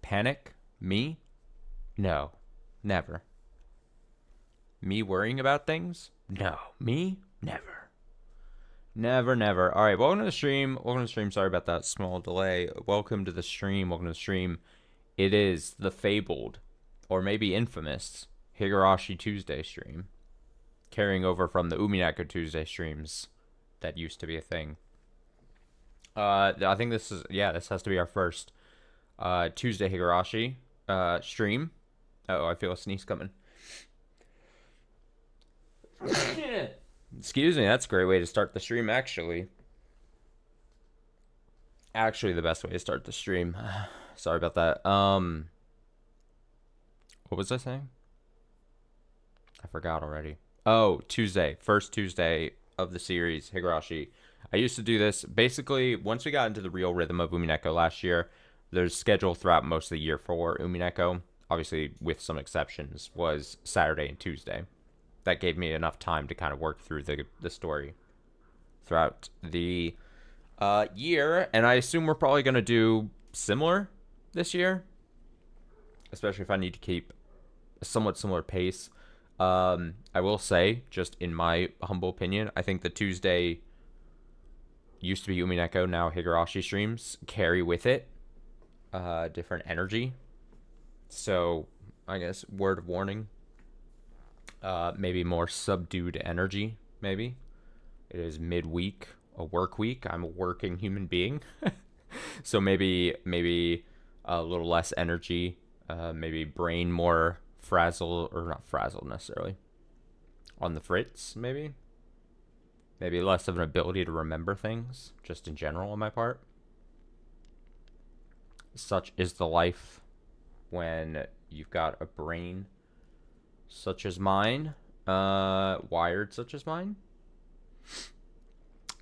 Panic? Me? No. Never. Me worrying about things? No. Me? Never. Never, never. All right, welcome to the stream. Welcome to the stream. Sorry about that small delay. Welcome to the stream. Welcome to the stream. It is the fabled, or maybe infamous, Higurashi Tuesday stream. Carrying over from the Umineko Tuesday streams that used to be a thing. I think this has to be our first Tuesday Higurashi stream. Uh-oh, I feel a sneeze coming. Excuse me, that's a great way to start the stream, actually. Actually, the best way to start the stream. Sorry about that. What was I saying? I forgot already. Oh, Tuesday. First Tuesday of the series, Higurashi. I used to do this. Basically, once we got into the real rhythm of Umineko last year, there's schedule throughout most of the year for Umineko. Obviously, with some exceptions, was Saturday and Tuesday. That gave me enough time to kind of work through the story throughout the year. And I assume we're probably going to do similar this year, especially if I need to keep a somewhat similar pace. I will say, just in my humble opinion, I think the Tuesday used to be Umineko, now Higurashi streams carry with it different energy. So, I guess, word of warning. Maybe more subdued energy, maybe. It is midweek, a work week. I'm a working human being. So maybe a little less energy. Maybe brain more frazzled, or not frazzled necessarily. On the fritz, maybe. Maybe less of an ability to remember things, just in general on my part. Such is the life when you've got a brain such as mine, wired such as mine.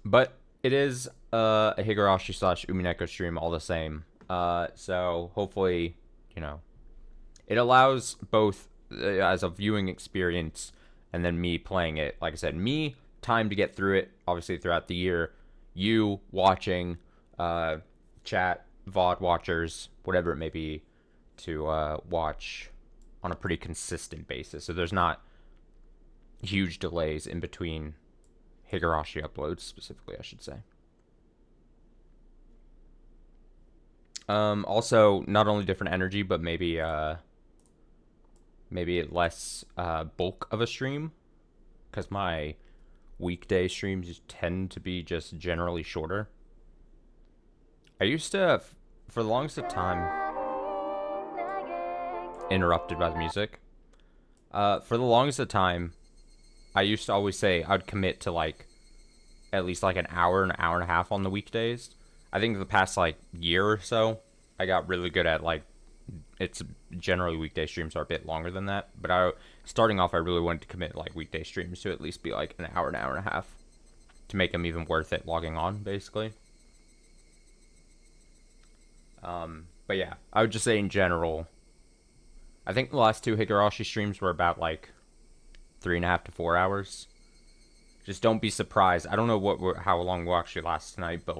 But it is a Higurashi / Umineko stream all the same. So hopefully, it allows both as a viewing experience and then me playing it. Like I said, me, time to get through it, obviously throughout the year. You watching, chat, VOD watchers, whatever it may be, to watch on a pretty consistent basis. So there's not huge delays in between Higurashi uploads, specifically, I should say. Also, not only different energy, but maybe less bulk of a stream, because my weekday streams tend to be just generally shorter. I used to, for the longest of time, interrupted by the music. For the longest of time, I used to always say I'd commit to at least an hour and a half on the weekdays. I think the past year or so, I got really good at it's generally weekday streams are a bit longer than that. But starting off, I really wanted to commit weekday streams to at least be an hour and a half to make them even worth it logging on, basically. But yeah, I would just say in general, I think the last two Higurashi streams were about 3.5 to 4 hours. Just don't be surprised. I don't know how long we'll actually last tonight, but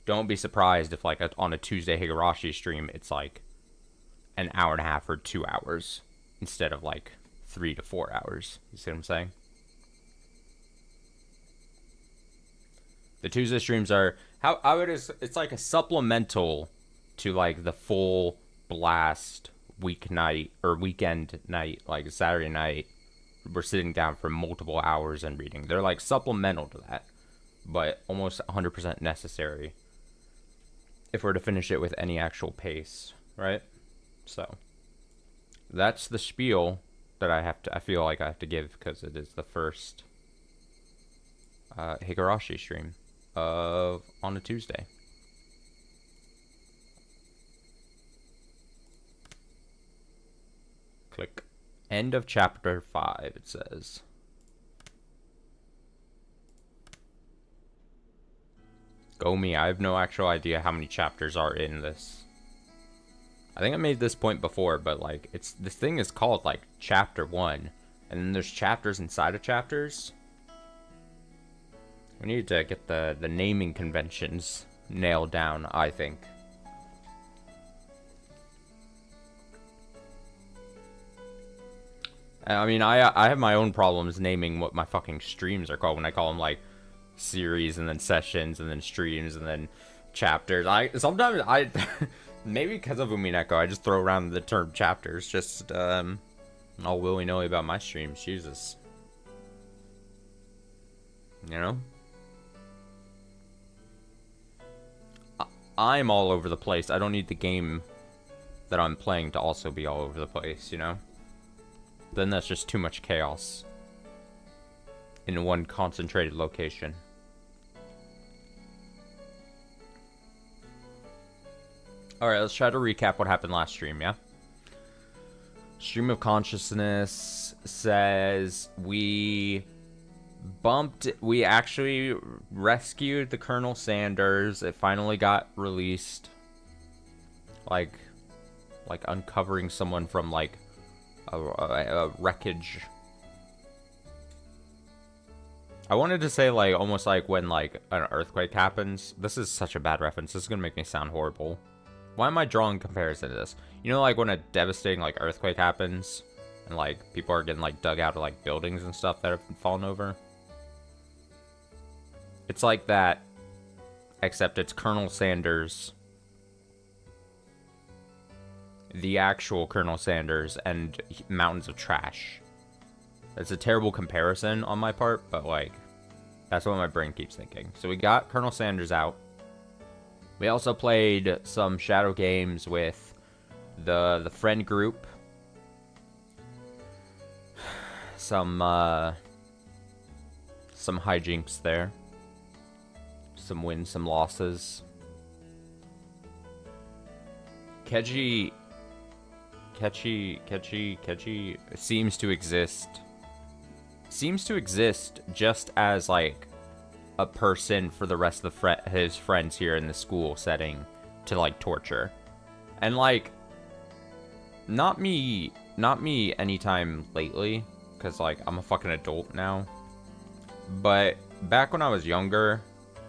don't be surprised if on a Tuesday Higurashi stream it's an hour and a half or 2 hours instead of 3 to 4 hours. You see what I'm saying? The Tuesday streams are it's like a supplemental to the full blast weeknight or weekend night, Saturday night. We're sitting down for multiple hours and reading. They're supplemental to that, but almost 100% necessary if we're to finish it with any actual pace, right? So that's the spiel that I feel like I have to give, because it is the first Higurashi stream on a Tuesday. Click. End of chapter 5, it says. Go me, I have no actual idea how many chapters are in this. I think I made this point before, but this thing is called chapter 1, and then there's chapters inside of chapters. We need to get the naming conventions nailed down, I think. I mean, I have my own problems naming what my fucking streams are called when I call them like series and then sessions and then streams and then chapters. I sometimes I maybe because of Umineko, I just throw around the term chapters just all willy-nilly about my streams. Jesus. You know? I'm all over the place. I don't need the game that I'm playing to also be all over the place, you know? Then that's just too much chaos in one concentrated location. Alright, let's try to recap what happened last stream, yeah? Stream of Consciousness says we actually rescued the Colonel Sanders. It finally got released. Like uncovering someone from like a wreckage. I wanted to say like almost like when like an earthquake happens. This is such a bad reference. This is gonna make me sound horrible. Why am I drawing comparison to this? You know, like when a devastating like earthquake happens and like people are getting like dug out of like buildings and stuff that have fallen over. It's like that, except it's Colonel Sanders, the actual Colonel Sanders, and mountains of trash. It's a terrible comparison on my part, but like, that's what my brain keeps thinking. So we got Colonel Sanders out. We also played some shadow games with the friend group. Some hijinks there. Some wins, some losses. Keji seems to exist. Seems to exist just as like a person for the rest of his friends here in the school setting to like torture. And like not me anytime lately, cuz like I'm a fucking adult now. But back when I was younger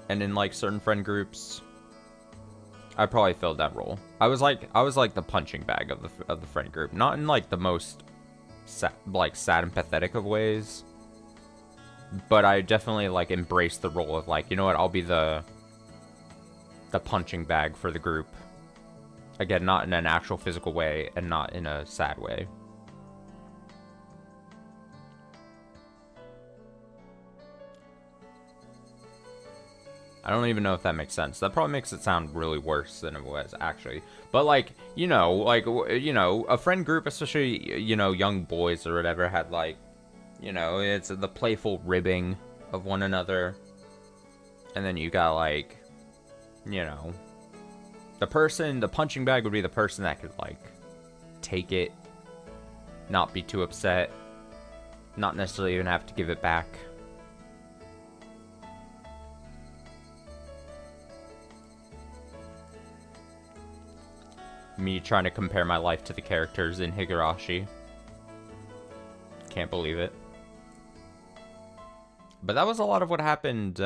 and in like certain friend groups, I probably filled that role. I was like the punching bag of the friend group, not in like the most sad and pathetic of ways, but I definitely like embraced the role of like, you know what, I'll be the punching bag for the group. Again, not in an actual physical way and not in a sad way. I don't even know if that makes sense. That probably makes it sound really worse than it was, actually. But, like, a friend group, especially, young boys or whatever, had, like, it's the playful ribbing of one another. And then you got, like, the punching bag would be the person that could, like, take it, not be too upset, not necessarily even have to give it back. Me trying to compare my life to the characters in Higurashi. Can't believe it. But that was a lot of what happened,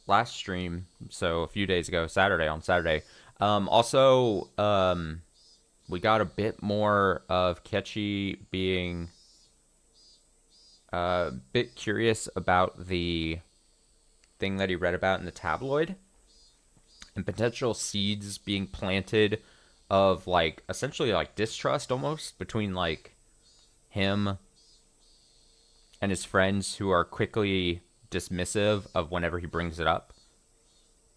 last stream. So a few days ago, on Saturday. Also, we got a bit more of Kechi being a bit curious about the thing that he read about in the tabloid and potential seeds being planted of like essentially like distrust almost between like him and his friends who are quickly dismissive of whenever he brings it up.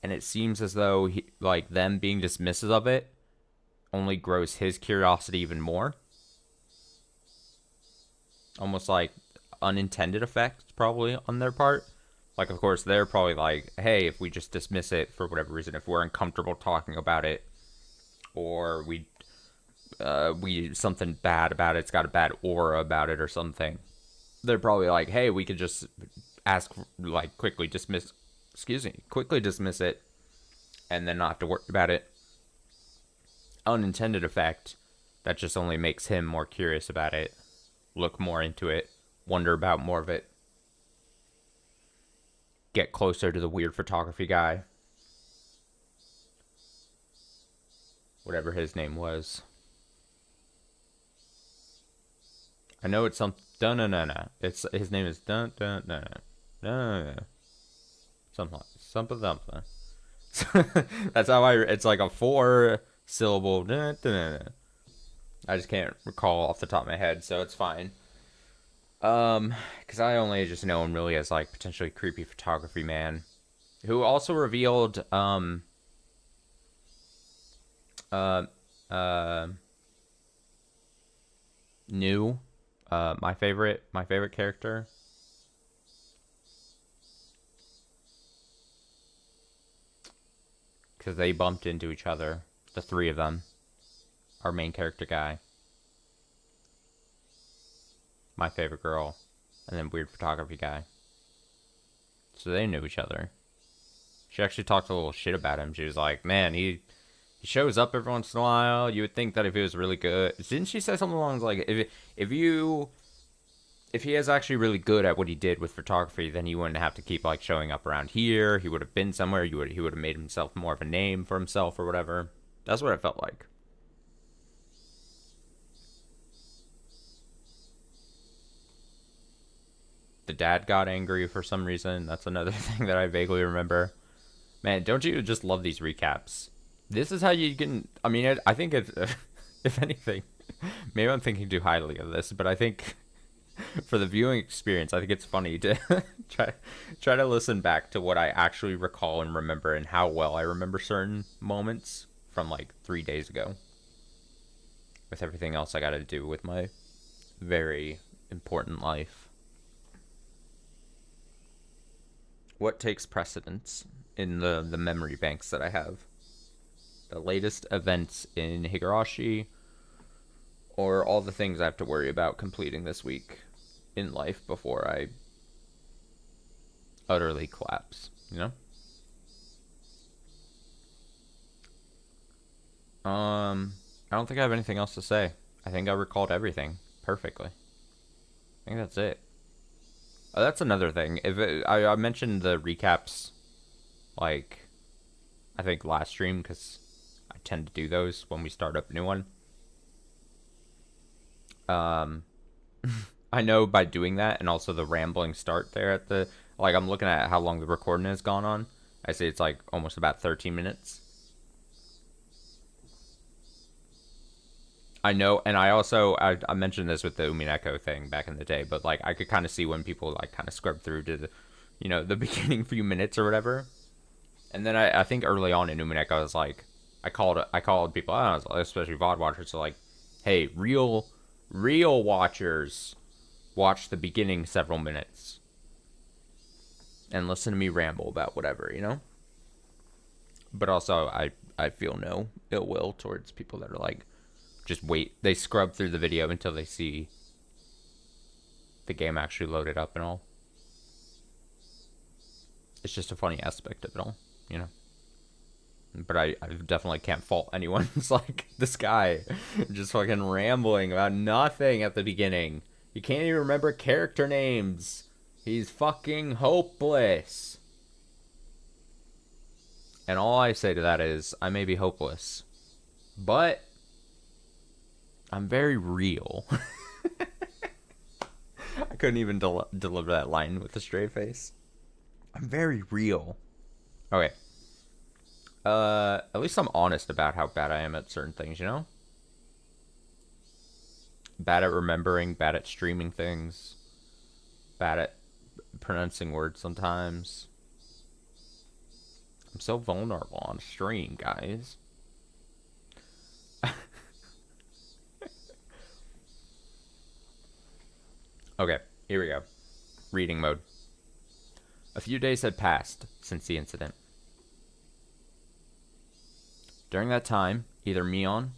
And it seems as though like them being dismissive of it only grows his curiosity even more. Almost like unintended effects probably on their part. Like, of course, they're probably like, hey, if we just dismiss it for whatever reason, if we're uncomfortable talking about it, or we something bad about it, it's got a bad aura about it or something, they're probably like, hey, we could just quickly dismiss it, and then not have to worry about it. Unintended effect that just only makes him more curious about it, look more into it, wonder about more of it, get closer to the weird photography guy. whatever his name was. I know it's some dun na na. It's his name is dun dun na na. Something something something. That's how it's like a 4-syllable. Dun, dun, dun, dun. I just can't recall off the top of my head, so it's fine. Because I only just know him really as like potentially creepy photography man, who also revealed uh uh new my favorite character. Because they bumped into each other, the three of them. Our main character guy, my favorite girl, and then weird photography guy. So they knew each other. She actually talked a little shit about him. She was like, man, he shows up every once in a while. You would think that if he was really good. Didn't she say something along like, if he is actually really good at what he did with photography, then he wouldn't have to keep like showing up around here. He would have been somewhere. He would have made himself more of a name for himself or whatever. That's what it felt like. The dad got angry for some reason. That's another thing that I vaguely remember. Man, don't you just love these recaps? This is how you can. I mean, I think it's, if anything, maybe I'm thinking too highly of this, but I think for the viewing experience, I think it's funny to try to listen back to what I actually recall and remember, and how well I remember certain moments from like 3 days ago. With everything else I got to do with my very important life. What takes precedence in the memory banks that I have? The latest events in Higurashi, or all the things I have to worry about completing this week in life before I utterly collapse, you know? I don't think I have anything else to say. I think I recalled everything perfectly. I think that's it. Oh, that's another thing. I mentioned the recaps, like, I think last stream, because I tend to do those when we start up a new one. I know by doing that, and also the rambling start there at the, like, I'm looking at how long the recording has gone on. I say it's like almost about 13 minutes. I know, and I mentioned this with the Umineko thing back in the day, but like I could kind of see when people like kind of scrub through to the, the beginning few minutes or whatever. And then I think early on in Umineko, I was like, I called people out, especially VOD watchers, so like, hey, real watchers, watch the beginning several minutes and listen to me ramble about whatever, But also, I feel no ill will towards people that are like, just wait. They scrub through the video until they see the game actually loaded up and all. It's just a funny aspect of it all, But I definitely can't fault anyone. It's like, this guy just fucking rambling about nothing at the beginning. You can't even remember character names. He's fucking hopeless. And all I say to that is, I may be hopeless, but I'm very real. I couldn't even deliver that line with a straight face. I'm very real. Okay. At least I'm honest about how bad I am at certain things, Bad at remembering, bad at streaming things, bad at pronouncing words sometimes. I'm so vulnerable on stream, guys. Okay, here we go. Reading mode. A few days had passed since the incident. During that time, either Mion,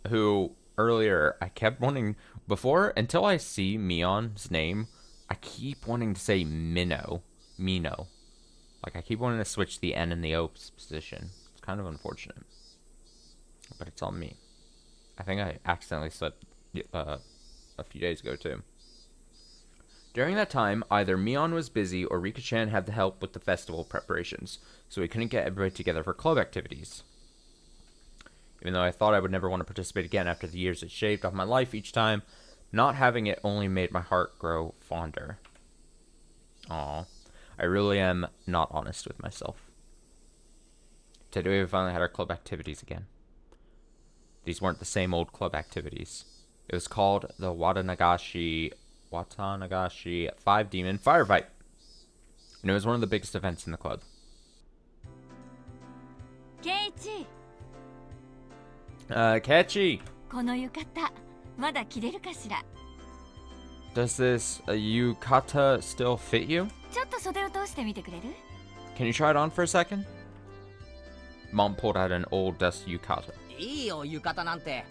who earlier I kept wanting, until I see Mion's name, I keep wanting to say Mino. Like, I keep wanting to switch the N and the O position. It's kind of unfortunate. But it's on me. I think I accidentally slipped a few days ago, too. During that time, either Mion was busy or Rika-chan had to help with the festival preparations, so he couldn't get everybody together for club activities. Even though I thought I would never want to participate again after the years it shaved off my life each time, not having it only made my heart grow fonder. Aw, I really am not honest with myself. Today we finally had our club activities again. These weren't the same old club activities. It was called the Watanagashi 5 Demon Firefight. And it was one of the biggest events in the club. Keiichi! Catchy! この浴衣、まだ着れるかしら? Does this yukata still fit you? ちょっと袖を通してみてくれる? Can you try it on for a second? Mom pulled out an old dust yukata. いいよ、浴衣なんて。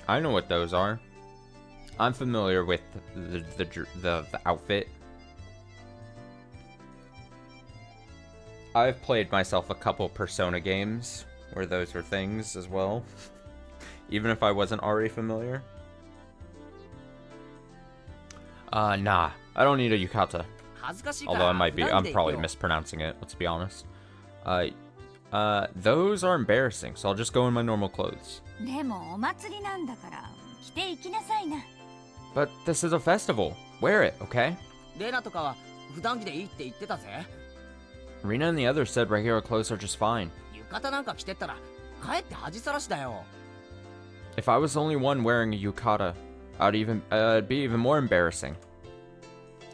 I know what those are. I'm familiar with the outfit. I've played myself a couple Persona games where those were things as well, even if I wasn't already familiar. Nah, I don't need a yukata. Although I might be, I'm probably mispronouncing it, let's be honest. Those are embarrassing, so I'll just go in my normal clothes. でもお祭りなんだから着ていきなさいな。But this is a festival. Wear it, okay? レナとかは普段着でいいって言ってたぜ。Rina and the others said regular clothes are just fine. 浴衣なんか着てったらかえって恥さらしだよ。If I was the only one wearing a yukata, it'd be even more embarrassing.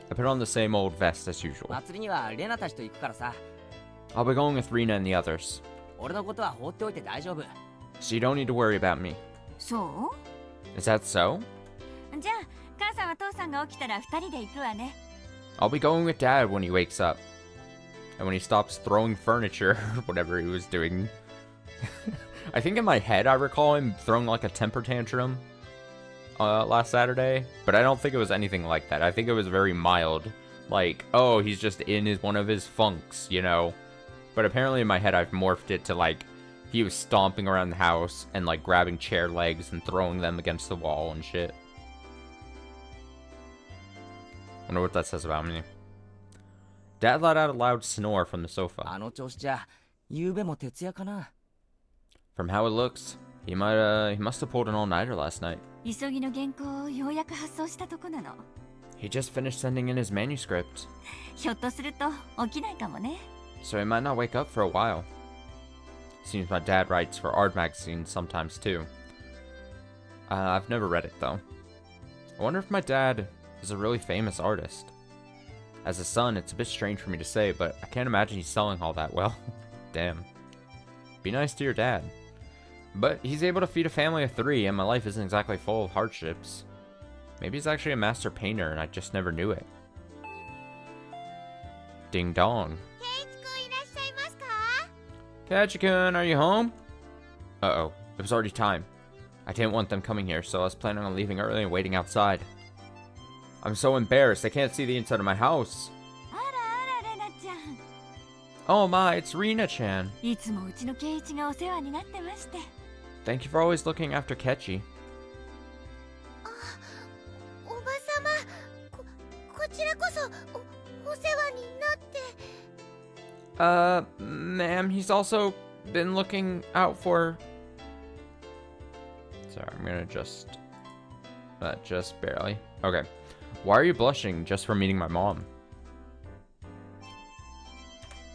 I put on the same old vest as usual. 祭りにはレナたちと行くからさ。I'll be going with Rina and the others. 俺のことは放っておいて大丈夫。So you don't need to worry about me. そ Is that so? う? じゃあ母さんは父さんが起きたら二人で行くわね。I'll be going with Dad when he wakes up. And when he stops throwing furniture, whatever he was doing. I think in my head I recall him throwing like a temper tantrum last Saturday. But I don't think it was anything like that. I think it was very mild. Like, oh, he's just in one of his funks, you know? But apparently in my head I've morphed it to like, he was stomping around the house and like grabbing chair legs and throwing them against the wall and shit. Wonder what that says about me. Dad let out a loud snore from the sofa. あの調子じゃ、夕べも徹夜かな。From how it looks, he must have pulled an all-nighter last night. 急ぎの原稿をようやく発送したとこなの。He just finished sending in his manuscript. ひょっとすると起きないかもね。So he might not wake up for a while. Seems my dad writes for art magazines sometimes too. I've never read it though. I wonder if my dad is a really famous artist. As a son, it's a bit strange for me to say, but I can't imagine he's selling all that well. Damn. Be nice to your dad. But he's able to feed a family of 3, and my life isn't exactly full of hardships. Maybe he's actually a master painter, and I just never knew it. Ding dong. Kachi-kun, are you home? Uh-oh, it was already time. I didn't want them coming here, so I was planning on leaving early and waiting outside. I'm so embarrassed, I can't see the inside of my house. あらあらレナちゃん。Oh my, it's Rina-chan. いつもうちのケイイチがお世話になってまして。Thank you for always looking after Kechi. おばさま、こちらこそお世話になって。Ma'am, he's also been looking out for... Sorry, I'm gonna just barely. Okay. Why are you blushing just from meeting my mom?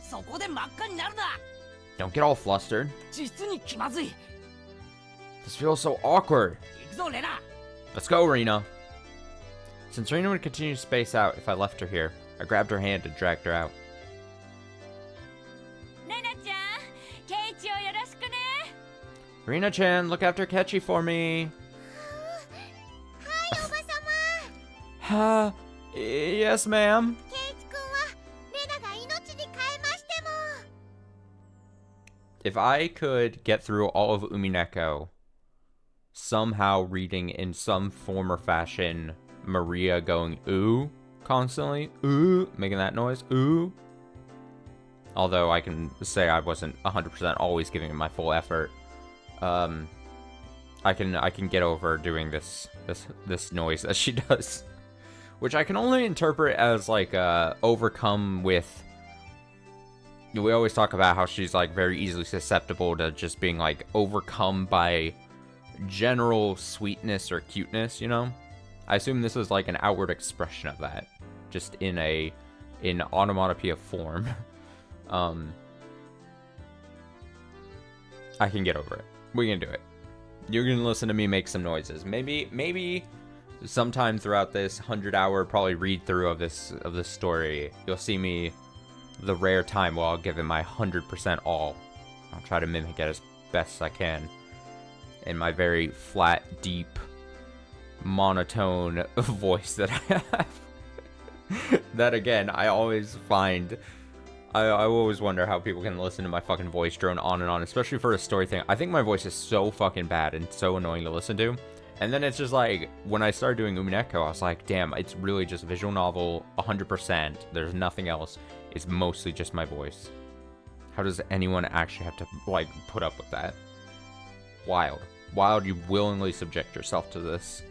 そこで真っ赤になるな。 Don't get all flustered. 実に気まずい。 This feels so awkward. 行くぞレナ。 Let's go, Rina. Since Rina would continue to space out if I left her here, I grabbed her hand and dragged her out. レナちゃん、ケイイチをよろしくね。Rina-chan, look after Kechi for me. はい、おばさま。Yes, ma'am. ケイイチ君はレナが命に変えましても。 If I could get through all of Umineko, somehow reading in some form or fashion Maria going ooh constantly, ooh, making that noise, ooh. Although I can say I wasn't 100% always giving it my full effort. I can get over doing this noise that she does, which I can only interpret as like overcome with we always talk about how she's like very easily susceptible to just being like overcome by general sweetness or cuteness, you know? I assume this is like an outward expression of that, just in onomatopoeia form. I can get over it. We can do it. You're gonna listen to me make some noises. Maybe sometime throughout this 100-hour probably read through of this story, you'll see me the rare time where I'll give it my 100% all. I'll try to mimic it as best I can in my very flat, deep, monotone voice that I have. That again, I always find, I always wonder how people can listen to my fucking voice drone on and on, especially for a story thing. I think my voice is so fucking bad and so annoying to listen to. And then it's just like, when I started doing Umineko, I was like, damn, it's really just visual novel, 100%. There's nothing else. It's mostly just my voice. How does anyone actually have to, like, put up with that? Wild. Wild, you willingly subject yourself to this.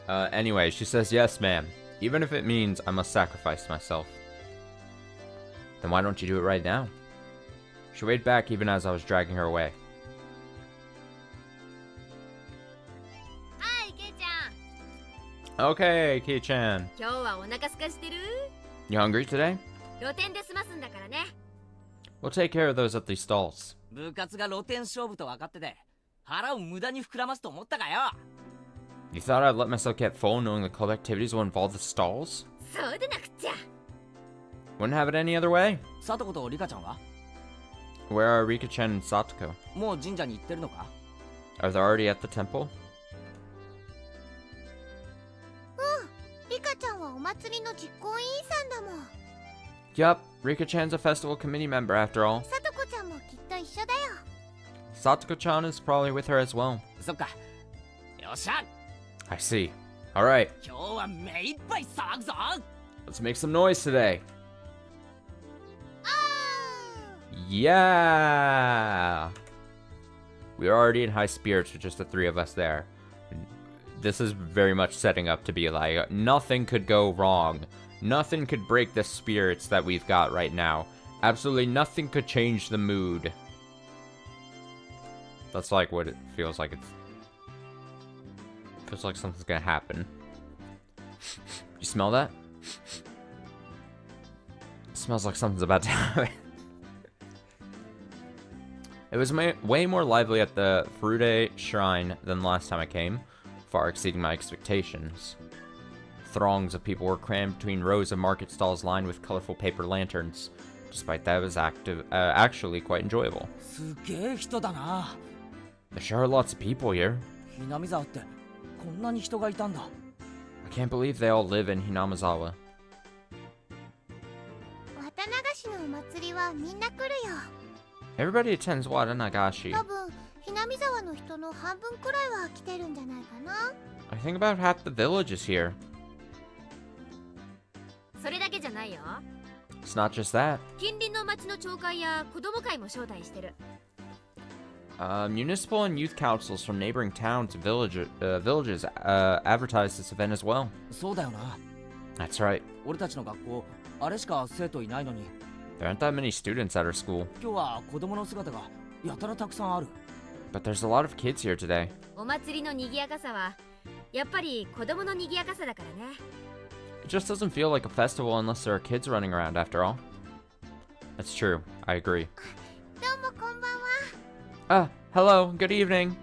Anyway, she says, yes, ma'am. Even if it means I must sacrifice myself. Then why don't you do it right now? She waved back even as I was dragging her away. Hi, Kei-chan. Okay, Kei-chan. 今日はお腹すかしてる You hungry today? 露店で済ますんだからね We'll take care of those at these stalls. 部活が露天勝負と分かってて腹を無駄に膨らますと思ったかよ。 You thought I'd let myself get full knowing the club activities will involve the stalls? そうでなくっちゃ Wouldn't have it any other way. さとことリカちゃんは Where are Rika-chan and Satoko? もう神社に行ってるのか Are they already at the temple? リカちゃんはお祭りの実行委員さんだもん。 Yup, Rika-chan's a festival committee member after all. さとこちゃんもきっと一緒だよ。 Satoko-chan is probably with her as well. そっか。よっしゃ I see. Alright, 今日は目いっぱい騒ぐぞ let's make some noise today. あ Yeah! We are already in high spirits with just the three of us there. This is very much setting up to be like, nothing could go wrong. Nothing could break the spirits that we've got right now. Absolutely nothing could change the mood. That's like what it feels like. Feels like something's gonna happen. You smell that? It smells like something's about to happen. It was way more lively at the Furude Shrine than the last time I came, far exceeding my expectations. Throngs of people were crammed between rows of market stalls lined with colorful paper lanterns. Despite that, it was actually quite enjoyable. すげえ人だな There sure are lots of people here. ひなみ沢ってこんなに人がいたんだ I can't believe they all live in Hinamizawa. 綿流しのお祭りはみんな来るよ。 Everybody attends Wadanagashi. 多分ひなみ沢の人の半分くらいは来てるんじゃないかな。 I think about half the village is here. それだけじゃないよ It's not just that. 近隣の町の町会や子供会も招待してる Municipal and youth councils from neighboring towns and villages advertise this event as well. そうだよな That's right. 俺たちの学校あれしか生徒いないのに There aren't that many students at our school, 今日は子供の姿がやたらたくさんある but there's a lot of kids here today. お祭りの賑やかさはやっぱり子供の賑やかさだからね It just doesn't feel like a festival unless there are kids running around after all. That's true. I agree. どうもこんばんは。 Ah, hello, good evening.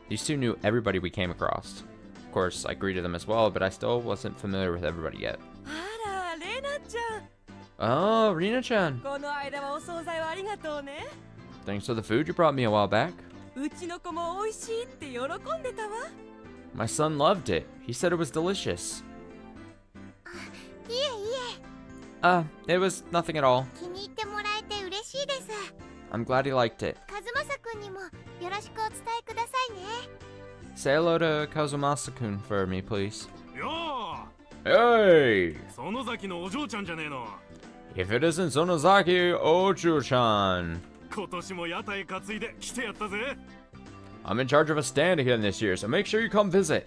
These two knew everybody we came across. Of course, I greeted them as well, but I still wasn't familiar with everybody yet. あら、レナちゃん。 Oh, Rina-chan. この間はお惣菜をありがとうね。 Thanks for the food you brought me a while back. うちの子も美味しいって喜んでたわ。 My son loved it. He said it was delicious. いえいえ、 It was nothing at all. 気に入ってもらえて嬉しいです。 I'm glad he liked it. カズマサ君にもよろしくお伝えくださいね。 Say hello to Kazumasa-kun for me, please. よ Hey! ー園崎のお嬢ちゃんじゃねえの If it isn't Sonozaki Ochu-chan. 今年も屋台担いで来てやったぜ I'm in charge of a stand again this year, so make sure you come visit.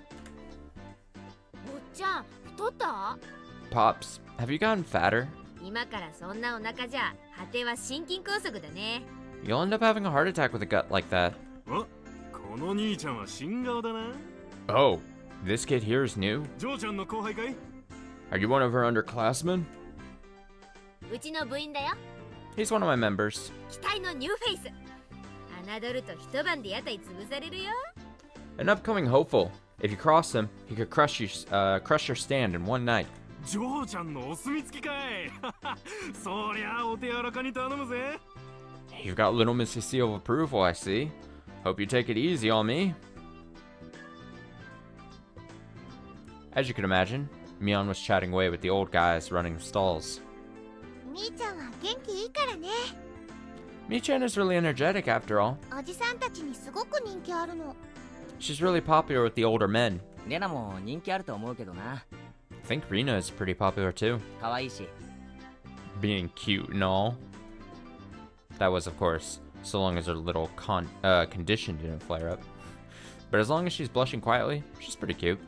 おっちゃん太った？ Pops, have you gotten fatter? 今からそんなお腹じゃ果ては心筋梗塞だね。 You'll end up having a heart attack with a gut like that. お、この兄ちゃんは新顔だな。 Oh, this kid here is new? ジョーちゃんの後輩かい？ Are you one of her underclassmen? うちの部員だよ。 He's one of my members. 期待のニューフェイス。侮ると一晩で屋台潰されるよ。 An upcoming hopeful. If you cross him, he could crush your stand in one night. ジョーちゃんのお墨付きかい。そりゃお手柔らかに頼むぜ。 You've got little Missy seal of approval, I see. Hope you take it easy on me. As you can imagine, Mion was chatting away with the old guys running the stalls. みーちゃんは元気いいからね。 Mi-chan is really energetic after all. おじさんたちにすごく人気あるの。 She's really popular with the older men. レナも人気あると思うけどな。 I think Rina is pretty popular too. 可愛いし。 Being cute and all. That was, of course, so long as her little condition didn't flare up. But as long as she's blushing quietly, she's pretty cute.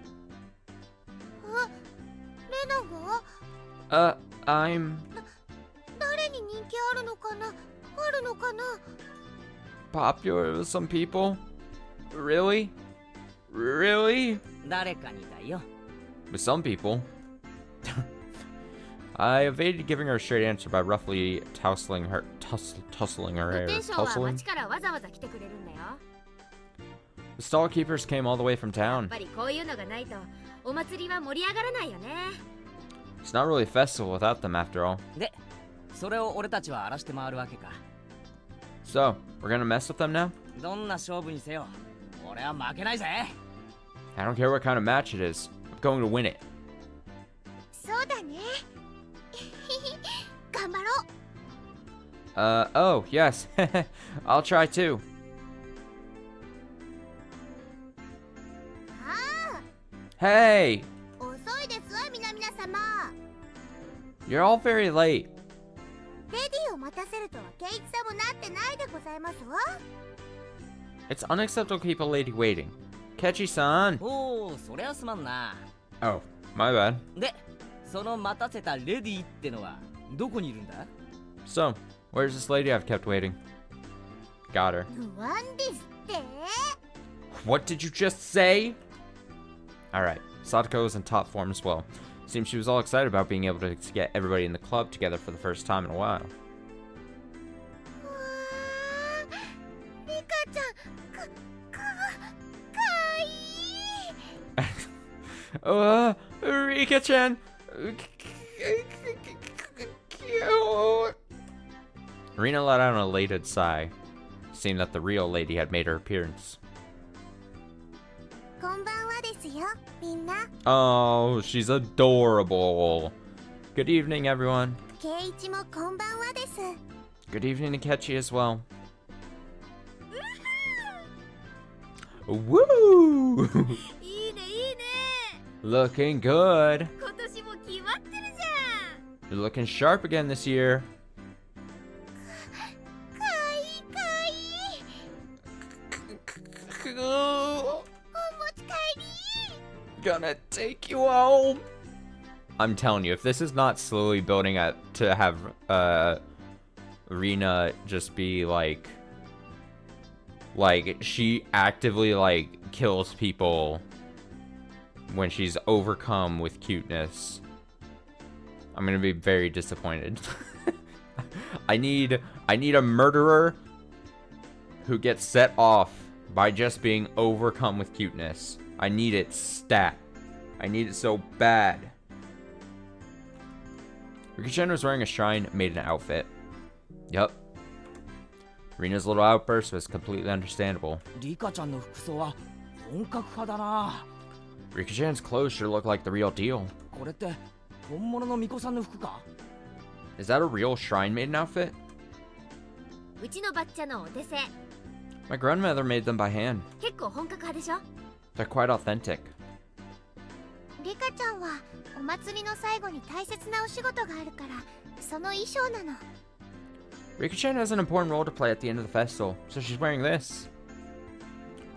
レナが I'm 誰に人気あるのかな？あるのかな？ popular with some people? Really? Really? 誰かにだよ。 With some people. I evaded giving her a straight answer by roughly tussling her hair. 店長は Tussling? 町からわざわざ来てくれるんだよ。 The stall keepers came all the way from やっ town. ぱりこういうのがないとお祭りは盛り上がらないよね。 It's not really a festival without them after all. で、それを俺たちは荒らして回るわけか。 So, we're gonna mess with them now? どんな勝負にせよ、俺は負けないぜ。 I don't care what kind of match it is. I'm going to win it. そうだね。頑張ろう。 Oh, yes. I'll try too. あ Hey! あ、遅いですわ皆様。 You're all very late. レディを待たせるとはケイチさんもなってないでございますわ。 It's unacceptable to keep a lady waiting. Kechi-san! おお、そりゃすまんな。 Oh, my bad. で、その待たせたレディってのはどこにいるんだ？ So, where's this lady I've kept waiting? Got her. 不安ですって。 What did you just say? Alright, Sadako is in top form as well. Seems she was all excited about being able to get everybody in the club together for the first time in a while. わあ、リカちゃん、かわいい。Rika-chan! Cute! Rina let out an elated sigh, seeing that the real lady had made her appearance. こんばんはですよ、みんな。 Oh, she's adorable. Good evening, everyone. ケイイチもこんばんはです。 Good evening to Kechi as well. Woo! いいねいいね。 Looking good. 今年も決まってるじゃん。 You're looking sharp again this year. かわいいかわいい。お持ち帰り。 Gonna take you home. I'm telling you, if this is not slowly building up to have Rina just be like she actively like kills people when she's overcome with cuteness, I'm gonna be very disappointed. I need a murderer who gets set off by just being overcome with cuteness. I need it stat. I need it so bad. Rika-chan was wearing a shrine maiden outfit. Yup. Rina's little outburst was completely understandable. リカちゃんの服装は本格派だな。 Rika-chan's clothes sure look like the real deal. これって本物の巫女さんの服か？ Is that a real shrine maiden outfit? うちのバッチャのお手製。 My grandmother made them by hand. 結構本格派でしょ。 They're quite authentic. リカちゃんはお祭りの最後に大切なお仕事があるからその衣装なの。 Rika-chan has an important role to play at the end of the festival, so she's wearing this.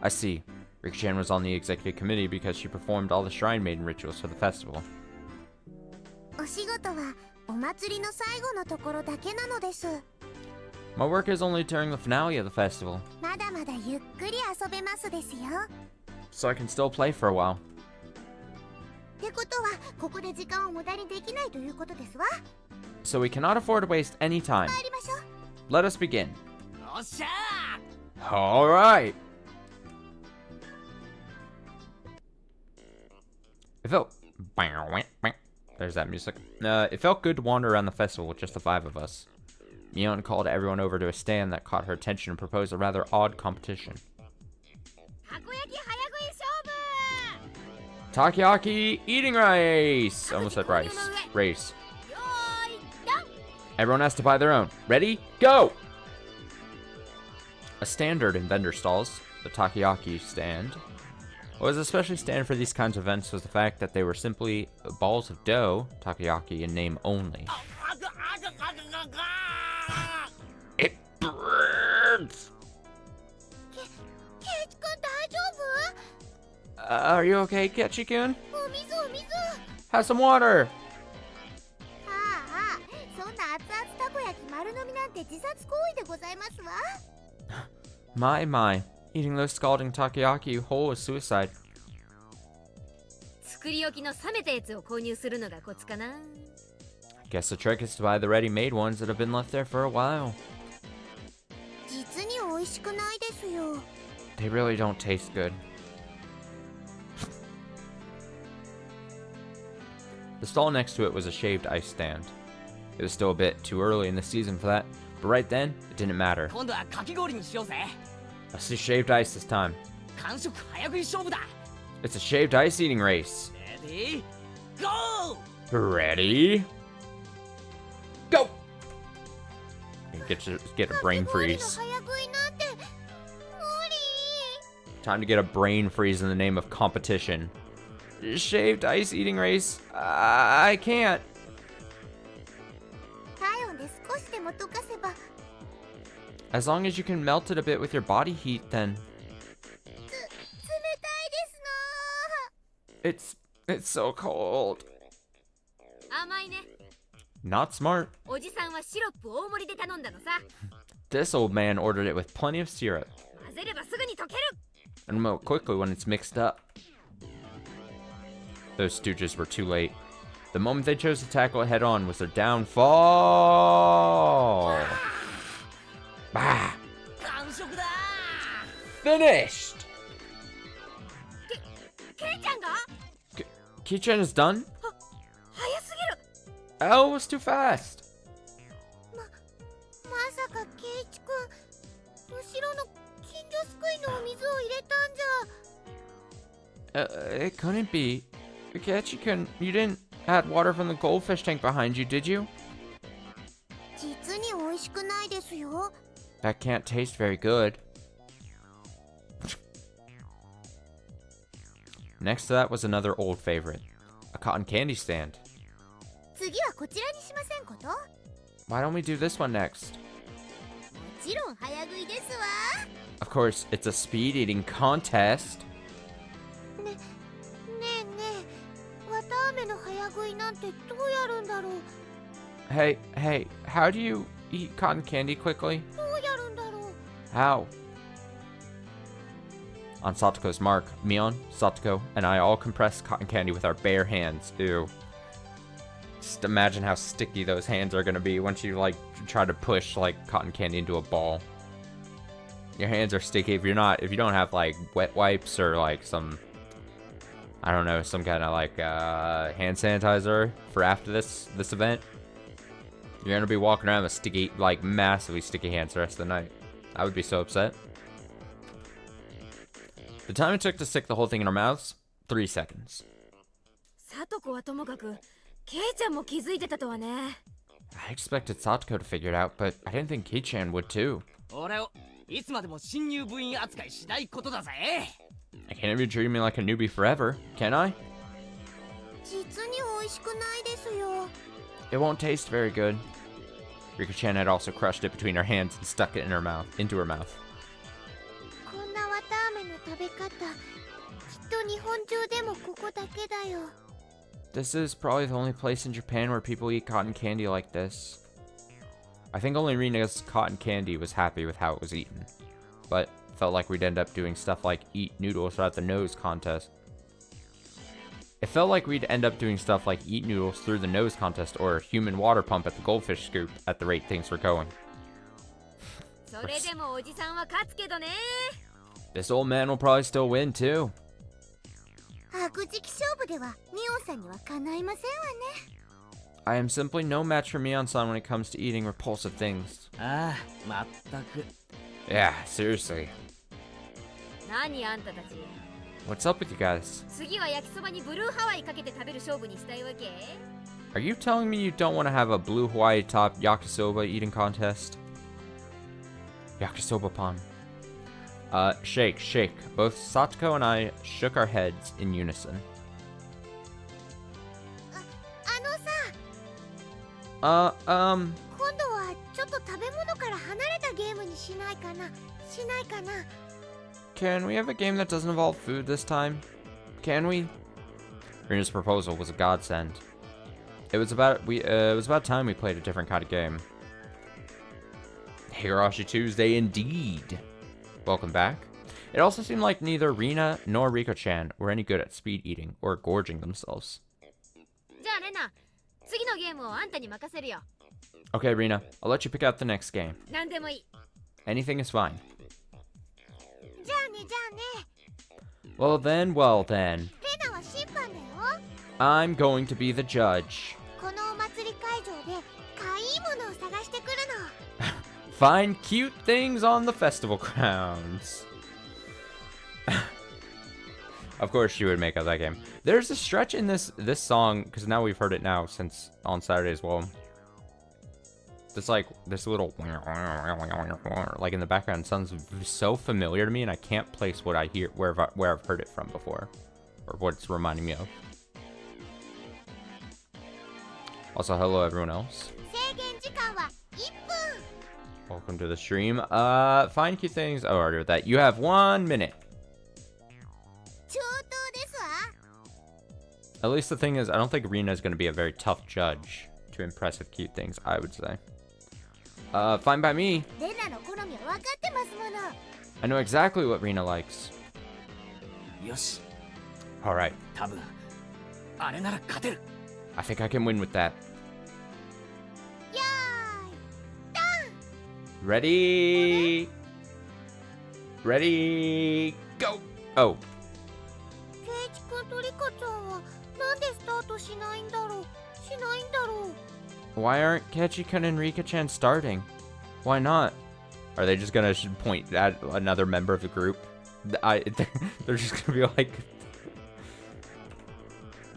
I see. Rika-chan was on the executive committee because she performed all the shrine maiden rituals for the festival. お仕事はお祭りの最後のところだけなのです。 My work is only during the finale of the festival, まだまだゆっくり遊べますですよ。 so I can still play for a while. ってことはここで時間を無駄にできないということですわ。 So we cannot afford to waste any time. 参りましょう。 Let us begin. よっしゃ Alright! It felt... There's that music. It felt good to wander around the festival with just the 5 of us. Mion called everyone over to a stand that caught her attention and proposed a rather odd competition. たこ焼き早食い勝負 Takoyaki eating race! Almost said rice. Race. よーいドン Everyone has to buy their own. Ready? Go! A standard in vendor stalls, the takoyaki stand. What was especially standard for these kinds of events was the fact that they were simply balls of dough, takoyaki in name only. It burns! ケイチくん大丈 Are you okay, Ketchi-kun? 夫？お水お水。 Have some water! ああ、そんな熱々たこ焼き丸飲みなんて自殺行為でございますわ。 My. Eating those scalding takoyaki whole is suicide. 作り置きの冷めたやつを購入するのがコツかな。 Guess the trick is to buy the ready-made ones that have been left there for a while. 実に美味しくないですよ。 They really don't taste good. The stall next to it was a shaved ice stand. It was still a bit too early in the season for that, but right then, it didn't matter. 今度はかき氷にしようぜ。 Let's do shaved ice this time. 完食早食い勝負だ。 It's a shaved ice eating race. レディーゴー Ready? Go! Get a brain かき氷の freeze. 早食いなんて無理。 Time to get a brain freeze in the name of competition. Shaved ice eating race? I can't. 体温で少しでも溶かせば。 As long as you can melt it a bit with your body heat, then 冷たいですの it's so cold. 甘いね。 Not smart. おじさんはシロップ大盛りで頼んだのさ。 This old man ordered it with plenty of syrup 混ぜればすぐに溶ける。 and melt quickly when it's mixed up. Those stooges were too late. The moment they chose to tackle it head on was their downfall. Bah! 完食だ Finished! ケイちゃんが Keychain is done? 早すぎる。 Oh, it was too fast. まさかケイチくん後ろの金魚すくいのお水を入れたんじゃ。 It couldn't be. Ketchi-kun, you didn't add water from the goldfish tank behind you, did you? 実に美味しくないですよ。 That can't taste very good. Next to that was another old favorite, a cotton candy stand. 次はこちらにしませんこと？も Why don't we do this one next? ちろん早食いですわ。 Of course, it's a speed eating contest. ねえねえ、わたあめの早食いなんてどうやるんだろう。 Hey, how do you eat cotton candy quickly? どうやるんだろう。 How? On Satoko's mark, Mion, Satoko, and I all compressed cotton candy with our bare hands. Ew. Just imagine how sticky those hands are gonna be once you like try to push like cotton candy into a ball. Your hands are sticky if you don't have like wet wipes or like some, I don't know, some kind of like hand sanitizer for after this event. You're gonna be walking around with sticky, like massively sticky hands the rest of the night. I would be so upset. The time it took to stick the whole thing in our mouths, 3 seconds. サトコはともかく、ケイちゃんも気づいてたとはね。 I expected Satoko to figure it out, but I didn't think Kei-chan would too. 俺をいつまでも新入部員扱いしないことだぜ。 I can't even treat me like a newbie forever, can I? 実に美味しくないですよ。 It won't taste very good. Rika-chan had also crushed it between her hands and stuck it into her mouth. こんなわたあめの食べ方、きっと日本中でもここだけだよ。This is probably the only place in Japan where people eat cotton candy like this. I think only Rina's cotton candy was happy with how it was eaten. But felt like we'd end up doing stuff like eat noodles throughout the nose contest. It felt like we'd end up doing stuff like eat noodles through the nose contest or human water pump at the goldfish scoop at the rate things were going. それでもおじさんは勝つけどね。 This old man will probably still win too. 悪時期勝負ではミオンさんにはかないませんわね。 I am simply no match for Mion-san when it comes to eating repulsive things. ああ、まったく。 Yeah, seriously. 何あんたたち。 What's up with you guys? 次は焼きそばにブルーハワイかけて食べる勝負にしたいわけ？ Are you telling me you don't want to have a blue Hawaii top yakisoba eating contest? Yakisoba pan. Shake, shake. Both Satoko and I shook our heads in unison. あのさ、今度はちょっと食べ物から離れたゲームにしないかな。しないかな。 Can we have a game that doesn't involve food this time? Can we? Rina's proposal was a godsend. It was about time we played a different kind of game. Higurashi Tuesday indeed. Welcome back. It also seemed like neither Rina nor Riko-chan were any good at speed eating or gorging themselves. じゃあレナ、次のゲームをあんたに任せるよ。 Okay, Rina, I'll let you pick out the next game. 何でもいい。 Anything is fine. じゃあねじゃあね。 Well then, well then. レナは審判だよ。 I'm going to be the judge. このお祭り会場でかいいものを探してくるの。 Find cute things on the festival grounds. Of course she would make up that game. There's a stretch in this song, because now we've heard it now since on Saturday as well. It's like this little like in the background sounds so familiar to me, and I can't place what I hear where I've heard it from before, or what it's reminding me of. Also, hello everyone else. 制限時間は1分。 Welcome to the stream. Find cute things. Oh, I already read that. You have 1 minute. 上等ですわ。 At least the thing is, I don't think Rina is going to be a very tough judge to impress with cute things, I would say. Fine by me. レナの好みは分かってますもの。 I know exactly what Rina likes. よし、 Alright, 多分あれなら勝てる。 I think I can win with that. よーい。 Ready? Ready? Go! Oh, ケイチ君とリカちゃんはなんでスタートしないんだろう。しないんだろう。 why aren't Kechi-kun and Rika-chan starting? Why not? Are they just gonna point at another member of the group? They're just gonna be like...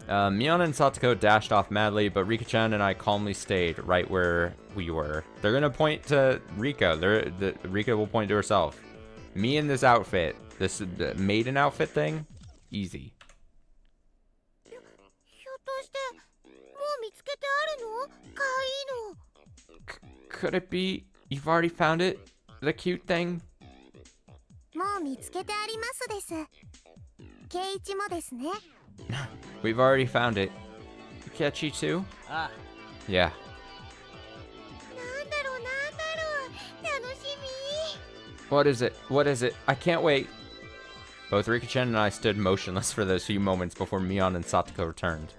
Mion and Satoko dashed off madly, but Rika-chan and I calmly stayed right where we were. They're gonna point to Rika. Rika will point to herself. Me in this outfit, this maiden outfit thing, easy. ひょっとしてもう見つけてあるの？かわいいの。 Could it be you've already found it? The cute thing? もう見つけてありますです。ケイチもですね。 We've already found it. Kechi too? ああ、 Yeah. なんだろうなんだろう。楽しみ。 What is it? What is it? I can't wait. Both Rika-chan and I stood motionless for those few moments before Mion and Satoko returned.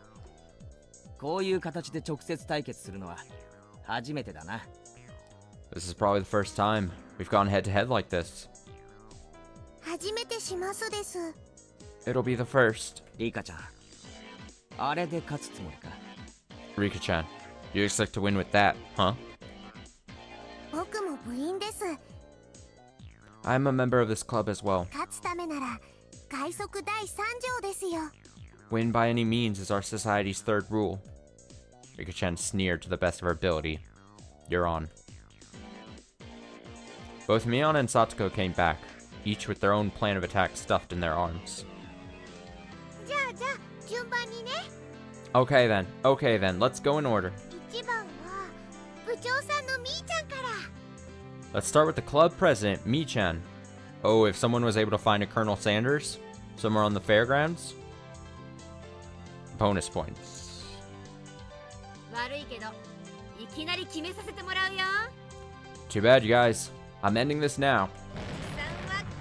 こういう形で直接対決するのは初めてだな。 This is probably the first time we've gone head to head like this. 初めてしますです。 It'll be the first. リカちゃん、あれで勝つつもりか。 Rika-chan, you expect to win with that, huh? 僕も部員です。 I'm a member of this club as well. 勝つためなら快速第3条ですよ。 Win by any means is our society's third rule. Rika-chan sneered to the best of her ability. You're on. Both Mion and Satoko came back, each with their own plan of attack stuffed in their arms. じゃあ順番にね。 Okay then, let's go in order. 1番は部長さんのみーちゃんから。 Let's start with the club president, Mi-chan. Oh, if someone was able to find a Colonel Sanders somewhere on the fairgrounds? Bonus points. 悪いけどいきなり決めさせてもらうよ。 Too bad, you guys. I'm ending this now. さんは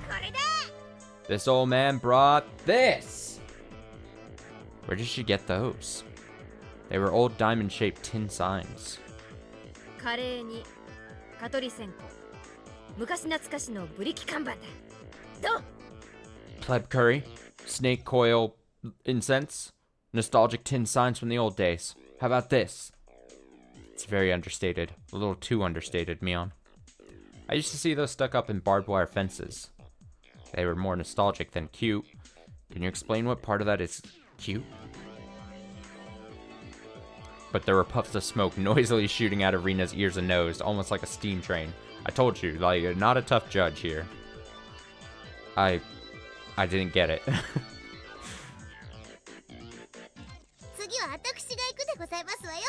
これだ。 This old man brought this! Where did she get those? They were old diamond-shaped tin signs. カレーに蚊取り線香、昔懐かしのブリキ看板だ。どう？ Pleb curry, snake coil incense, nostalgic tin signs from the old days. How about this? It's very understated. A little too understated, Mion. I used to see those stuck up in barbed wire fences. They were more nostalgic than cute. Can you explain what part of that is cute? But there were puffs of smoke noisily shooting out of Rina's ears and nose, almost like a steam train. I told you, like, not a tough judge here. I didn't get it. 次は私が行くでございますわよ。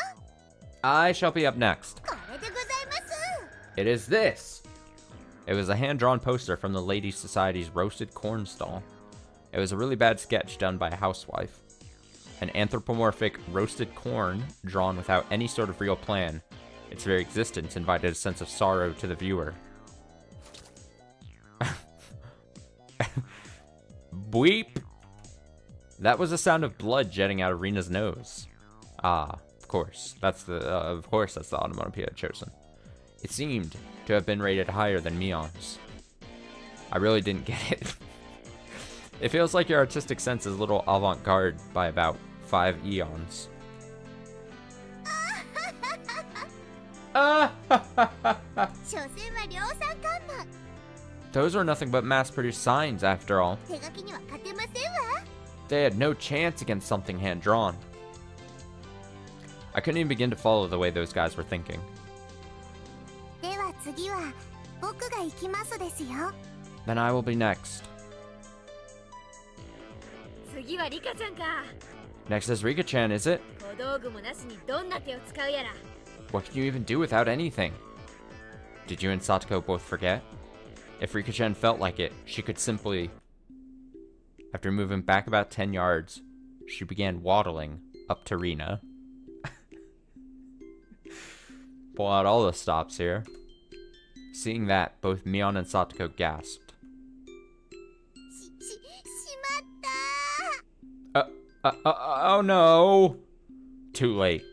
I shall be up next. これでございます。 It is this! It was a hand-drawn poster from the Ladies' Society's roasted corn stall. It was a really bad sketch done by a housewife. An anthropomorphic roasted corn drawn without any sort of real plan. Its very existence invited a sense of sorrow to the viewer. Bleep! That was the sound of blood jetting out of Rina's nose. Ah, of course. That's the onomatopoeia chosen. It seemed to have been rated higher than Mion's. I really didn't get it. It feels like your artistic sense is a little avant-garde by about 5 eons. 所詮は量産看板。 Those were nothing but mass-produced signs, after all. 手書きには勝てませんわ。 They had no chance against something hand-drawn. I couldn't even begin to follow the way those guys were thinking. では次は僕が行きますですよ。 Then I will be next. 次はリカちゃんか。 Next is Rika-chan, is it? 小道具もなしにどんな手を使うやら。 What can you even do without anything? Did you and Satoko both forget? If Rika-chan felt like it, she could simply... After moving back about 10 yards, she began waddling up to Rina. Pull out all the stops here. Seeing that, both Mion and Satoko gasped. しまったー。 Oh no! Too late.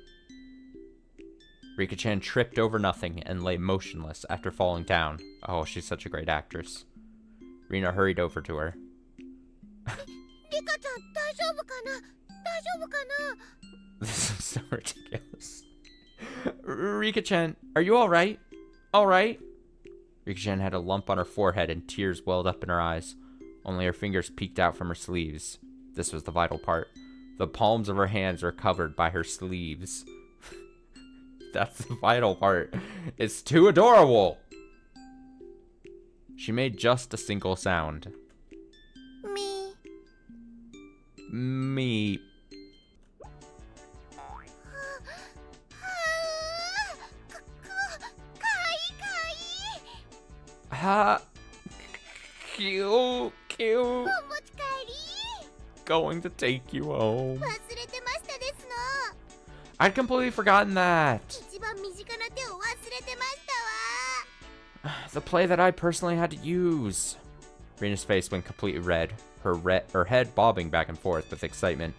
Rika-chan tripped over nothing and lay motionless after falling down. Oh, she's such a great actress. Rina hurried over to her. リカちゃん大丈夫かな大丈夫かな This is so ridiculous. Rika-chan, are you alright? Alright? Rika-chan had a lump on her forehead and tears welled up in her eyes. Only her fingers peeked out from her sleeves. This was the vital part. The palms of her hands were covered by her sleeves. That's the vital part. It's too adorable! She made just a single sound. み Meep. かい Ha. Cute. Cute. お持ち帰り Going to take you home. 忘れてましたですの I'd completely forgotten that. 一番身近な手を忘れてましたわ The play that I personally had to use. Rina's face went completely red, her head bobbing back and forth with excitement.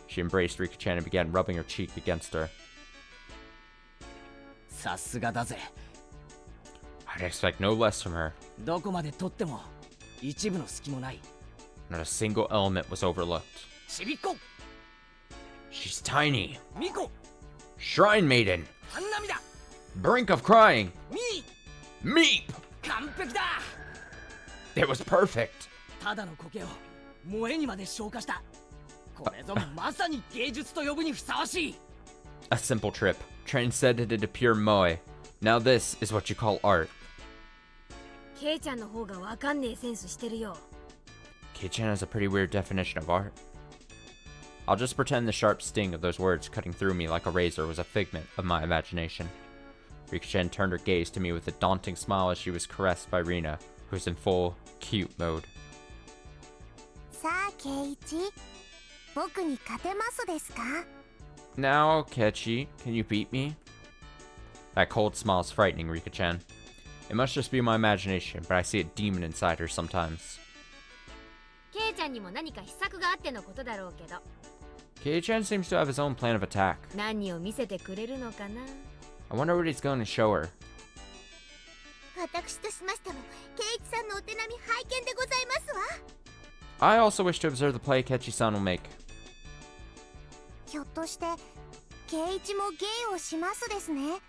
She embraced Rika-chan and began rubbing her cheek against her. さすがだぜ。 I'd expect no less from her. どこまで取っても一部の隙もない。 Not a single element was overlooked. ちびっこ、 She's tiny. ミコ、 Shrine maiden. ハンナミだ、 Brink of crying. ミ Meep. ー、完璧だ。 It was perfect. ただの苔を萌えにまで昇華した。これぞまさに芸術と呼ぶにふさわしい。 A simple trip, transcended into pure moe. Now this is what you call art. ケイちゃんの方がわかんねえセンスしてるよ。 Kei-chan has a pretty weird definition of art. I'll just pretend the sharp sting of those words cutting through me like a razor was a figment of my imagination. Rika-chan turned her gaze to me with a daunting smile as she was caressed by Rina, who was in full cute mode. さあケイイチ僕に勝てますですか Now, Kechi, can you beat me? That cold smile is frightening, Rika-chan. It must just be my imagination, but I see a demon inside her sometimes. ケイちゃんにも何か秘策があってのことだろうけど、 Kei-chan seems to have his own plan of attack. 何を見せてくれるのかな。 I wonder what he's going to show her. 私としましてもケイイチさんのお手並み拝見でございますわ。 I also wish to observe the play Kechi-san will make. ひょっとしてケイイチも芸をしますですね。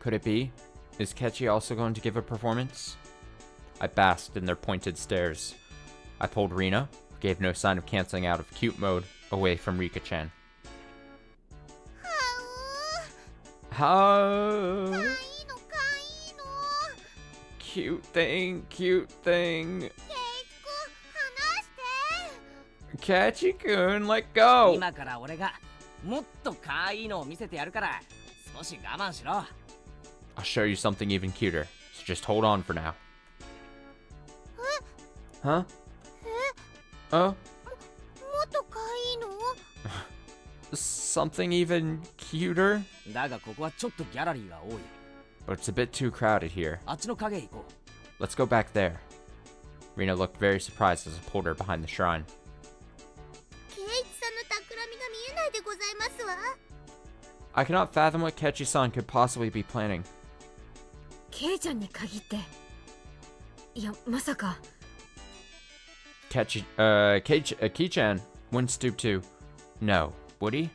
Could it be? Is Kechi also going to give a performance? I basked in their pointed stares. I pulled Rina, who gave no sign of canceling out of cute mode, away from Rika-chan. は How? う、かいいのかいいの。 Cute thing, cute thing. ケイイチくん離して。 Kechi-kun, let go! 今から俺がもっと可愛いのを見せてやるから少し我慢しろ。 I'll show you something even cuter, so just hold on for now. Huh? Oh? もっとかいいの。 Something even cuter? だがここはちょっとギャラリーが多い。 But it's a bit too crowded here. あっちの影へ行こう。 Let's go back there. Rina looked very surprised as I pulled her behind the shrine. ケイイチさんの企みが見えないでございますわ。 I cannot fathom what Kechi-san could possibly be planning. ケイちゃんに限って、いやまさか。 Kei-chan wouldn't stoop to. No, would he?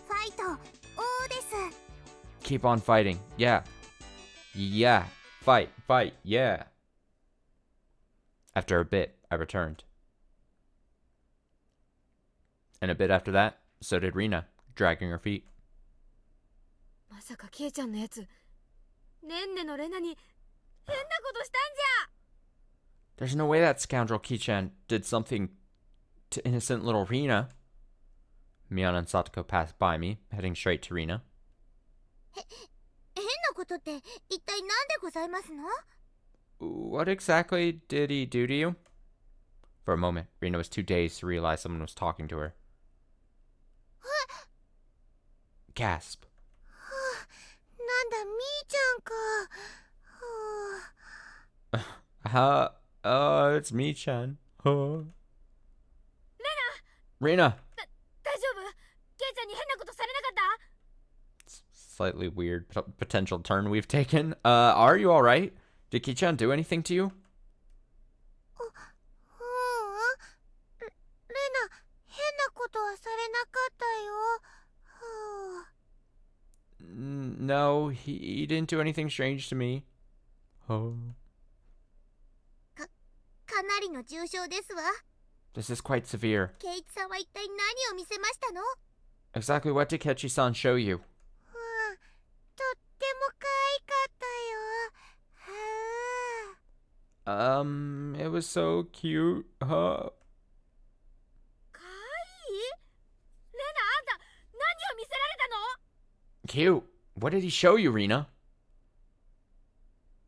ファイト、王です。 Keep on fighting. Yeah. Yeah. Fight, fight, yeah. After a bit, I returned. And a bit after that, so did Rina, dragging her feet. まさかケイちゃんのやつ、ねんねのレナに変なことしたんじゃ。 There's no way that scoundrel Kei-chan did something to innocent little Rina. Mion and Satoko passed by me, heading straight to Rina. 変なことって一体何でございますの？ What exactly did he do to you? For a moment, Rina was too dazed to realize someone was talking to her. Gasp. なんだ、みーちゃんか。It's me-chan. Rina! 大丈夫？ケイちゃんに変なことされなかった？ Slightly weird potential turn we've taken. Are you alright? Did Kei-chan do anything to you? レナ、変なことはされなかったよ。 No, he didn't do anything strange to me. Oh. かなりの重傷ですわ。 This is quite severe. ケイイチさんは一体何を見せましたの？ Exactly what did Kechi-san show you? とっても可愛かったよ。It was so cute. かわいい？レナ、あんた何を見せられたの？ Cute. What did he show you, Rina?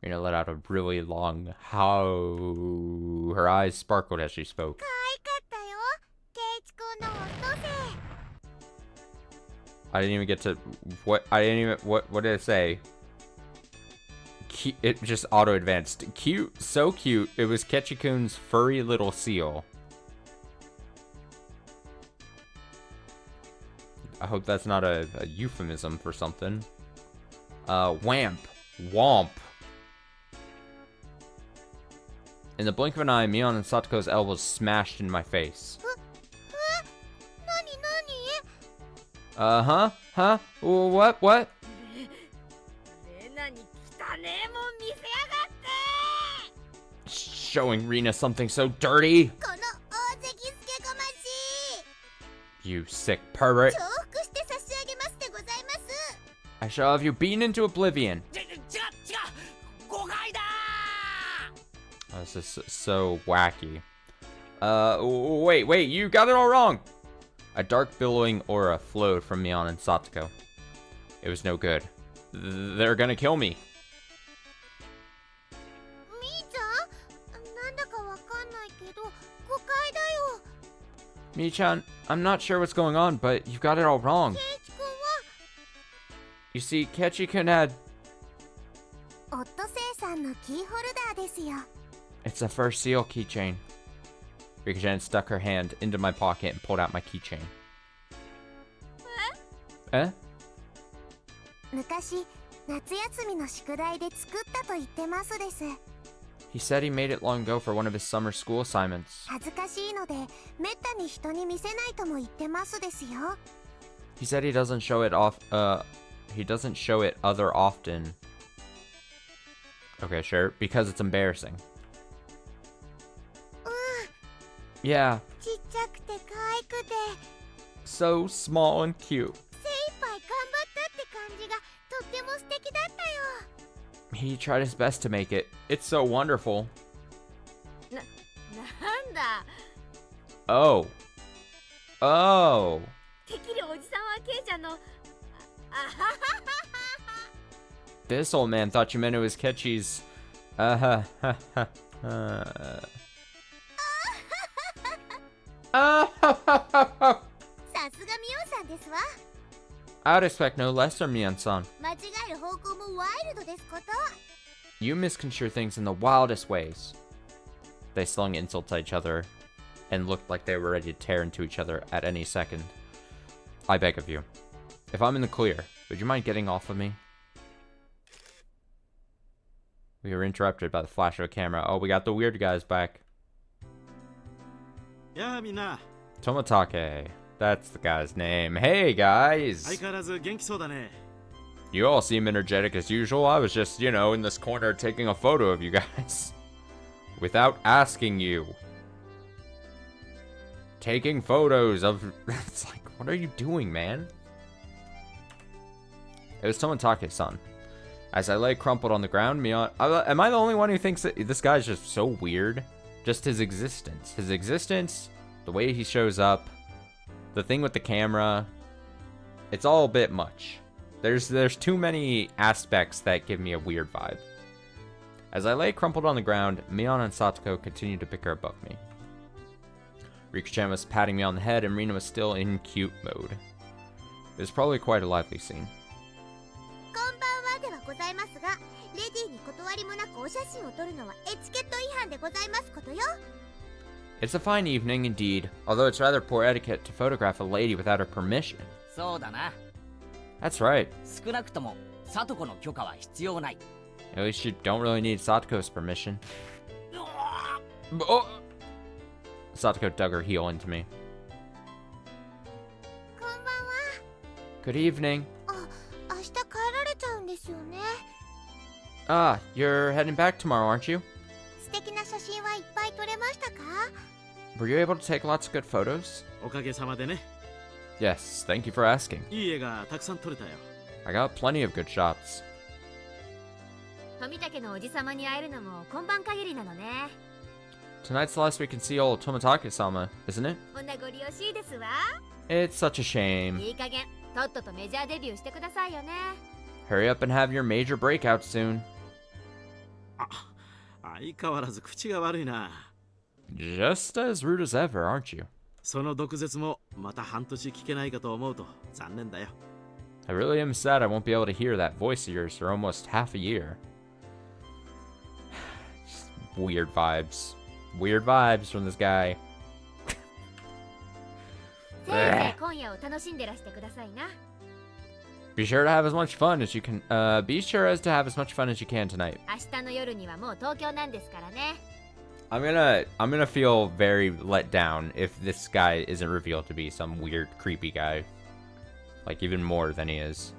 Rina let out a really long how. Her eyes sparkled as she spoke. 可愛かったよ。ケイイチくんのオットセイ。 I didn't even get to what did it say? It just auto advanced. Cute, so cute. It was Kechi-kun's furry little seal. I hope that's not a euphemism for something. Wamp. Womp. In the blink of an eye, Mion and Satoko's elbows smashed in my face. 何？ Huh? Huh? What? What? レナに汚ねえもん見せやがって。 Showing Rina something so dirty? この大関すけこましい。 You sick pervert. 重複して差し上げますでございます。 I shall have you beaten into oblivion. 違う誤解だ。 Oh, this is so wacky. Wait, you got it all wrong. A dark billowing aura flowed from Mion and Satoko. It was no good. They're gonna kill me. みーちゃん、なんだかわかんないけど誤解だよ。Mi-chan, I'm not sure what's going on, but you've got it all wrong. ケイチ君は You see, Kechi-kun had... オットセイさんのキーホルダーですよ。 It's a first seal keychain. Rika-chan stuck her hand into my pocket and pulled out my keychain. Eh? 昔夏休みの宿題で作ったと言ってますです。 He said he made it long ago for one of his summer school assignments. 恥ずかしいのでめったに人に見せないとも言ってますですよ。 He said he doesn't show it he doesn't show it other often. Okay, sure, because it's embarrassing. うん、 Yeah, ちっちゃくて可愛くて so small and cute. 精一杯頑張ったって感じがとっても素敵だったよ。 He tried his best to make it. It's so wonderful. なんだ Oh. Oh. てっきりおじさんはケイちゃんのあははは This old man thought you meant it was Kechi's. Uh. さすがミオさんですわ。 I'd expect no less from Mian-san. 間違える方向もワイルドですこと。 You misconstrue things in the wildest ways. They slung insults at each other and looked like they were ready to tear into each other at any second. I beg of you. If I'm in the clear, would you mind getting off of me? We were interrupted by the flash of a camera. Oh, we got the weird guys back. やあみんな Tomatake. That's the guy's name. Hey, guys. 相変わらず元気そうだね You all seem energetic as usual. I was just, you know, in this corner taking a photo of you guys. Without asking you. Taking photos of... It's like, what are you doing, man? It was Tomatake-san. As I lay crumpled on the ground, am I the only one who thinks that this guy's just so weird? Just his existence. His existence, the way he shows up, the thing with the camera. It's all a bit much. There's too many aspects that give me a weird vibe. As I lay crumpled on the ground, Mion and Satoko continued to bicker above me. Rika-chan was patting me on the head, and Rina was still in cute mode. It was probably quite a lively scene. こんばんはではございますが、レディーに断りもなくお写真を撮るのはエチケット違反でございますことよ。 It's a fine evening indeed, although it's rather poor etiquette to photograph a lady without her permission. そうだな。 That's right. 少なくともサトコの許可は必要ない。 At least you don't really need Satoko's permission. Oh! Satoko dug her heel into me. こんばんは。 Good evening. 明日帰られちゃうんですよね。 Ah, you're heading back tomorrow, aren't you? 素敵な写真はいっぱい撮れましたか？ Were you able to take lots of good photos? おかげさまでね Yes, thank you for asking. いい絵がたくさん撮れたよ I got plenty of good shots. 富武のおじさまに会えるのも今晩限りなのね。 Tonight's the last we can see old Tomatake-sama, isn't it? お名残惜しいですわ。 It's such a shame. いい加減とっととメジャーデビューしてくださいよね。 Hurry up and have your major breakout soon. 相変わらず口が悪いな Just as rude as ever, aren't you? その毒舌もまた半年聞けないかと思うと残念だよ I really am sad I won't be able to hear that voice of yours for almost half a year. Just weird vibes. Weird vibes from this guy. せいぜい今夜を楽しんでらしてくださいな。 Be sure to have as much fun as you can. Be sure as to have as much fun as you can tonight. 明日の夜にはもう東京なんですからね。 I'm gonna feel very let down if this guy isn't revealed to be some weird, creepy guy. Like even more than he is.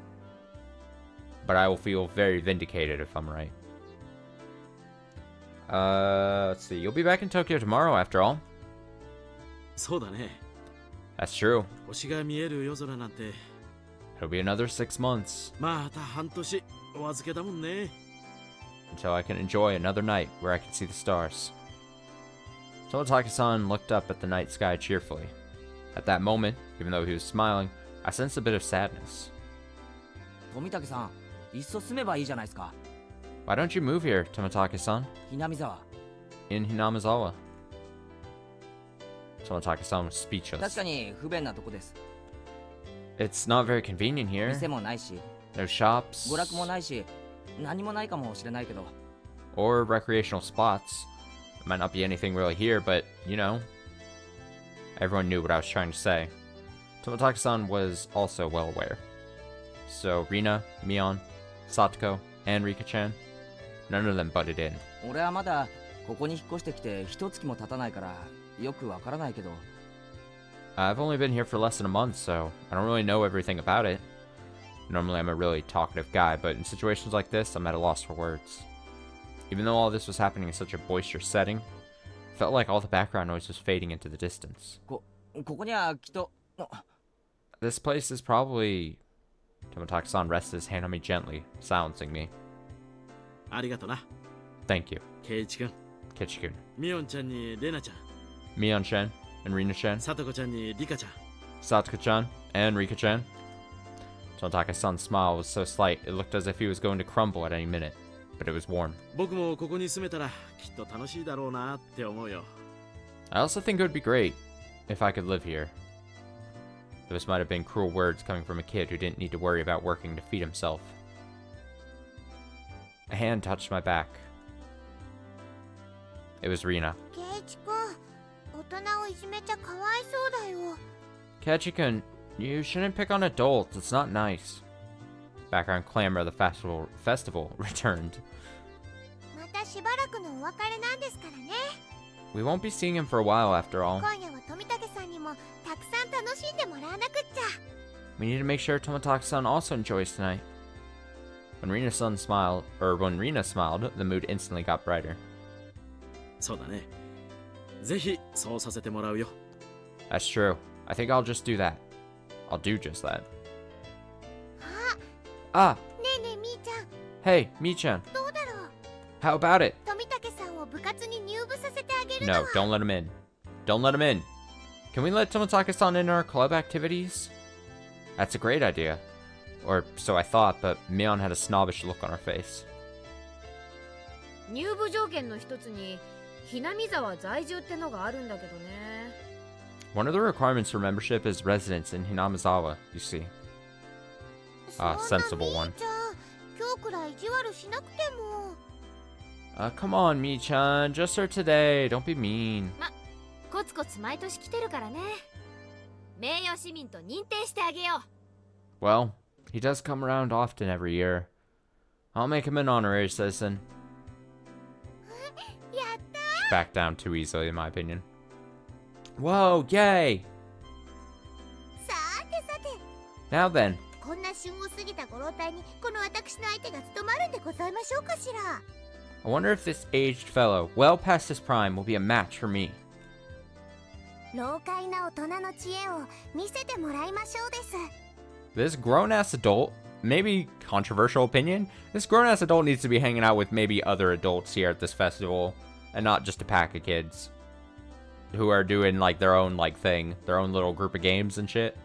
But I will feel very vindicated if I'm right. Let's see. You'll be back in Tokyo tomorrow, after all. そうだね That's true. 星が見える夜空なんて It'll be another 6 months また半年お預けだもんね until I can enjoy another night where I can see the stars. Tomatake-san looked up at the night sky cheerfully. At that moment, even though he was smiling, I sensed a bit of sadness. 富武さん、いっそ住めばいいじゃないですか。 Why don't you move here, Tomatake-san? ひなみ沢。 In Hinamizawa. Tomatake-san was 確 speechless. かに不便なとこです。 It's not very convenient here. 店もないし、 No shops 娯楽もないし、何もないかもしれないけど、 or recreational spots. Might not be anything really here, but you know. Everyone knew what I was trying to say. Tomatake-san was also well aware. So Rina, Mion, Satoko, and Rika-chan, none of them butted in. 俺はまだここに引っ越してきて一月も経たないからよくわからないけど、 I've only been here for less than a month, so I don't really know everything about it. Normally I'm a really talkative guy, but in situations like this, I'm at a loss for words. Even though all this was happening in such a boisterous setting, it felt like all the background noise was fading into the distance. ここにはきっと、 This place is probably... Tomatake-san rested his hand on me gently, silencing me. ありがとな Thank you, ケイチ君 Kichi-kun. ミオンちゃんにレナちゃん Mion-chan and Rina-chan, サトコちゃんにリカちゃん Satoko-chan and Rika-chan. Tomatake-san's smile was so slight, it looked as if he was going to crumble at any minute, but it was warm. 僕もここに住めたらきっと楽しいだろうなって思うよ I also think it would be great if I could live here. Those might have been cruel words coming from a kid who didn't need to worry about working to feed himself. A hand touched my back. It was Rina. ケイチ君、大人をいじめちゃかわいそうだよ。 Kachi-kun, you shouldn't pick on adults. It's not nice. Background clamor of the festival returned. またしばらくのお別れなんですからね。 We won't be seeing him for a while after all. 今夜は富武さんにもたくさん楽しんでもらわなくっちゃ。 We need to make sure Tomatake-san also enjoys tonight. When Rina smiled, the mood instantly got brighter. そうだねぜひそうさせてもらうよ That's true. I think I'll just do that. I'll do just that. あ、 Ah, ねえねえみーちゃん、 hey, Mi-chan. どうだろう。 How about it? 富武さんを部活に入部させてあげるの No, は。 don't let him in. Don't let him in. Can we let Tomatake-san in our club activities? That's a great idea. Or so I thought, but Mion had a snobbish look on her face. 入部条件の一つにひなみ沢在住ってのがあるんだけどね。 One of the requirements for membership is residence in Hinamizawa, you see. そんな sensible one. みーちゃん、今日くらい意地悪しなくても。 Come on, Mi-chan. Just for today. Don't be mean. コツコツ毎年来てるからね。名誉市民と認定してあげよう。 Well, he does come around often every year. I'll make him an honorary citizen. やった Back down too easily, in my opinion. Whoa, yay! さてさて、 Now then, こんな旬を過ぎたご老体にこの私の相手が務まるんでございましょうかしら。 I wonder if this aged fellow, well past his prime, will be a match for me. 老快な大人の知恵を見せてもらいましょうです。 This grown-ass adult, maybe controversial opinion, this grown-ass adult needs to be hanging out with maybe other adults here at this festival, and not just a pack of kids who are doing like their own like thing, their own little group of games and shit.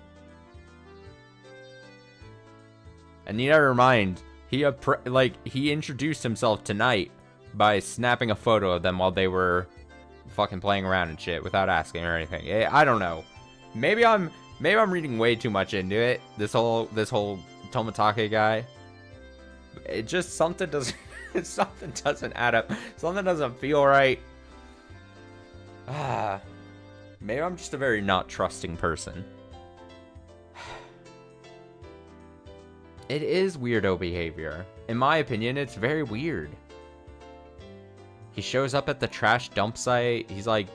And you never mind, he introduced himself tonight by snapping a photo of them while they were fucking playing around and shit without asking or anything. I don't know. Maybe I'm reading way too much into it. This whole Tomatake guy. It just something doesn't something doesn't add up. Something doesn't feel right. Maybe I'm just a very not trusting person. It is weirdo behavior. In my opinion, it's very weird. He shows up at the trash dump site. He's like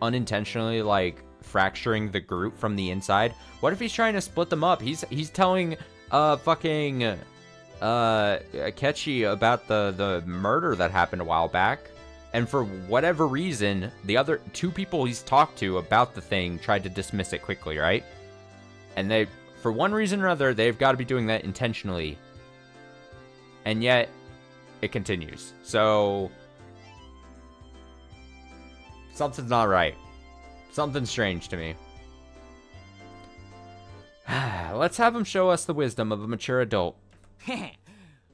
unintentionally like fracturing the group from the inside. What if he's trying to split them up? He's telling fucking Akechi about the murder that happened a while back. And for whatever reason, the other two people he's talked to about the thing tried to dismiss it quickly, right? And they, for one reason or another, they've got to be doing that intentionally. And yet, it continues. So, something's not right. Something's strange to me. Let's have him show us the wisdom of a mature adult. へへ、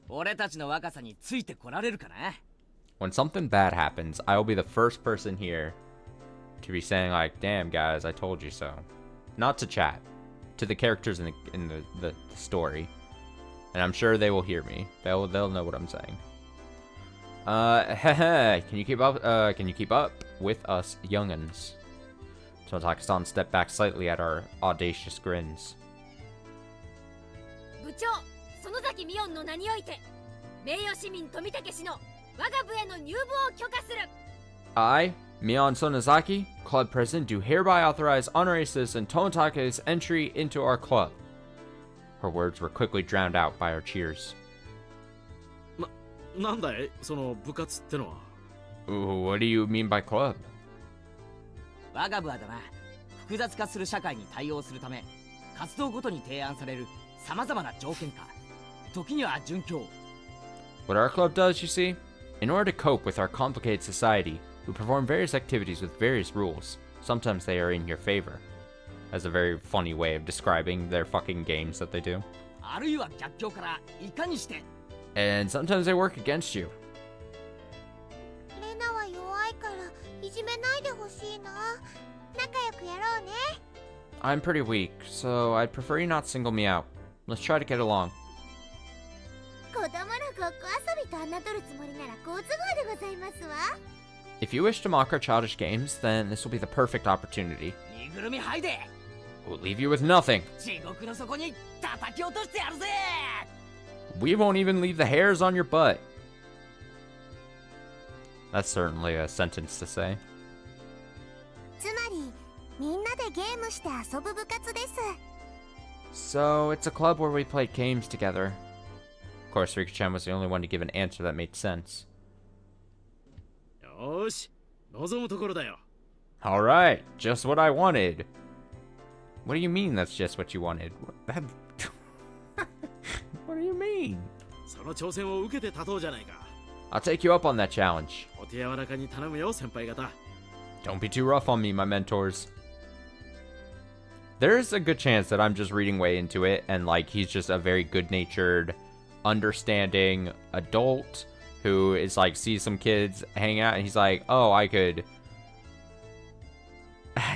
俺たちの若さについてこられるかな。 When something bad happens, I will be the first person here to be saying like, "Damn guys, I told you so." Not to chat, to the characters in the story, and I'm sure they will hear me. They'll know what I'm saying. Can you keep up? Can you keep up with us young'uns? Tomatake-san stepped back slightly at our audacious grins. 部長、園崎美音の名において名誉市民富武氏の我が部への入部を許可する。 I, Mion Sonozaki, club president, do hereby authorize honorary citizen Tomatake's entry into our club. Her words were quickly drowned out by our cheers. なんだいその部活ってのは。 Ooh, what do you mean by club? 我が部はだな、複雑化する社会に対応するため活動ごとに提案される様々な条件下、時には準拠。 What our club does, you see? In order to cope with our complicated society, we perform various activities with various rules. Sometimes they are in your favor. That's a very funny way of describing their fucking games that they do. あるいは逆境からいかにして。 And sometimes they work against you. レナは弱いからいじめないでほしいな。仲良くやろうね。 I'm pretty weak, so I'd prefer you not single me out. Let's try to get along. 子供のごっこ遊びと侮るつもりなら好都合でございますわ。 If you wish to mock our childish games, then this will be the perfect opportunity. 身ぐるみ剥いで We'll leave you with nothing. 地獄の底に叩き落としてやるぜ。 We won't even leave the hairs on your butt. That's certainly a sentence to say. つまりみんなでゲームして遊ぶ部活です。 So, it's a club where we play games together. Of course, Rika-chan was the only one to give an answer that made sense. よーし、望むところだよ。 Alright, just what I wanted. What do you mean that's just what you wanted? What do you mean? その挑戦を受けて立とうじゃないか。 I'll take you up on that challenge. お手柔らかに頼むよ、先輩方。 Don't be too rough on me, my mentors. There's a good chance that I'm just reading way into it and like he's just a very good-natured, understanding adult who is like sees some kids hang out and he's like, oh, I could.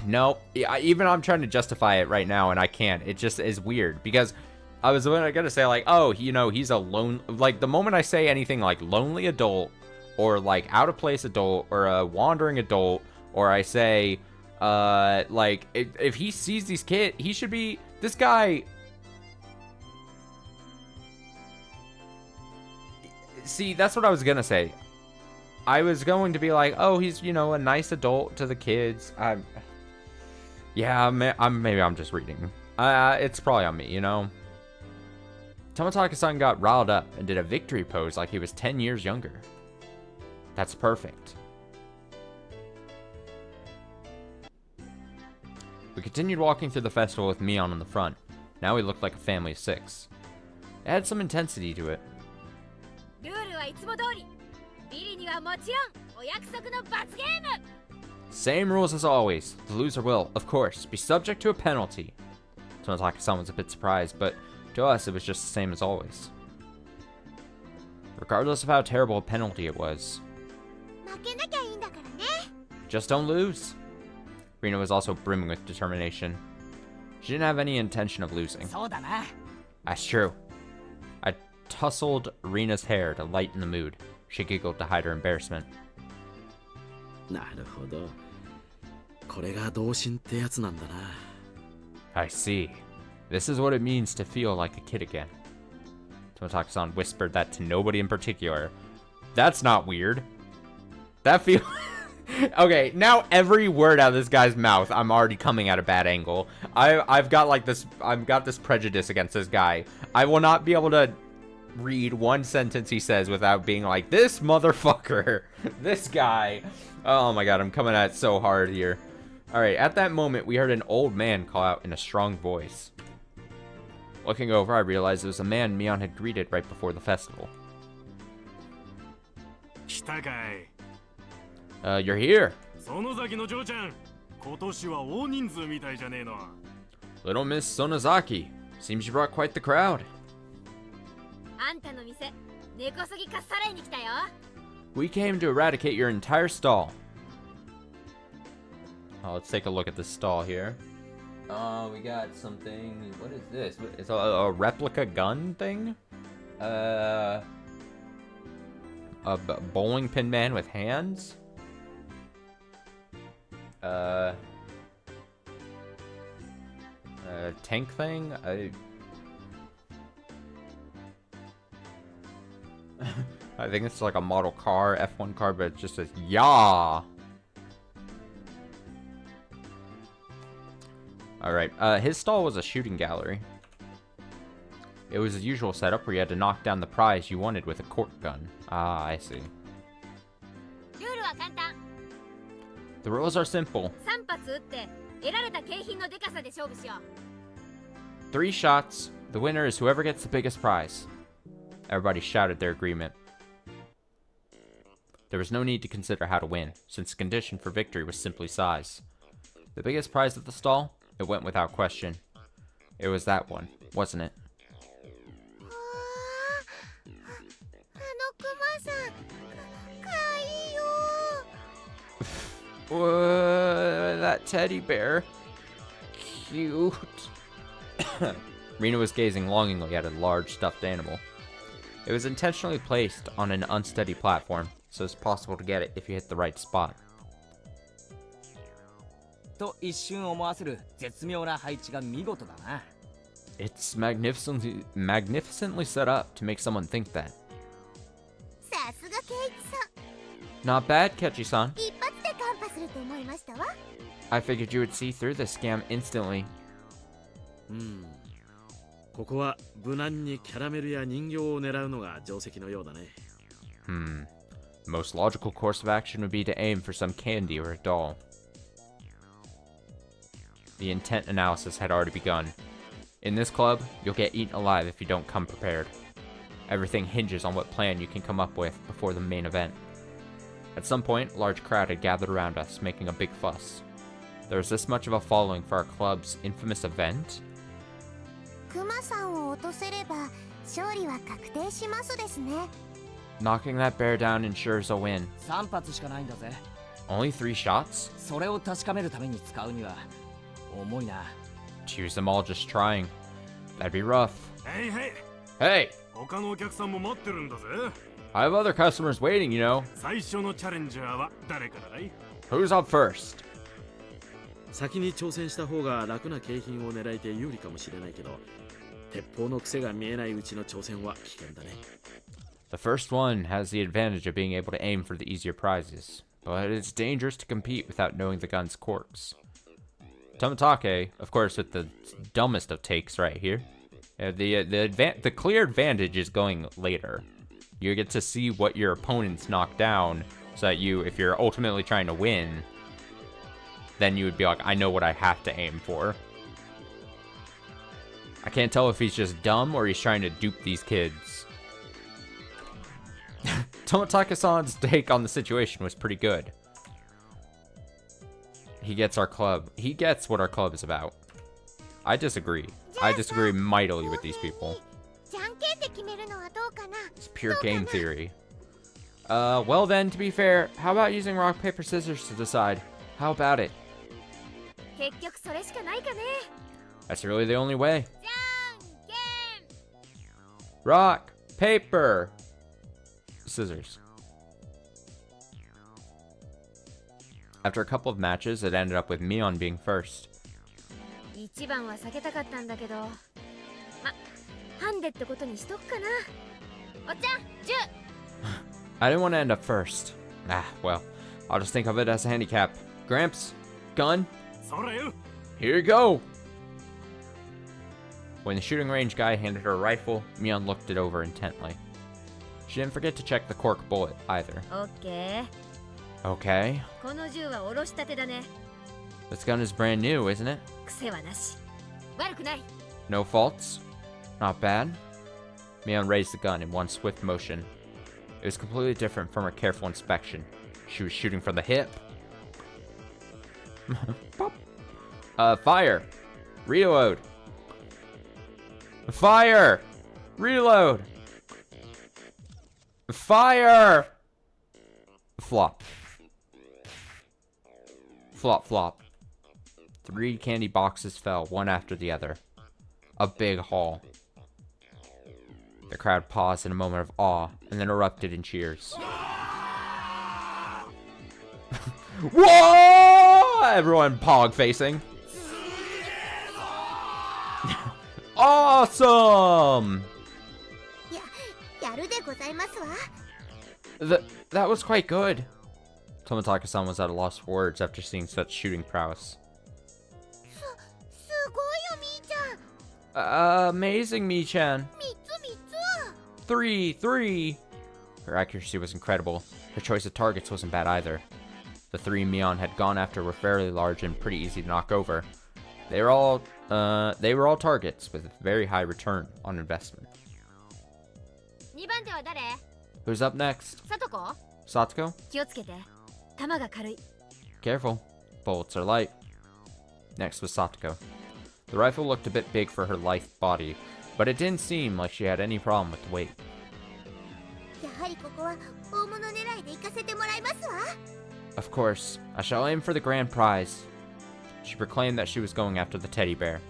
No, even I'm trying to justify it right now and I can't. It just is weird because I was gonna say like, oh, you know, he's a lone. Like the moment I say anything like lonely adult or like out of place adult or a wandering adult, or I say, like if he sees these kids, he should be this guy. See, that's what I was gonna say. I was going to be like, oh, he's, you know, a nice adult to the kids. Maybe I'm just reading. It's probably on me, you know. Tomatake-san got riled up and did a victory pose like he was 10 years younger. That's perfect. We continued walking through the festival with Mion in the front. Now we looked like a family of 6. It had some intensity to it. ルールはいつも通り。ビリにはもちろんお約束の罰ゲーム。 Same rules as always. The loser will, of course, be subject to a penalty. Tomatake-san was a bit surprised, but to us it was just the same as always. Regardless of how terrible a penalty it was. 負けなきゃいいんだからね。 Just don't lose. Rina was also brimming with determination. She didn't have any intention of losing. そうだな。 That's true. I tousled Rina's hair to lighten the mood. She giggled to hide her embarrassment. なるほど。これが童心ってやつなんだな。 I see. This is what it means to feel like a kid again. Tomatake-san whispered that to nobody in particular. That's not weird. That feel... Okay, now every word out of this guy's mouth, I'm already coming at a bad angle. I've got this prejudice against this guy. I will not be able to read one sentence he says without being like, this motherfucker, this guy. Oh my god, I'm coming at it so hard here. Alright, at that moment, we heard an old man call out in a strong voice. Looking over, I realized it was a man Mion had greeted right before the festival. 来たかい。 You're here. 園崎の嬢ちゃん。今年は大人数みたいじゃねえの。 Little Miss Sonozaki. Seems you brought quite the crowd. あんたの店、根こそぎかっさらいに来たよ。 We came to eradicate your entire stall. let's take a look at the stall here. We got something. What is this? It's a replica gun thing? A bowling pin man with hands? A tank thing? I think it's like a model car, F1 car, but it just says, "Yeah." Alright, his stall was a shooting gallery. It was the usual setup where you had to knock down the prize you wanted with a cork gun. Ah, I see. ルールは簡単。 The rules are simple. 3発撃って得られた景品のデカさで勝負しよう。 3 shots. The winner is whoever gets the biggest prize. Everybody shouted their agreement. There was no need to consider how to win, since the condition for victory was simply size. The biggest prize at the stall? It went without question. It was that one, wasn't it? あのクマさんかわいいよ。 That teddy bear. Cute. Rena was gazing longingly at a large stuffed animal. It was intentionally placed on an unsteady platform, so it's possible to get it if you hit the right spot. と一瞬思わせる絶妙な配置が見事だな。 It's magnificently set up to make someone think that. さすがケイチさん。 Not bad, Kechi-san. 一発でカンパすると思いましたわ。 I figured you would see through this scam instantly. ここは無難にキャラメルや人形を狙うのが定石のようだね。The most logical course of action would be to aim for some candy or a doll. The intent analysis had already begun. In this club, you'll get eaten alive if you don't come prepared. Everything hinges on what plan you can come up with before the main event. At some point, a large crowd had gathered around us, making a big fuss. There was this much of a following for our club's infamous event? クマさんを落とせれば勝利は確定しますですね。 Knocking that bear down ensures a win. 3発しかないんだぜ。 Only 3 shots? それを確かめるために使うには重いな。 To use them all just trying. That'd be rough. へいへい。 Hey! 他のお客さんも待ってるんだぜ。 I have other customers waiting, you know. 最初のチャレンジャーは誰からだい？ Who's up first? 先に挑戦した方が楽な景品を狙えて有利かもしれないけど、鉄砲の癖が見えないうちの挑戦は危険だね。 The first one has the advantage of being able to aim for the easier prizes, but it's dangerous to compete without knowing the gun's quirks. Tomitake, of course, with the dumbest of takes right here. The clear advantage is going later. You get to see what your opponents knock down, so that you, if you're ultimately trying to win, then you would be like, I know what I have to aim for. I can't tell if he's just dumb or he's trying to dupe these kids. Tomitake-san's take on the situation was pretty good. He gets our club. He gets what our club is about. I disagree. I disagree mightily with these people. じゃんけんで決めるのはどうかな。 It's pure game theory. Well then, to be fair, how about using rock, paper, scissors to decide? How about it? 結局それしかないかね。 That's really the only way. じゃんけん。 Rock, paper, scissors. After a couple of matches, it ended up with Mion being first. 一番は避けたかったんだけど。ま、ハンデってことにしとくかな。おっちゃん、10。 I didn't want to end up first. Ah, well, I'll just think of it as a handicap. Gramps, gun, それよ。 here you go! When the shooting range guy handed her a rifle, Mion looked it over intently. She didn't forget to check the cork bullet either. オッケー。 Okay, この銃はおろしたてだね。 this gun is brand new, isn't it? 癖はなし。悪くない。 No faults? Not bad? Mion raised the gun in one swift motion. It was completely different from her careful inspection. She was shooting from the hip. Pop. Fire! Reload! Fire! Reload! Fire! Flop. Flop, flop. 3 candy boxes fell, one after the other. A big haul. The crowd paused in a moment of awe, and then erupted in cheers. Whoa! Everyone pog facing. Awesome! やるでございますわ。 That was quite good. Tomitaka-san was at a loss for words after seeing such shooting prowess. すごいよみーちゃん。 Amazing, Mi-chan. 3つ。 Three. Her accuracy was incredible. Her choice of targets wasn't bad either. The 3 Mion had gone after were fairly large and pretty easy to knock over. They were all targets with very high return on investment. 2番手は誰？ Who's up next? さとこ？ Satsuko? 気をつけて。弾が軽い。 Careful. Bullets are light. Next was Satsuko. The rifle looked a bit big for her lithe body, but it didn't seem like she had any problem with the weight. やはりここは大物狙いで行かせてもらいますわ。 Of course, I shall aim for the grand prize. She proclaimed that she was going after the teddy bear.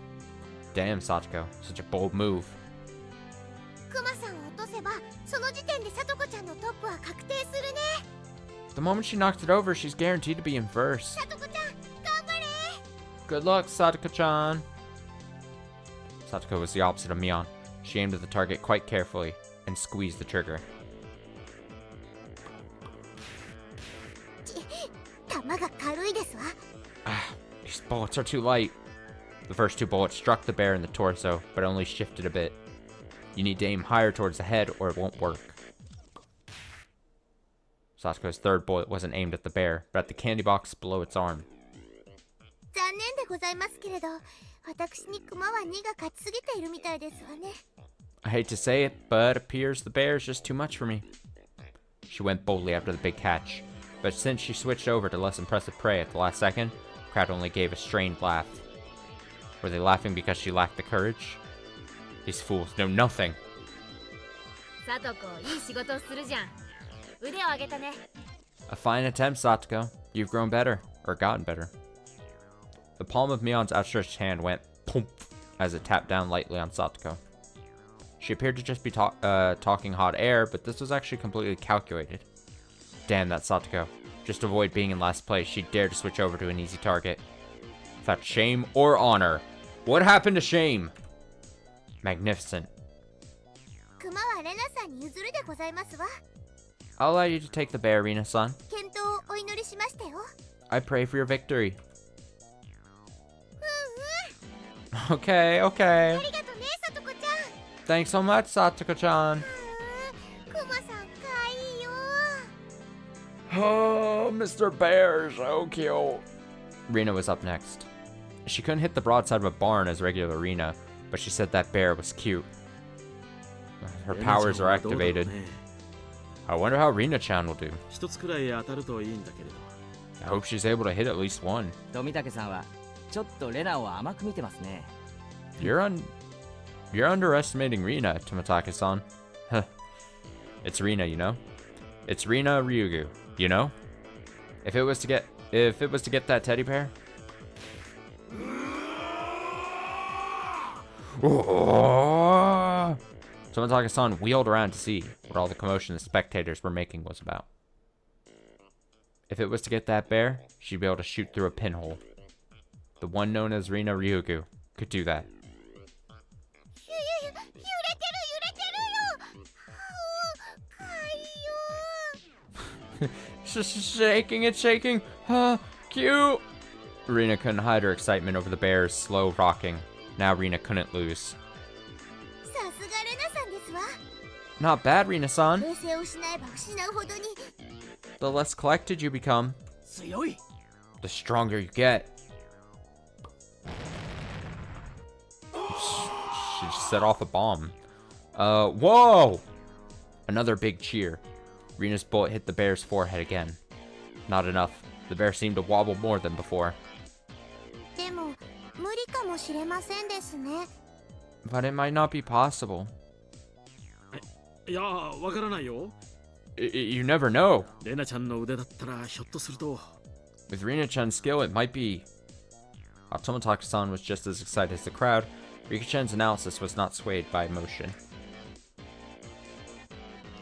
Damn, Satsuko, such a bold move. クマさんを落とせばその時点でさとこちゃんのトップは確定するね。 The moment she knocked it over, she's guaranteed to be in first. さとこちゃん頑張れ。 Good luck, Satsuko-chan. Satsuko was the opposite of Mion. She aimed at the target quite carefully and squeezed the trigger. 弾が軽いですわ。 These bullets are too light. The first 2 bullets struck the bear in the torso, but only shifted a bit. You need to aim higher towards the head or it won't work. Satsuko's 3rd bullet wasn't aimed at the bear, but at the candy box below its arm. 残念でございますけれど、私にクマは2が勝ちすぎているみたいですわね。 I hate to say it, but it appears the bear is just too much for me. She went boldly after the big catch, but since she switched over to less impressive prey at the last second, the crowd only gave a strained laugh. Were they laughing because she lacked the courage? These fools know nothing. さとこ、いい仕事をするじゃん。腕を上げたね。 A fine attempt, Satsuko. You've grown better, or gotten better. The palm of Mion's outstretched hand went poof as it tapped down lightly on Satsuko. She appeared to just be talking hot air, but this was actually completely calculated. Damn that Satsuko. Just to avoid being in last place, she dared to switch over to an easy target. Without shame or honor. What happened to shame? Magnificent. クマはレナさんに譲るでございますわ。 I'll allow you to take the bear, Rina-san. 健闘をお祈りしましたよ。 I pray for your victory. うんうん。 Okay. ありがとね、さとこちゃん。 Thanks so much, Satsuko-chan. クマさんかわいいよ。 Oh, Mr. Bear, so cute. Rina was up next. She couldn't hit the broadside of a barn as regular Rina, but she said that bear was cute. Her powers are activated. I wonder how Rina-chan will do. 一つくらい当たるといいんだけれど。 I hope she's able to hit at least one. 富武さんはちょっとレナを甘く見てますね。 You're underestimating Rina, Tomitaka-san. Huh. It's Rina, you know? It's Rina Ryugu, you know? If it was to get that teddy bear. Oh! Tomitaka-san wheeled around to see what all the commotion the spectators were making was about. If it was to get that bear, she'd be able to shoot through a pinhole. The one known as Rina Ryugu could do that. 揺れてるよ。かわいいよ。 Shaking, it's shaking. Cute. Rina couldn't hide her excitement over the bear's slow rocking. Now Rina couldn't lose. さすがレナさんですわ。 Not bad, Rina-san. 冷静を失えば失うほどに。 The less collected you become, 強い。 the stronger you get. She set off a bomb. Whoa! Another big cheer. Rina's bullet hit the bear's forehead again. Not enough. The bear seemed to wobble more than before. でも無理かもしれませんですね。 But it might not be possible. いや、わからないよ。 You never know. レナちゃんの腕だったらひょっとすると。 With Rina-chan's skill, it might be... While Tomotaki-san was just as excited as the crowd, Rika-chan's analysis was not swayed by emotion.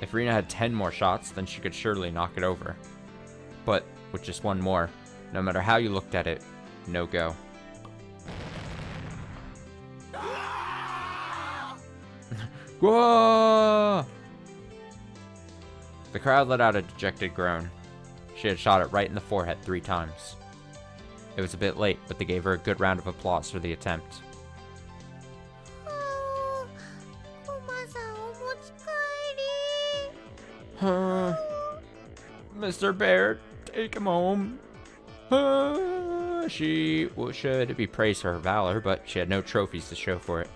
If Rina had 10 more shots, then she could surely knock it over. But with just one more, no matter how you looked at it, no go. Whoa! The crowd let out a dejected groan. She had shot it right in the forehead 3 times. It was a bit late, but they gave her a good round of applause for the attempt. Mr. Bear, take him home. She should be praised for her valor, but she had no trophies to show for it.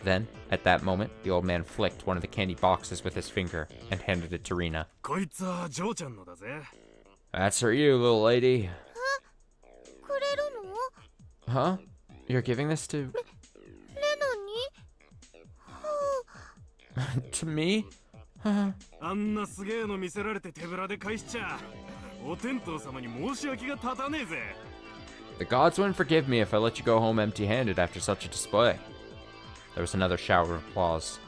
Then, at that moment, the old man flicked one of the candy boxes with his finger and handed it to Rina. That's for you, little lady. Huh? You're giving this to... to me? The gods wouldn't forgive me if I let you go home empty-handed after such a display. There was another shower of applause.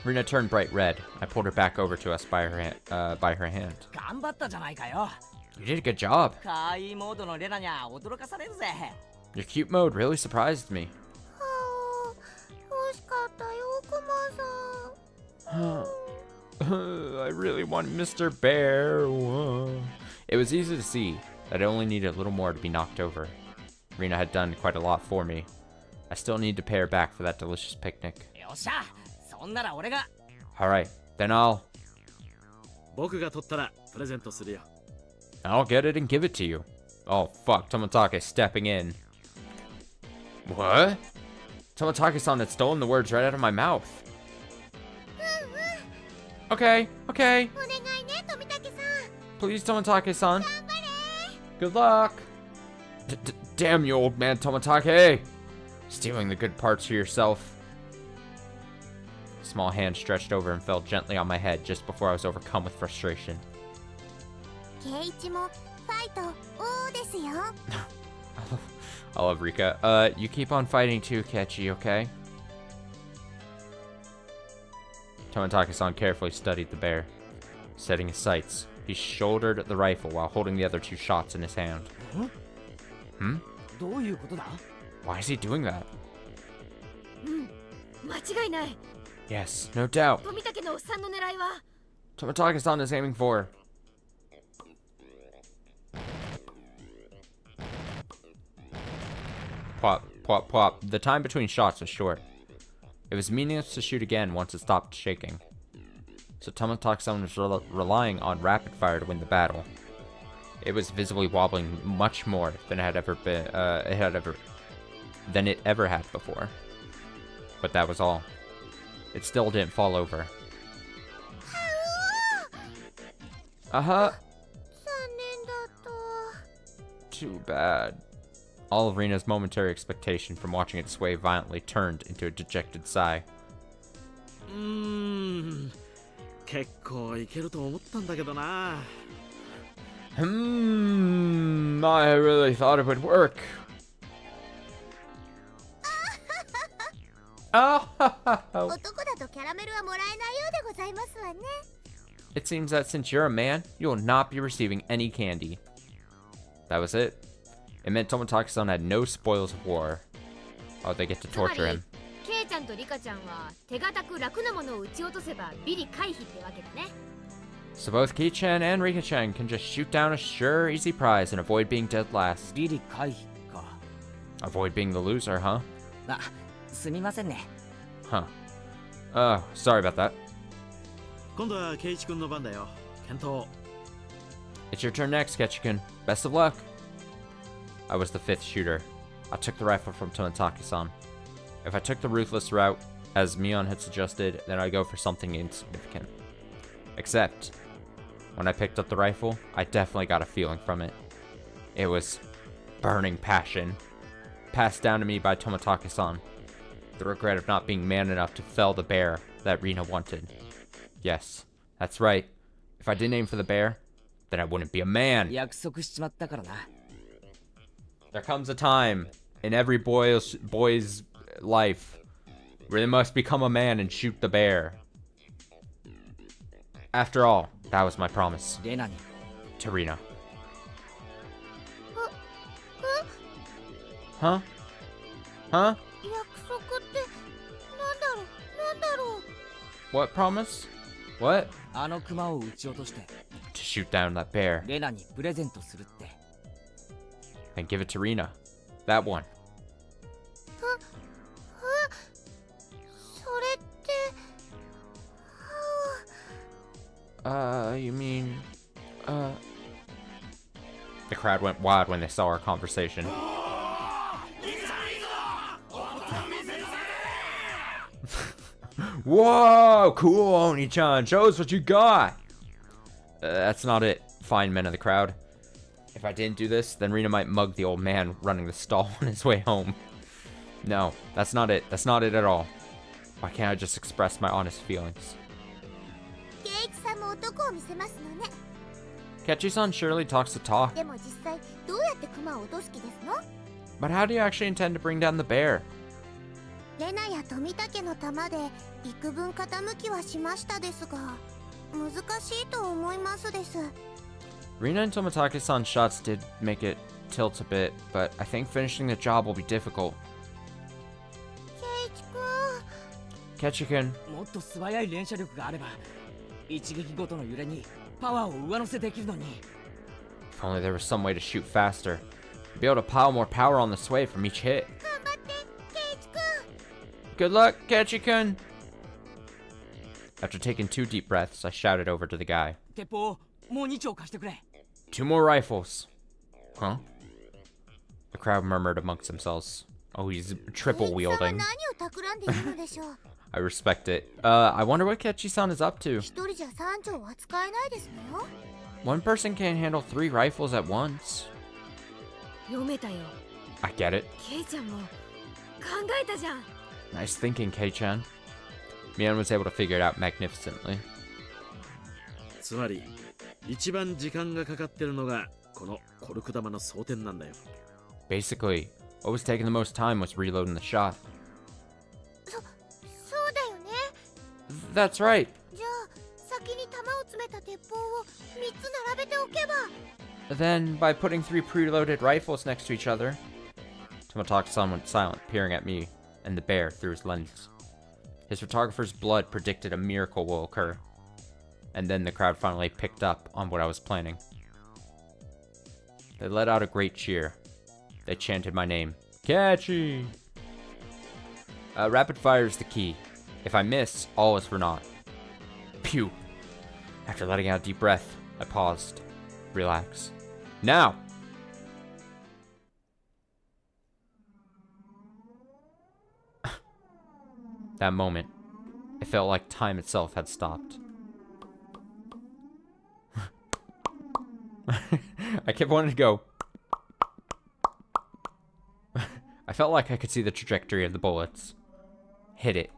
Rina turned bright red. I pulled her back over to us by her hand. You did a good job. Your cute mode really surprised me. I really want Mr. Bear. It was easy to see that I only needed a little more to be knocked over. Rina had done quite a lot for me. I still need to pay her back for that delicious picnic. Alright, then I'll get it and give it to you. Oh fuck, Tomotake's stepping in. What? Tomotage-san had stolen the words right out of my mouth. Okay. Please, Tomotage-san. Good luck. Damn you, old man Tomotage. Stealing the good parts for yourself. A small hand stretched over and fell gently on my head just before I was overcome with frustration. I love Rika. You keep on fighting too, Kechi, okay? Tomotage-san carefully studied the bear. Setting his sights, he shouldered the rifle while holding the other 2 shots in his hand. Why is he doing that? Yes, no doubt. Tomotage-san is aiming for... Pop, pop, pop. The time between shots was short. It was meaningless to shoot again once it stopped shaking. So Tomotage-san was relying on rapid fire to win the battle. It was visibly wobbling much more than it ever had before. But that was all. It still didn't fall over. Too bad. All of Rina's momentary expectation from watching it sway violently turned into a dejected sigh. I really thought it would work. It seems that since you're a man, you will not be receiving any candy. That was it. It meant Tomotage-san had no spoils of war. Oh, they get to torture him. So both Ki-chan and Rika-chan can just shoot down a sure, easy prize and avoid being dead last. Avoid being the loser, huh? Huh. Oh, sorry about that. It's your turn next, Ketchikan. Best of luck. I was the 5th shooter. I took the rifle from Tomotage-san. If I took the ruthless route, as Mion had suggested, then I'd go for something insignificant. Except, when I picked up the rifle, I definitely got a feeling from it. It was burning passion, passed down to me by Tomotage-san. The regret of not being man enough to fell the bear that Rina wanted. Yes, that's right. If I didn't aim for the bear, then I wouldn't be a man. There comes a time in every boy's life where they must become a man and shoot the bear. After all, that was my promise レナに to Rina. え Huh? Huh? 約束ってなんだろう What promise? What? あのクマを撃ち落として To shoot down that bear レナにプレゼントするって and give it to Rina. That one. それって You mean, The crowd went wild when they saw our conversation. Whoa, cool, Oni-chan. Show us what you got. That's not it. Fine men of the crowd. If I didn't do this, then Rina might mug the old man running the stall on his way home. No, that's not it. That's not it at all. Why can't I just express my honest feelings? ケイチさんも男を見せますのね Kechi-san surely talks the talk, でも実際どうやってクマを落とす気ですの but how do you actually intend to bring down the bear? レナや富武の弾で幾分傾きはしましたですが難しいと思いますです Rina and Tomitake-san's shots did make it tilt a bit, but I think finishing the job will be difficult. ケイチくん Kechi-kun, もっと素早い連射力があれば一撃ごとの揺れにパワーを上乗せできるのに if only there was some way to shoot faster. Be able to pile more power on the sway from each hit. 頑張ってケイチくん Good luck, Kechi-kun! After taking 2 deep breaths, I shouted over to the guy. 鉄砲もう2丁貸してくれ 2 more rifles. Huh? The crowd murmured amongst themselves. Oh, he's triple ケイチさんは wielding. 何を企んでいるのでしょう I respect it. I wonder what Kechi-san is up to. 一人じゃ3丁は使えないですのよ One person can't handle 3 rifles at once. 読めたよ I get it. ケイちゃんも考えたじゃん Nice thinking, Kei-chan. Mian was able to figure it out magnificently. つまり一番時間がかかってるのがこのコルク玉の装填なんだよ Basically, what was taking the most time was reloading the shot. そうだよね That's right. じゃあ先に弾を詰めた鉄砲を3つ並べておけば Then, by putting 3 preloaded rifles next to each other, Tomitake-san went silent, peering at me and the bear through his lens. His photographer's blood predicted a miracle will occur. And then the crowd finally picked up on what I was planning. They let out a great cheer. They chanted my name. Catchy! Rapid fire is the key. If I miss, all is for naught. Pew! After letting out a deep breath, I paused. Relax. Now! That moment, it felt like time itself had stopped. I kept wanting to go. I felt like I could see the trajectory of the bullets. Hit it.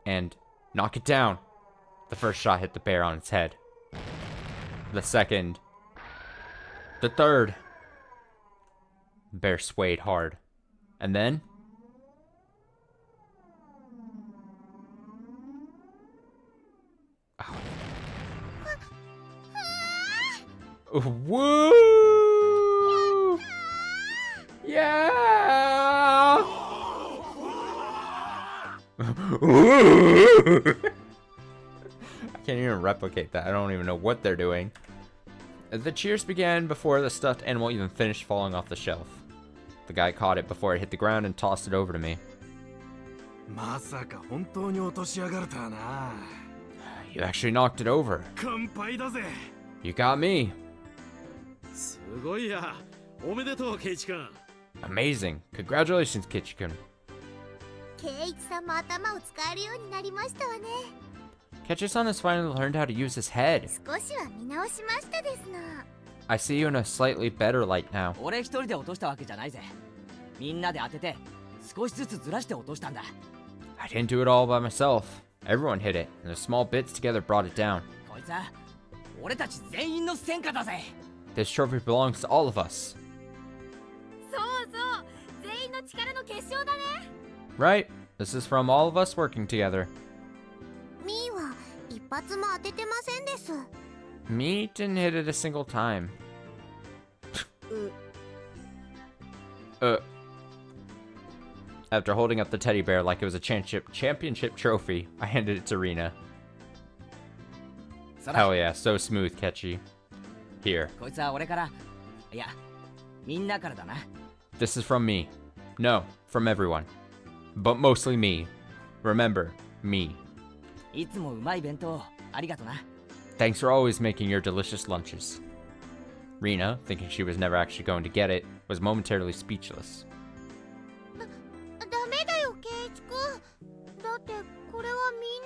And knock it down. The first shot hit the bear on its head. The second. The third. The bear swayed hard. And then... Woo! Yeah! I can't even replicate that. I don't even know what they're doing. The cheers began before the stuffed animal even finished falling off the shelf. The guy caught it before it hit the ground and tossed it over to me. まさか本当に落としやがるとはな。 You actually knocked it over. 乾杯だぜ。 You got me. すごいやおめでとうケイチ君 Amazing. Congratulations, Kichi-kun. ケイチさんも頭を使えるようになりましたわね Kechi-san has finally learned how to use his head. 少しは見直しましたですの I see you in a slightly better light now. 俺一人で落としたわけじゃないぜみんなで当てて少しずつずらして落としたんだ I didn't do it all by myself. Everyone hit it, and the small bits together brought it down. こいつは俺たち全員の戦果だぜ This trophy belongs to all of us. そうそ力の結晶だね。 Right? This is from all of us working together. ミーは一発も当ててませんです。 Me didn't hit it a single time. After holding up the teddy bear like it was a championship trophy, I handed it to Rina. そら Hell yeah, so smooth, Catchy. Here, こいつは俺から、いやみんなからだな。 this is from me. No, from everyone. But mostly me. Remember, me. いつもうまい弁当ありがとな。 Thanks for always making your delicious lunches. Rina, thinking she was never actually going to get it, was momentarily speechless. ダメだよケイチくん。だってこれはみん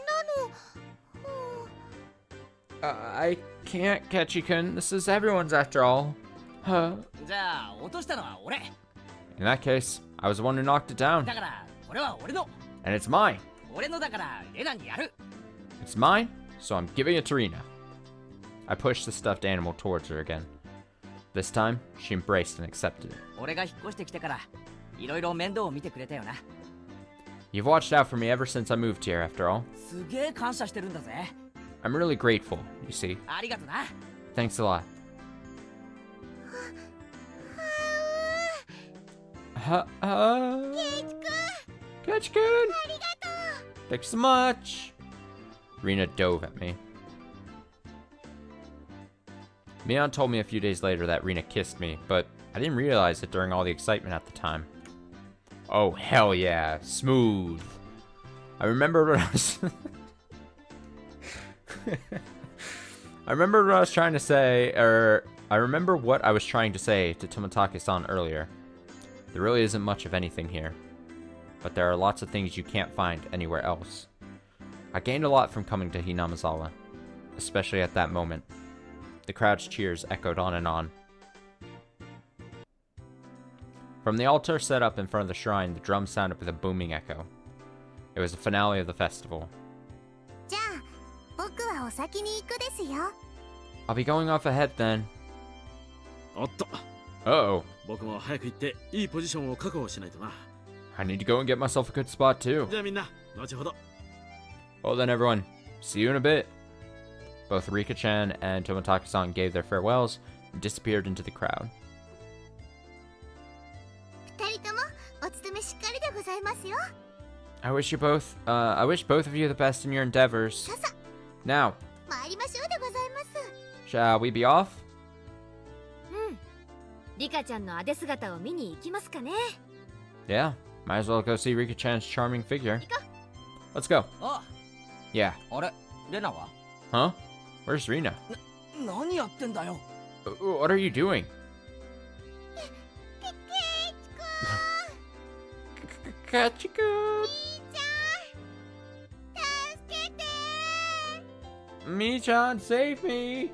なの。I can't, Catchy-kun. This is everyone's after all. Huh. じゃあ落としたのは俺。 In that case, I was the one who knocked it down. だからこれは俺の。 And it's mine. 俺のだからレナにやる。 It's mine, so I'm giving it to Rina. I pushed the stuffed animal towards her again. This time, she embraced and accepted it. 俺が引っ越してきてからいろいろ面倒を見てくれたよな。 You've watched out for me ever since I moved here, after all. すげえ感謝してるんだぜ。 I'm really grateful, you see. ありがとな。 Thanks a lot. Catch-kun! Thanks so much! Rina dove at me. Mion told me a few days later that Rina kissed me, but I didn't realize it during all the excitement at the time. Oh, hell yeah. Smooth. I remember what I was... I remember what I was trying to say, I remember what I was trying to say to Toмотaki-san earlier. There really isn't much of anything here, but there are lots of things you can't find anywhere else. I gained a lot from coming to Hinamizawa, especially at that moment. The crowd's cheers echoed on and on. From the altar set up in front of the shrine, the drums sounded with a booming echo. It was the finale of the festival. じゃあ僕はお先に行くですよ。 I'll be going off ahead then. おっと、 Uh-oh. 僕も早く行っていいポジションを確保しないとな。 I need to go and get myself a good spot too. じゃあみんな、後ほど。 Well then everyone, see you in a bit. Both Rika-chan and Toмотaki-san gave their farewells and disappeared into the crowd. 二人ともお勤めしっかりでございますよ。 I wish both of you the best in your endeavors. ささ Now, 参りましょうでございます。 shall we be off? リカちゃんのあで姿を見に行きますかね。 Yeah, might as well go see Rika-chan's charming figure. Let's go. あ、 Yeah. あれレナは？ Huh? Where's Rina? 何やってんだよ。 What are you doing? ケイチくん Catchy-kun! 助けて Mi-chan, save me!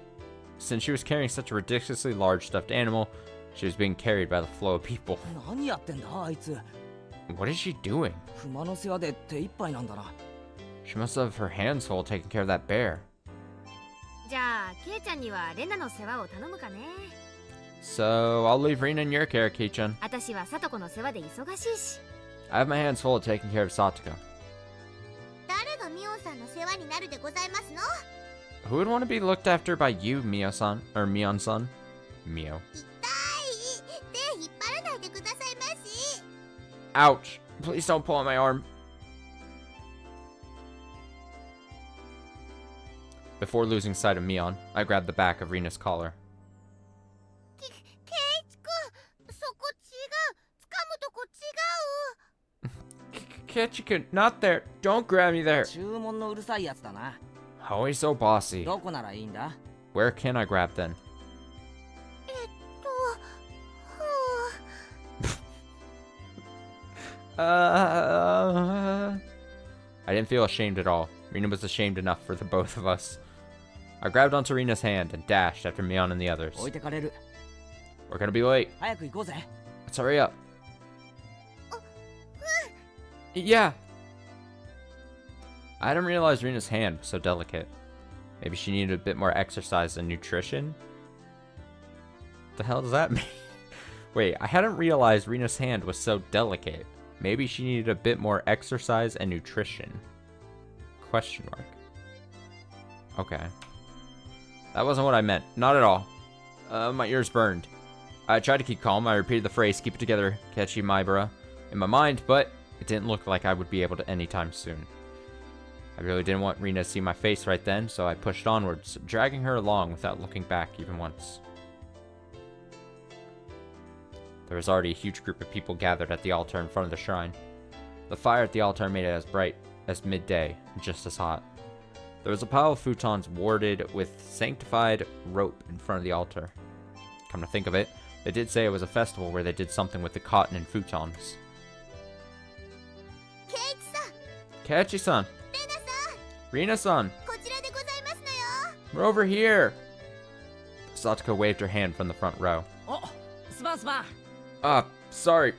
Since she was carrying such a ridiculously large stuffed animal, she was being carried by the flow of people. 何やってんだあいつ。 What is she doing? 熊の世話で手一杯なんだな。 She must have her hands full taking care of that bear. じゃあケイちゃんにはレナの世話を頼むかね。 So, I'll leave Rina in your care, Kei-chan. 私はサトコの世話で忙しいし。 I have my hands full of taking care of Satoko. 誰がミオンさんの世話になるでございますの？ Who would want to be looked after by you, Mio-san? Or Mion-san? Mio. 痛い手引っ張らないでくださいまし。 Ouch! Please don't pull on my arm. Before losing sight of Mion, I grabbed the back of Rina's collar. ケイチくんそこ違う。掴むとこ違う。 Catchy-kun, not there! Don't grab me there! 注文のうるさいやつだな。 Always so bossy. どこならいいんだ？ Where can I grab then? ふう I didn't feel ashamed at all. Rina was ashamed enough for the both of us. I grabbed onto Rina's hand and dashed after Mion and the others. 置いてかれる。 We're gonna be late. 早く行こうぜ。 Let's hurry up. Yeah. I didn't realize Rina's hand was so delicate. Maybe she needed a bit more exercise and nutrition? The hell does that mean? Wait, I hadn't realized Rina's hand was so delicate. Maybe she needed a bit more exercise and nutrition. Question mark. Okay. That wasn't what I meant. Not at all. My ears burned. I tried to keep calm. I repeated the phrase, keep it together, Kechi Maibara, in my mind, but it didn't look like I would be able to anytime soon. I really didn't want Rina to see my face right then, so I pushed onwards, dragging her along without looking back even once. There was already a huge group of people gathered at the altar in front of the shrine. The fire at the altar made it as bright as midday and just as hot. There was a pile of futons warded with sanctified rope in front of the altar. Come to think of it, they did say it was a festival where they did something with the cotton and futons. Keiichi-san! Rina-san! We're over here! Satoko waved her hand from the front row. Oh, すまんすまん。 Sorry.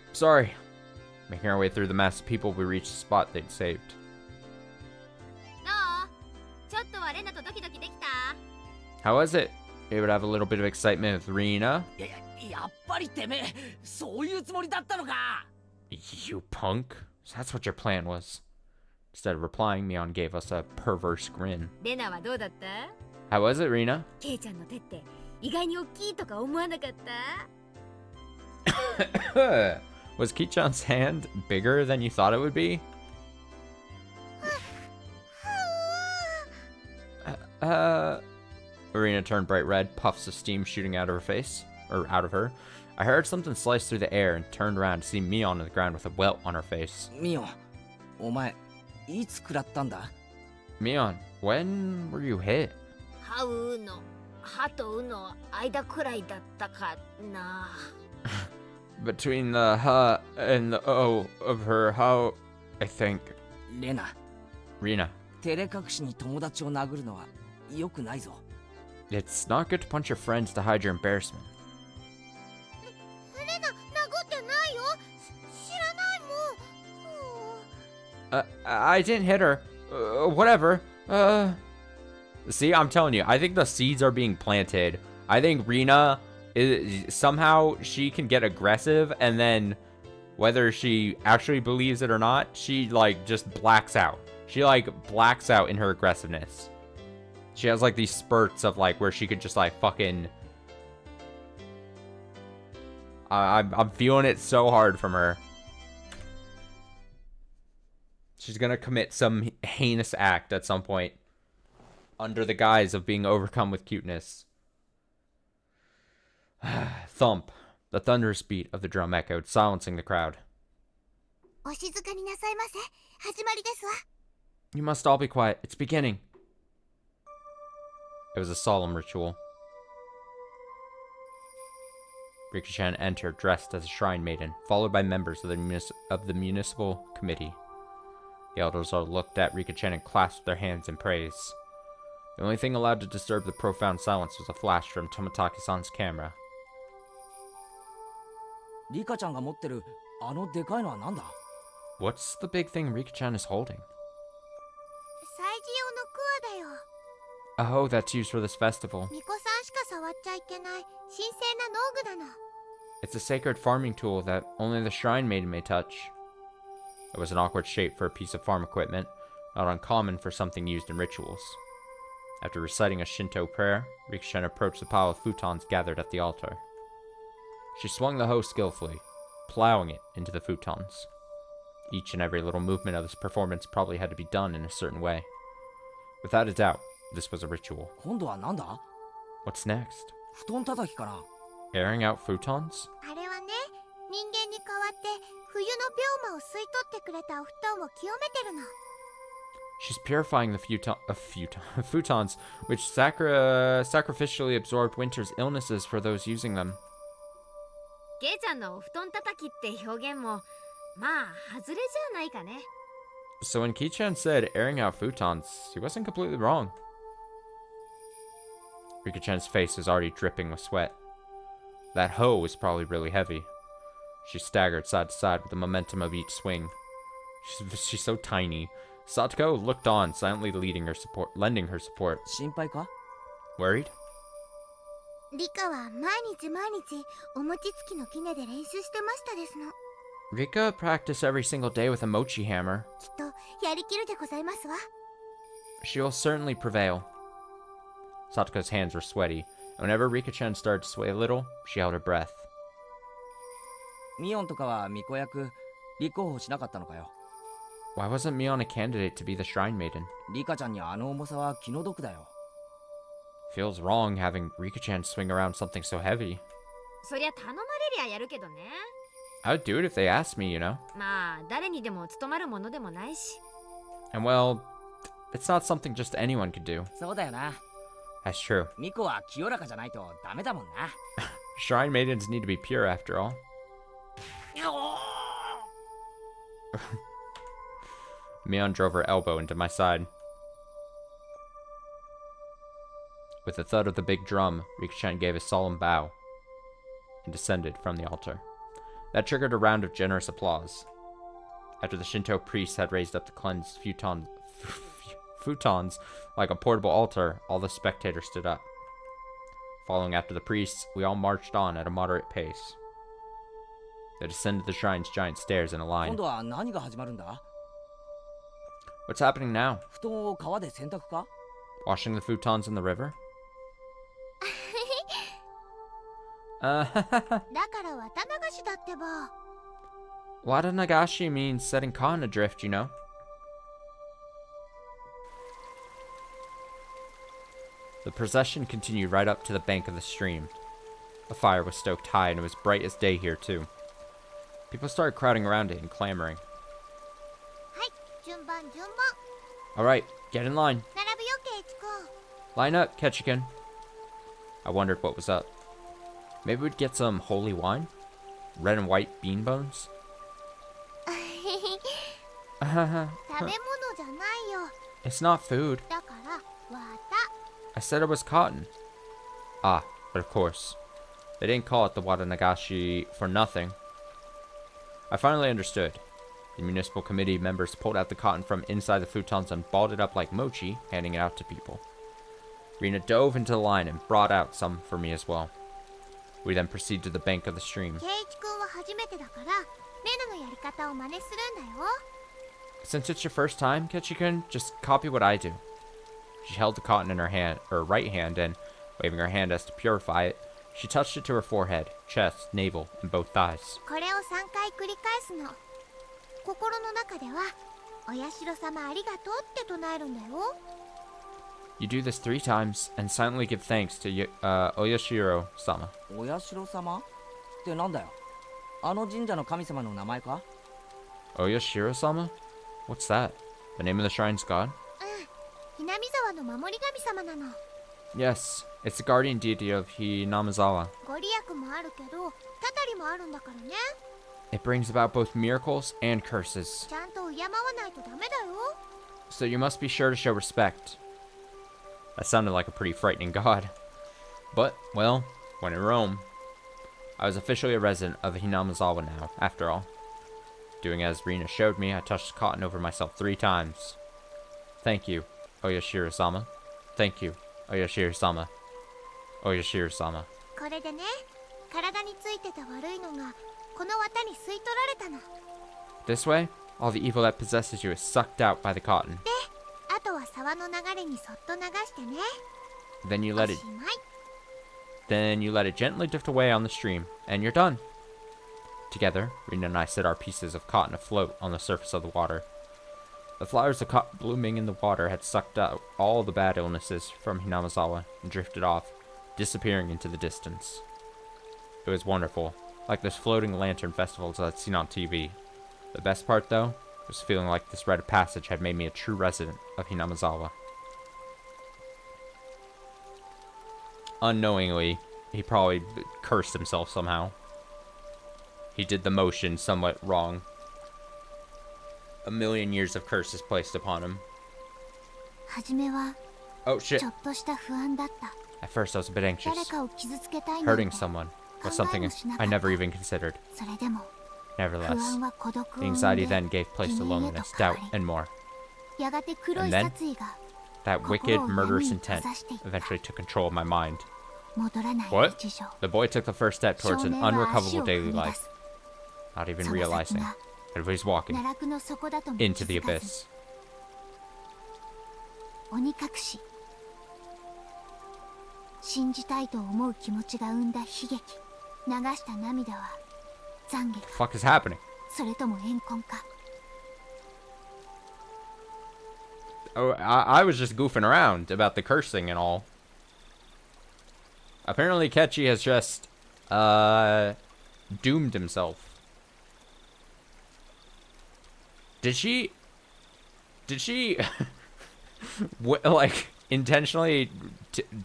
Making our way through the mass of people, we reached the spot they'd saved. どう？ちょっとはレナとドキドキできた？ How was it? It would have a little bit of excitement with Rina. やっぱりてめえ、そういうつもりだったのか。 You punk. So that's what your plan was. Instead of replying, Mion gave us a perverse grin. レナはどうだった？ How was it, Rina? ケイちゃんの手って意外に大きいとか思わなかった？ Was Kichan's hand bigger than you thought it would be? Rina turned bright red, puffs of steam shooting out of her face. Or out of her. I heard something slice through the air and turned around to see Mion on the ground with a welt on her face. ミオン、お前、いつ食らったんだ？ Mion, when were you hit? 歯うの歯とうの間くらいだったかな。 Between the ha and the o of her how, I think. レナ、 Rina, 照れ隠しに友達を殴るのは良くないぞ。 it's not good to punch your friends to hide your embarrassment. レナ、殴ってないよ。知らないもん。I didn't hit her. Whatever. See, I'm telling you, I think the seeds are being planted. I think Rina somehow she can get aggressive, and then whether she actually believes it or not, she like just blacks out. She like blacks out in her aggressiveness. She has like these spurts of like where she could just like fucking. I'm feeling it so hard from her. She's gonna commit some heinous act at some point under the guise of being overcome with cuteness. Thump. The thunderous beat of the drum echoed, silencing the crowd. お静かになさいませ。始まりですわ。 You must all be quiet. It's beginning. It was a solemn ritual. Rika-chan entered dressed as a shrine maiden, followed by members of the municipal committee. The elders all looked at Rika-chan and clasped their hands in praise. The only thing allowed to disturb the profound silence was a flash from Toмотaki-san's camera. リカちゃんが持ってるあのでかいのはなんだ？ What's the big thing Rika-chan is holding? 祭事用のクワだよ。 Oh, that's used for this festival. 巫女さんしか触っちゃいけない神聖な農具なの。 It's a sacred farming tool that only the shrine maiden may touch. It was an awkward shape for a piece of farm equipment, not uncommon for something used in rituals. After reciting a Shinto prayer, Rika-chan approached the pile of futons gathered at the altar. She swung the hoe skillfully, plowing it into the futons. Each and every little movement of this performance probably had to be done in a certain way. Without a doubt, this was a ritual. 今度はなんだ？ What's next? 布団叩きかな？ Airing out futons? あれはね、人間に代わって冬の病魔を吸い取ってくれたお布団を清めてるの。 She's purifying the futons, which sacrificially absorbed winter's illnesses for those using them. ケイちゃんのお布団叩きって表現もまあ外れじゃないかね。 So when Ki-chan said airing out futons, he wasn't completely wrong. Rika-chan's face was already dripping with sweat. That hoe was probably really heavy. She staggered side to side with the momentum of each swing. She's so tiny. Satoko looked on, silently lending her support. 心配か？ Worried? リカは毎日お餅つきの杵で練習してましたですの。 Rika practiced every single day with a mochi hammer. きっとやりきるでございますわ。 She will certainly prevail. Satoka's hands were sweaty, and whenever Rika-chan started to sway a little, she held her breath. ミオンとかは巫女役立候補しなかったのかよ。 Why wasn't Mion a candidate to be the Shrine Maiden? リカちゃんにあの重さは気の毒だよ。 Feels wrong having Rika-chan swing around something so heavy. そりゃ頼まれりゃやるけどね。 I would do it if they asked me, you know? まあ誰にでも務まるものでもないし。 And well, it's not something just anyone could do. そうだよな。 That's true. 巫女は清らかじゃないとダメだもんな。 Shrine Maidens need to be pure after all. Mion drove her elbow into my side. With the thud of the big drum, Rika-chan gave a solemn bow and descended from the altar. That triggered a round of generous applause. After the Shinto priests had raised up the cleansed futons like a portable altar, all the spectators stood up. Following after the priests, we all marched on at a moderate pace. They descended the shrine's giant stairs in a 今 line. 度は何が始まるんだ？ What's happening now? 布団を川で洗濯か？ Washing the futons in the river? だから綿流しだってば。 Watanagashi means setting cotton adrift, you know. The procession continued right up to the bank of the stream. The fire was stoked high and it was bright as day here too. People started crowding around it and clamoring. はい、順番。 Alright, get in line. 並ぶよ、ケイチ君。 Line up, Ketchikan. I wondered what was up. Maybe we'd get some holy wine? Red and white bean bones? 食べ物じゃないよ。 It's not food. だから綿。 I said it was cotton. Ah, but of course. They didn't call it the Watanagashi for nothing. I finally understood. The municipal committee members pulled out the cotton from inside the futons and balled it up like mochi, handing it out to people. Rina dove into the line and brought out some for me as well. We then proceeded to the bank of the stream. ケイチ君は初めてだから、メナのやり方を真似するんだよ。 Since it's your first time, Ketchikan, just copy what I do. She held the cotton in her hand, her right hand, and, waving her hand as to purify it, she touched it to her forehead, chest, navel, and both thighs. これを3回繰り返すの。心の中では、お社様ありがとうって唱えるんだよ。 You do this 3 times and silently give thanks to Oyashiro-sama. お社様ってなんだよ。あの神社の神様の名前か？ Oyashiro-sama? What's that? The name of the shrine's god? ひなみ沢の守り神様なの。 Yes, it's the guardian deity of Hinamizawa. ご利益もあるけど、たたりもあるんだからね。 It brings about both miracles and curses. ちゃんと敬わないとダメだよ。 So you must be sure to show respect. That sounded like a pretty frightening god. But, well, when in Rome, I was officially a resident of Hinamizawa now, after all. Doing as Rina showed me, I touched the cotton over myself 3 times. Thank you, Oyashiro-sama. Thank you, Oyashiro-sama. Oyashiro-sama. これでね、体についてた悪いのが、この綿に吸い取られたの。 This way, all the evil that possesses you is sucked out by the cotton. で、あとは沢の流れにそっと流してね。 Then you お let し it まい。 Then you let it gently drift away on the stream, and you're done. Together, Rina and I set our pieces of cotton afloat on the surface of the water. The flowers of cotton blooming in the water had sucked out all the bad illnesses from Hinamizawa and drifted off, disappearing into the distance. It was wonderful, like those floating lantern festivals I'd seen on TV. The best part, though, was feeling like this rite of passage had made me a true resident of Hinamizawa. Unknowingly, he probably cursed himself somehow. He did the motion somewhat wrong. A million years of curses placed upon him. はじめは Oh ち shit. ょっとした不安だった。 At first I was a bit 誰 anxious. かを傷つけたいなんて Hurting someone was something I never even considered. それでも不 Nevertheless, 安は孤独を the 生ん anxiety で then gave place to loneliness, doubt, and more. やがて黒い And then, 殺意が That wicked, 心を murderous 闇に閉 intent ざしていった。 eventually took control of my mind. 戻らない What? 日常 The boy took the first step 少 towards an 年は足 unrecoverable を踏 daily み出 life, す not even その先 realizing が that he's walking 奈落の底だとも気 into the づかず abyss. 鬼隠し信じたいと思う気持ちが生んだ悲劇流した涙は懺悔 The か fuck is happening? それとも怨恨か Oh, I was just goofing around about the cursing and all. Apparently, Ketchy has just, doomed himself. Did she, like, intentionally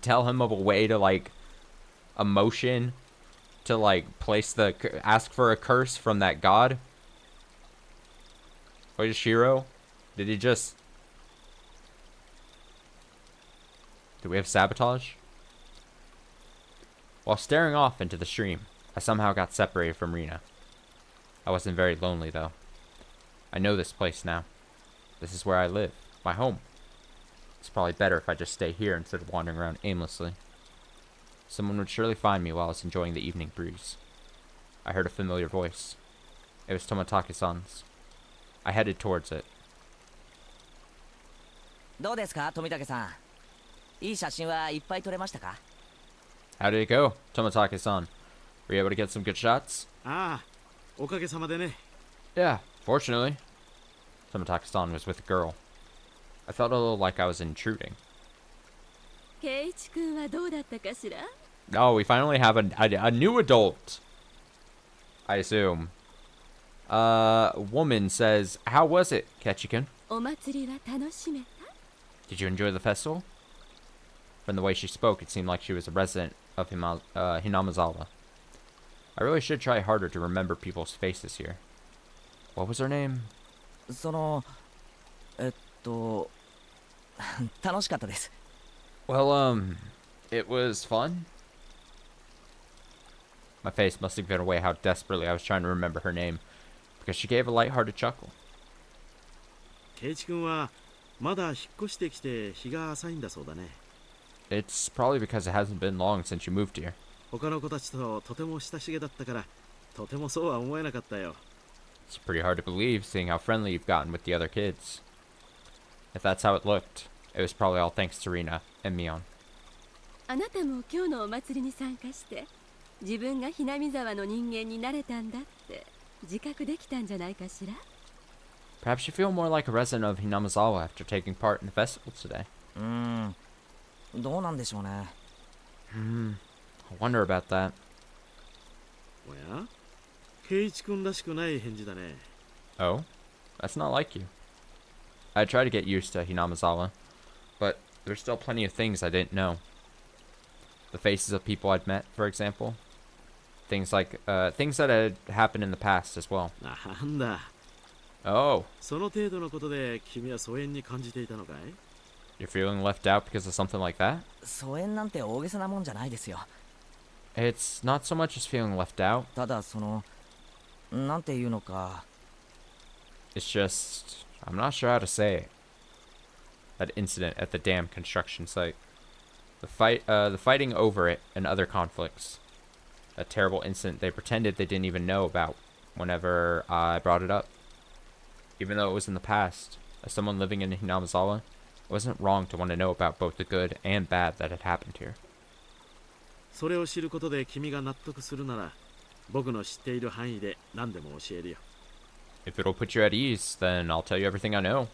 tell him of a way to, like, a motion to, like, ask for a curse from that god? Or Shiro? Did he just... Do we have sabotage? While staring off into the stream, I somehow got separated from Rina. I wasn't very lonely, though. I know this place now. This is where I live. My home. It's probably better if I just stay here instead of wandering around aimlessly. Someone would surely find me while I was enjoying the evening breeze. I heard a familiar voice. It was Toмотaki-san's. I headed towards it. どうですか、富武さん。いい写真はいっぱい撮れましたか？ How did it go, Toмотaki-san? Were you able to get some good shots? ああ、おかげさまでね。 Yeah, fortunately. Toмотaki-san was with a girl. I felt a little like I was intruding. 圭一君はどうだったかしら？ Oh, we finally have a new adult. I assume. A woman says, "How was it, Ketchikan? お祭りは楽しめた？ Did you enjoy the festival?" From the way she spoke, it seemed like she was a resident of Hinamizawa. I really should try harder to remember people's faces here. What was her name? その、楽しかったです。 Well, it was fun. My face must have given away how desperately I was trying to remember her name, because she gave a lighthearted chuckle. ケイチ君はまだ引っ越してきて日が浅いんだそうだね。 It's probably because it hasn't been long since you moved here. 他の子たちととても親しげだったから、とてもそうは思えなかったよ。 It's pretty hard to believe, seeing how friendly you've gotten with the other kids. If that's how it looked, it was probably all thanks to Rina and Mion. あなたも今日のお祭りに参加して自分がひなみ沢の人間になれたんだって自覚できたんじゃないかしら？ Perhaps you feel more like a resident of Hinamizawa after taking part in the festival today. どうなんでしょうね。 I wonder about that. おやケイチ君らしくない返事だね。 Oh? That's not like you. I tried to get used to Hinamizawa, but there's still plenty of things I didn't know. The faces of people I'd met, for example. Things like, things that had happened in the past as well. なんだ。 Oh, その程度のことで君は疎遠に感じていたのかい？ you're feeling left out because of something like that? 疎遠なんて大げさなもんじゃないですよ。 It's not so much as feeling left out. ただその、なんていうのか。 It's just, I'm not sure how to say it. That incident at the dam construction site. The fighting over it and other conflicts. That terrible incident they pretended they didn't even know about whenever I brought it up. Even though it was in the past, as someone living in Hinamizawa, it wasn't wrong to want to know about both the good and bad that had happened here. それを知ることで君が納得するなら、僕の知っている範囲で何でも教えるよ。 If it'll put you at ease, then I'll tell you everything I know.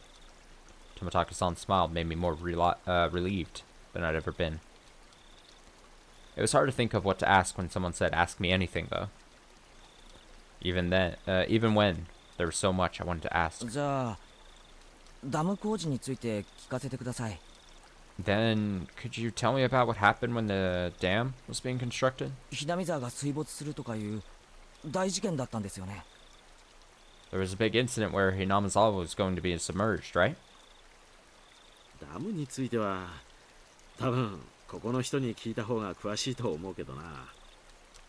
Toмотaki-san's smile made me more relieved than I'd ever been. It was hard to think of what to ask when someone said, "Ask me anything," though. Even when there was so much I wanted to ask. じゃあ、ダム工事について聞かせてください。 Then, could you tell me about what happened when the dam was being constructed? ひなみ沢が水没するとかいう大事件だったんですよね。 There was a big incident where Hinamizawa was going to be submerged, right? ダムについては、多分ここの人に聞いた方が詳しいと思うけどな。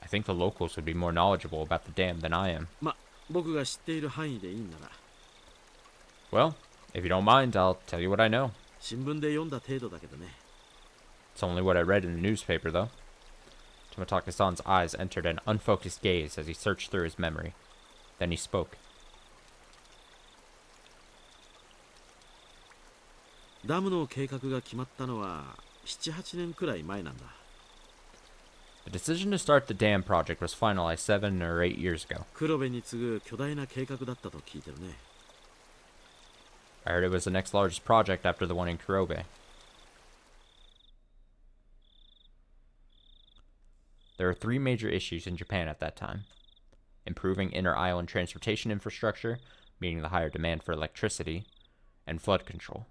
I think the locals would be more knowledgeable about the dam than I am. ま、僕が知っている範囲でいいんなら。 Well, if you don't mind, I'll tell you what I know. 新聞で読んだ程度だけどね。 It's only what I read in the newspaper, though. Tomatake-san's eyes entered an unfocused gaze as he searched through his memory. Then he spoke. ダムの計画が決まったのは7、8年くらい前なんだ。 The decision to start the dam project was finalized 7 or 8 years ago. 黒部に次ぐ巨大な計画だったと聞いてるね。 I heard it was the next largest project after the one in Kurobe. There were 3 major issues in Japan at that time. Improving inter-island transportation infrastructure, meeting the higher demand for electricity, and flood control.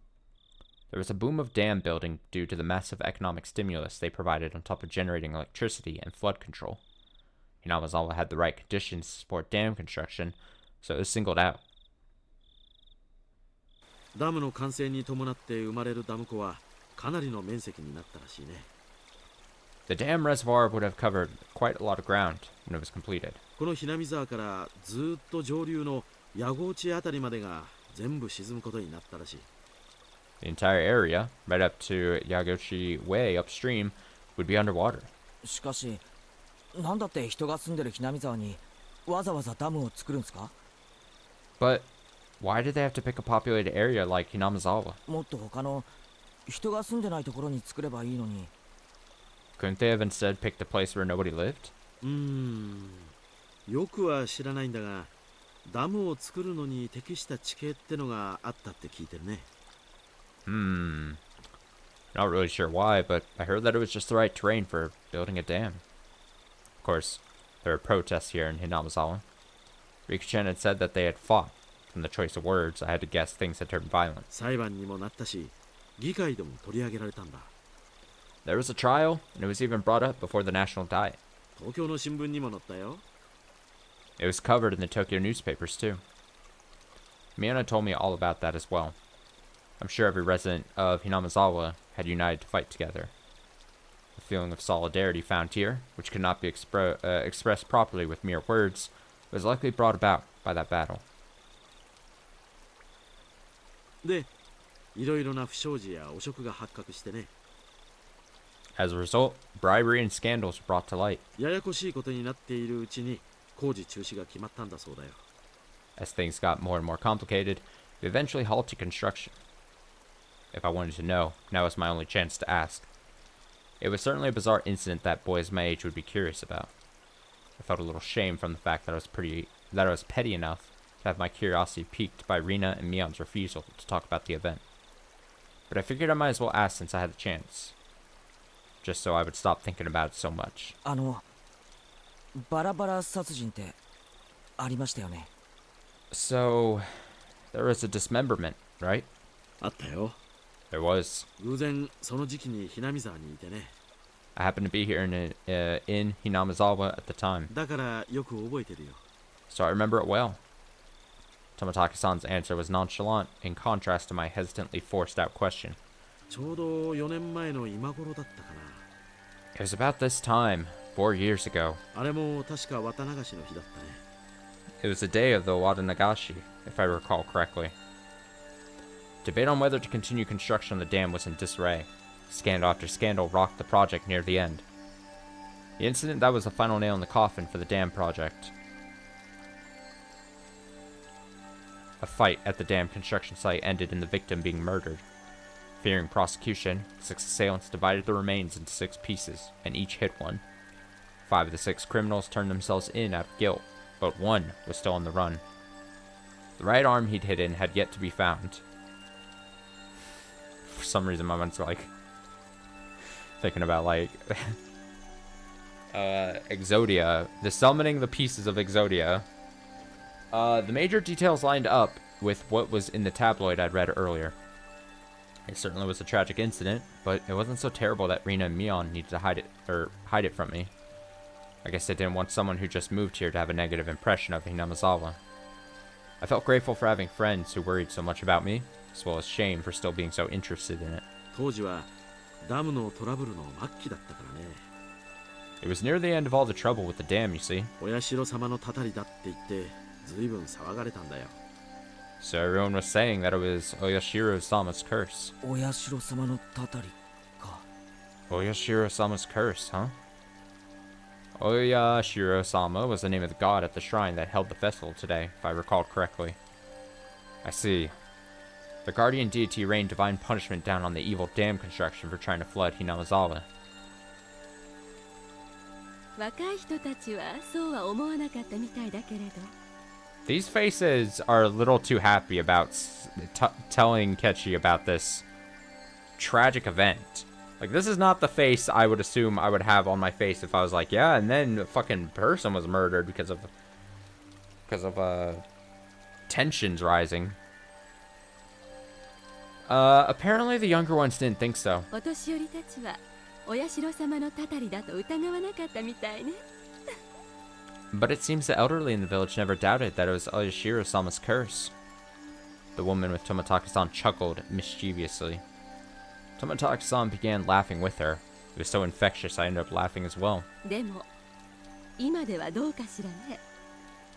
There was a boom of dam building due to the massive economic stimulus they provided on top of generating electricity and flood control. Hinamazawa had the right conditions to support dam construction, so it was singled out. ダムの完成に伴って生まれるダム湖はかなりの面積になったらしいね。 The dam reservoir would have covered quite a lot of ground when it was completed. この日波沢からずーっと上流の矢後地あたりまでが全部沈むことになったらしい。 The entire area, right up to Yagoshi Way upstream, would be underwater. しかしなんだって人が住んでる日波沢にわざわざダムを作るんすか？ But why did they have to pick a populated area like Hinamazawa? もっと他の人が住んでないところに作ればいいのに。 Couldn't they have instead picked a place where nobody lived? よくは知らないんだが、ダムを作るのに適した地形ってのがあったって聞いてるね。 Not really sure why, but I heard that it was just the right terrain for building a dam. Of course, there were protests here in Hinamazawa. Rikuchen had said that they had fought. From the choice of words, I had to guess things had turned violent. 裁判にもなったし、議会でも取り上げられたんだ。 There was a trial, and it was even brought up before the national diet. 東京の新聞にも載ったよ。 It was covered in the Tokyo newspapers, too. Miyana told me all about that as well. I'm sure every resident of Hinamazawa had united to fight together. The feeling of solidarity found here, which could not be expressed properly with mere words, was likely brought about by that battle. で、いろいろな不祥事や汚職が発覚してね。 As a result, bribery and scandals were brought to light. ややこしいことになっているうちに工事中止が決まったんだそうだよ。 As things got more and more complicated, we eventually halted construction. If I wanted to know, now was my only chance to ask. It was certainly a bizarre incident that boys my age would be curious about. I felt a little shame from the fact that I was petty enough to have my curiosity piqued by Rina and Mion's refusal to talk about the event. But I figured I might as well ask since I had the chance. Just so I would stop thinking about it so much. バラバラ殺人ってありましたよね。 So, there was a dismemberment, right? あったよ。 There was. 偶然その時期に日波沢にいてね。 I happened to be here in Hinamazawa at the time, だからよく覚えてるよ。 so I remember it well. Tomatake-san's answer was nonchalant, in contrast to my hesitantly forced out question. ちょうど4年前の今頃だったかな。 It was about this time, 4 years ago. あれも確か綿流しの日だったね。 It was the day of the Wadanagashi, if I recall correctly. Debate on whether to continue construction on the dam was in disarray. Scandal after scandal rocked the project near the end. The incident that was the final nail in the coffin for the dam project. A fight at the dam construction site ended in the victim being murdered. Fearing prosecution, 6 assailants divided the remains into 6 pieces, and each hit one. 5 of the 6 criminals turned themselves in out of guilt, but 1 was still on the run. The right arm he'd hidden had yet to be found. For some reason, my mind's like thinking about like Exodia, the summoning the pieces of Exodia. The major details lined up with what was in the tabloid I'd read earlier. It certainly was a tragic incident, but it wasn't so terrible that Rina and Mion needed to hide it from me. I guess they didn't want someone who just moved here to have a negative impression of Hinamazawa. I felt grateful for having friends who worried so much about me, as well as shame for still being so interested in it. 当時はダムのトラブルの末期だったからね。 It was near the end of all the trouble with the dam, you see. お社様のたたりだって言ってずいぶん騒がれたんだよ。 So everyone was saying that it was Oyashiro-sama's curse. お社様のたたりか。 Oyashiro-sama's curse, huh? Oya Shiro-sama was the name of the god at the shrine that held the festival today, if I recall correctly. I see. The guardian deity rained divine punishment down on the evil dam construction for trying to flood Hinamizawa. 若い人たちはそうは思わなかったみたいだけれど These faces are a little too happy about telling Kechi about this tragic event. Like, this is not the face I would assume I would have on my face if I was like, yeah, and then a fucking person was murdered because of tensions rising. Apparently the younger ones didn't think so. お年寄りたちはお社様のたたりだと疑わなかったみたいね But it seems the elderly in the village never doubted that it was Oyashiro-sama's curse. The woman with Tomataka-san chuckled mischievously. Tomataka-san began laughing with her. It was so infectious I ended up laughing as well. でも今ではどうかしらね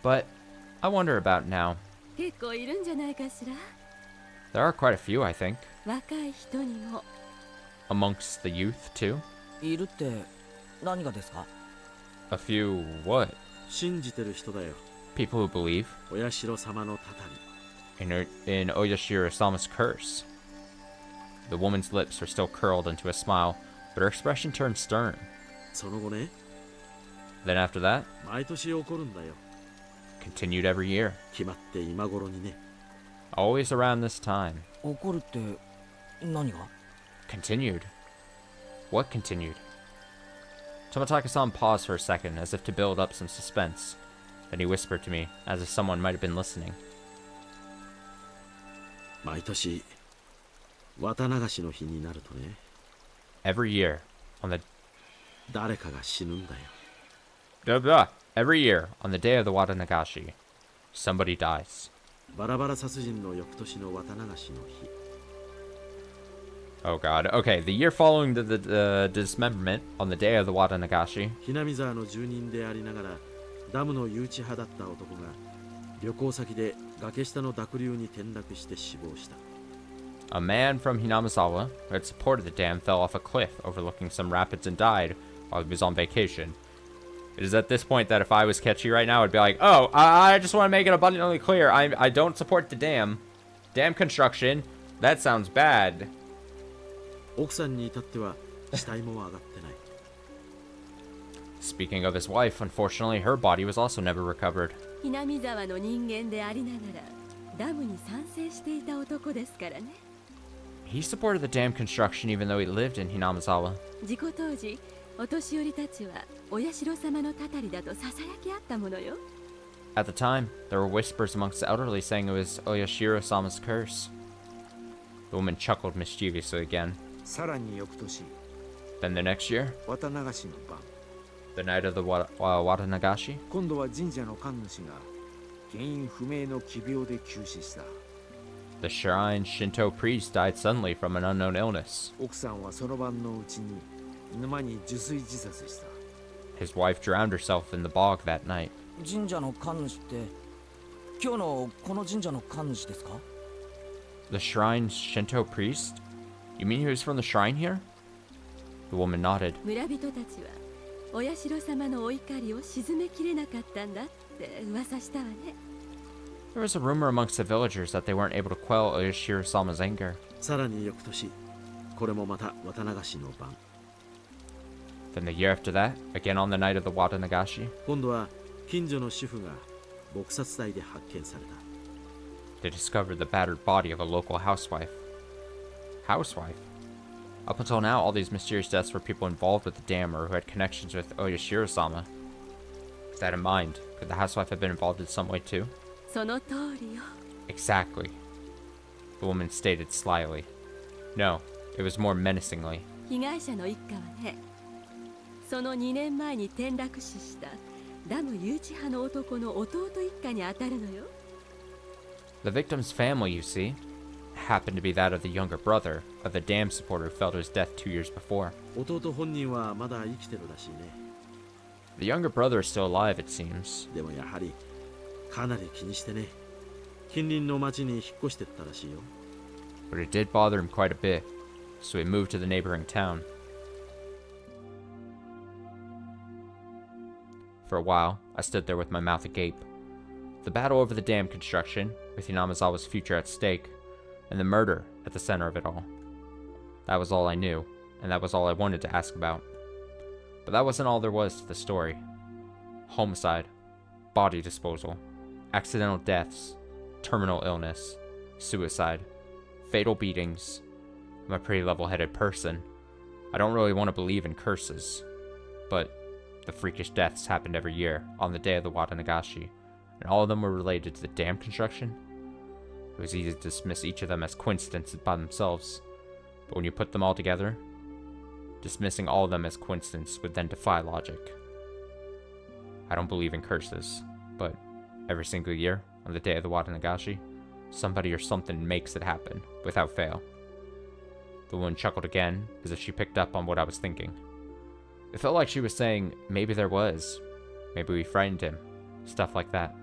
But I wonder about now. 結構いるんじゃないかしら There are quite a few, I think. 若い人にも Amongst the youth, too. いるって何がですか？ A few what? 信じてる人だよ。 People who believe お社様のたたり。in Oyashiro-sama's curse. The woman's lips were still curled into a smile, but her expression turned stern. その後ね、 Then after that, 毎年起こるんだよ。 continued every year. 決まって今頃にね。 Always around this time. 怒るって何が？ Continued. What continued? Tomataka-san paused for a second, as if to build up some suspense. Then he whispered to me, as if someone might have been listening. 毎年、綿流しの日になるとね、 Every year, on the 誰かが死ぬんだよ。 every year, on the day of the Watanagashi, somebody dies. バラバラ殺人の翌年の綿流しの日。 Oh god. Okay, the year following the dismemberment, on the day of the Watanagashi, ひなみ沢の住人でありながらダムの誘致派だった男が旅行先で崖下の濁流に転落して死亡した。 a man from Hinamizawa, who had supported the dam, fell off a cliff overlooking some rapids and died while he was on vacation. It is at this point that if I was Kechi right now, I'd be like, oh, I just want to make it abundantly clear. I don't support the dam. Dam construction. That sounds bad. 奥さんに至っては死体も上がってない。 Speaking of his wife, unfortunately, her body was also never recovered. ひなみ沢の人間でありながらダムに賛成していた男ですからね He supported the dam construction even though he lived in Hinamizawa. 事故当時お年寄りたちはお社様のたたりだとささやきあったものよ At the time, there were whispers amongst the elderly saying it was Oyashiro-sama's curse. The woman chuckled mischievously again. さらに翌年 Then the next year, 綿流しの晩 the night of the Watanagashi, 今度は神社の神主が原因不明の奇病で急死した。 the shrine Shinto priest died suddenly from an unknown illness. 奥さんはその晩のうちに沼に受水自殺した。 His wife drowned herself in the bog that night. 神社の神主って今日のこの神社の神主ですか？ The shrine's Shinto priest? You mean he was from the shrine here? The woman nodded. 村人たちはお社様のお怒りを鎮めきれなかったんだって噂したわね There was a rumor amongst the villagers that they weren't able to quell Oyashiro-sama's anger. さらに翌年、これもまた綿流しの晩。 Then the year after that, again on the night of the Watanagashi, 今度は近所の主婦が撲殺体で発見された。 they discovered the battered body of a local housewife. Housewife? Up until now, all these mysterious deaths were people involved with the dam or who had connections with Oyashiro-sama. With that in mind, could the housewife have been involved in some way too? その通りよ Exactly. The woman stated slyly. No, it was more menacingly. 被害者の一家はねその2年前に転落死したダム誘致派の男の弟一家に当たるのよ The victim's family, you see, happened to be that of the younger brother of the dam supporter who fell to his death 2 years before. 弟本人はまだ生きてるらしいね。 The younger brother is still alive, it seems. でもやはりかなり気にしてね。近隣の町に引っ越してったらしいよ。 But it did bother him quite a bit, so he moved to the neighboring town. For a while, I stood there with my mouth agape. The battle over the dam construction, with Hinamizawa's future at stake, and the murder at the center of it all. That was all I knew, and that was all I wanted to ask about. But that wasn't all there was to the story. Homicide, body disposal, accidental deaths, terminal illness, suicide, fatal beatings. I'm a pretty level-headed person. I don't really want to believe in curses, but the freakish deaths happened every year on the day of the Wada Nagashi, and all of them were related to the dam construction. It was easy to dismiss each of them as coincidences by themselves, but when you put them all together, dismissing all of them as coincidence would then defy logic. I don't believe in curses, but every single year, on the day of the Wada Nagashi, somebody or something makes it happen, without fail. The woman chuckled again, as if she picked up on what I was thinking. It felt like she was saying, maybe there was. Maybe we frightened him. Stuff like that.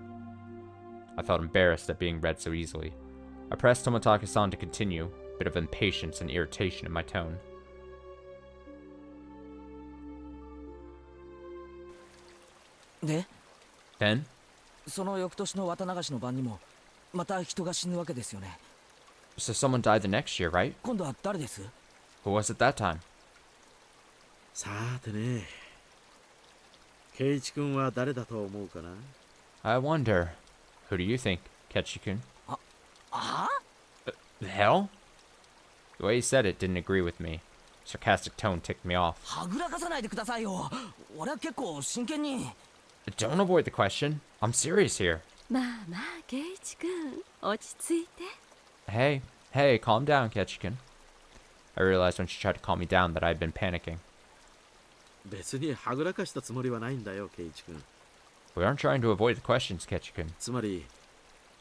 I felt embarrassed at being read so easily. I pressed Tomotage-san to continue, a bit of impatience and irritation in my tone. Then? その翌年の綿流しの晩にもまた人が死ぬわけですよね。 So someone died the next year, right? 今度は誰です？ Who was it that time? さてね、圭一君は誰だと思うかな？ I wonder. Who do you think, Ketchi-kun? あ？ The hell? The way he said it didn't agree with me. Sarcastic tone ticked me off. はぐらかさないでくださいよ。俺は結構真剣に。 Don't avoid the question. I'm serious here. まあまあ圭一君落ち着いて。 Hey, calm down, Ketchi-kun. I realized when she tried to calm me down that I had been panicking. 別にはぐらかしたつもりはないんだよ、圭一君。 We aren't trying to avoid the questions, Ketchi-kun. つまり、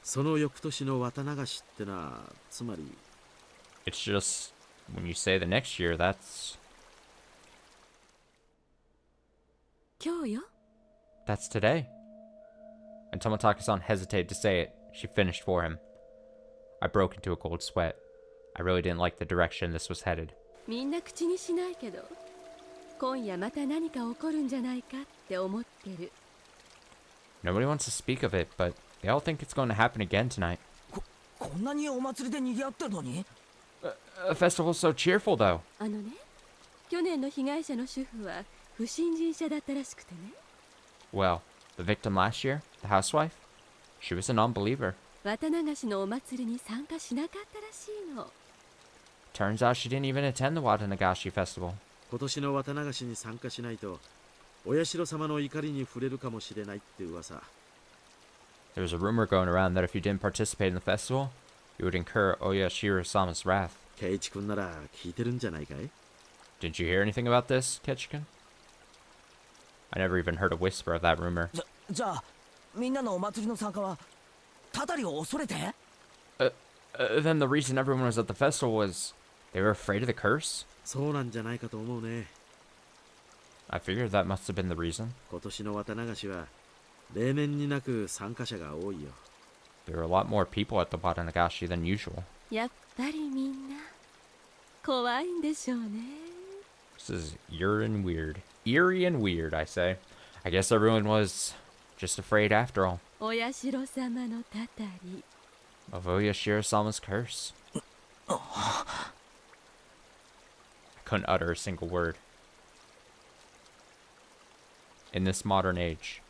その翌年の綿流しってのは、つまり。 It's just, when you say the next year, that's... 今日よ。 That's today. And Tomotage-san hesitated to say it. She finished for him. I broke into a cold sweat. I really didn't like the direction this was headed. みんな口にしないけど、今夜また何か起こるんじゃないかって思ってる。 Nobody wants to speak of it, but they all think it's going to happen again tonight. こんなにお祭りで賑わってるのに？ A festival's so cheerful, though. あのね、去年の被害者の主婦は不信心者だったらしくてね。 Well, the victim last year, the housewife, she was a non-believer. 綿流しのお祭りに参加しなかったらしいの。 Turns out she didn't even attend the Wada Nagashi festival. 今年の綿流しに参加しないと、お社様の怒りに触れるかもしれないって噂。 There was a rumor going around that if you didn't participate in the festival, you would incur Oyashiro-sama's wrath. 圭一君なら聞いてるんじゃないかい？ Didn't you hear anything about this, Ketchi-kun? I never even heard a whisper of that rumor. じゃあみんなのお祭りの参加はたたりを恐れて？ Then the reason everyone was at the festival was they were afraid of the curse? そうなんじゃないかと思うね。 I figured that must have been the reason. 今年の綿流しは例年になく参加者が多いよ。 There were a lot more people at the Wada Nagashi than usual. やっぱりみんな怖いんでしょうね。 This is eerie and weird. Eerie and weird, I say. I guess everyone was just afraid after all. お社様のたたり。 Of Oyashiro-sama's curse. I couldn't utter a single word. In this modern age,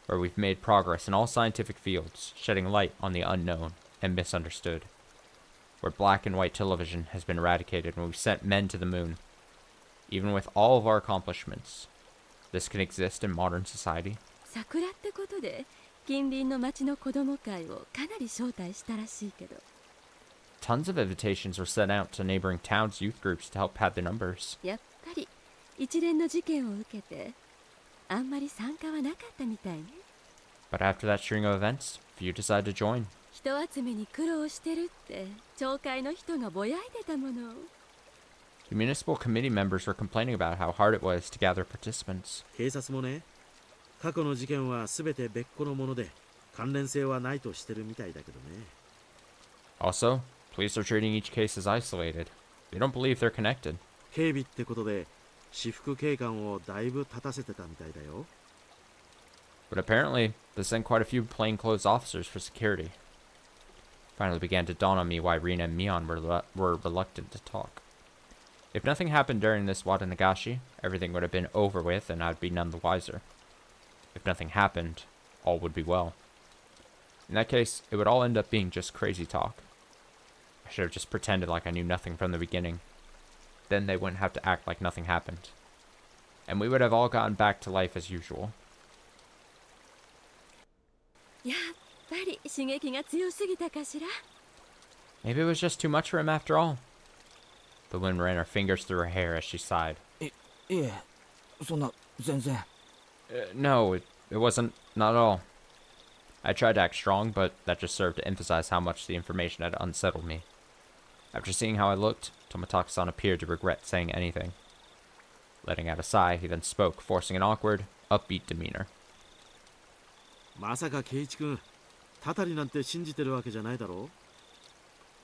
where we've made progress in all scientific fields, shedding light on the unknown and misunderstood, where black and white television has been eradicated and we've sent men to the moon, even with all of our accomplishments, this can exist in modern society? 桜ってことで近隣の町の子供会をかなり招待したらしいけど。 Tons of invitations were sent out to neighboring towns' youth groups to help pad their numbers. やっぱり一連の事件を受けてあんまり参加はなかったみたいね。 But after that string of events, few decided to join. 人集めに苦労してるって町会の人がぼやいてたもの。 The municipal committee members were complaining about how hard it was to gather participants. 警察もね、過去の事件は全て別個のもので関連性はないとしてるみたいだけどね。 Also, police are treating each case as isolated. They don't believe they're connected. 警備ってことで私服警官をだいぶ立たせてたみたいだよ。But apparently, they sent quite a few plainclothes officers for security. Finally began to dawn on me why Rina and Mion were reluctant to talk. If nothing happened during this Wada Nagashi, everything would have been over with and I'd be none the wiser. If nothing happened, all would be well. In that case, it would all end up being just crazy talk. I should have just pretended like I knew nothing from the beginning. Then they wouldn't have to act like nothing happened. And we would have all gotten back to life as usual. やっぱり刺激が強すぎたかしら。 Maybe it was just too much for him after all. The wind ran her fingers through her hair as she sighed. いえ、そんな全然。No, it wasn't. Not at all. I tried to act strong, but that just served to emphasize how much the information had unsettled me. After seeing how I looked, Tomotaki-san appeared to regret saying anything. Letting out a sigh, he then spoke, forcing an awkward, upbeat demeanor. まさか圭一君、たたりなんて信じてるわけじゃないだろ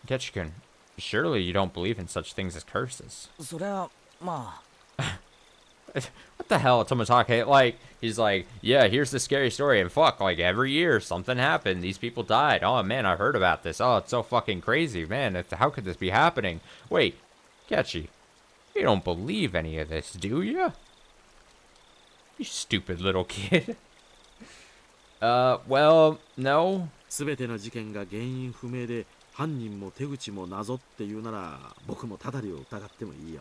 う。 Ketchikun, surely you don't believe in such things as curses. それはまあ。 What the hell, Tomotaki? Like, he's like, yeah, here's the scary story, and fuck, like, every year something happened, these people died. Oh, man, I heard about this. Oh, it's so fucking crazy, man. How could this be happening? Wait, Ketchy, you don't believe any of this, do you? You stupid little kid. Well, no. すべての事件が原因不明で犯人も手口も謎っていうなら僕もたたりを疑ってもいいよ。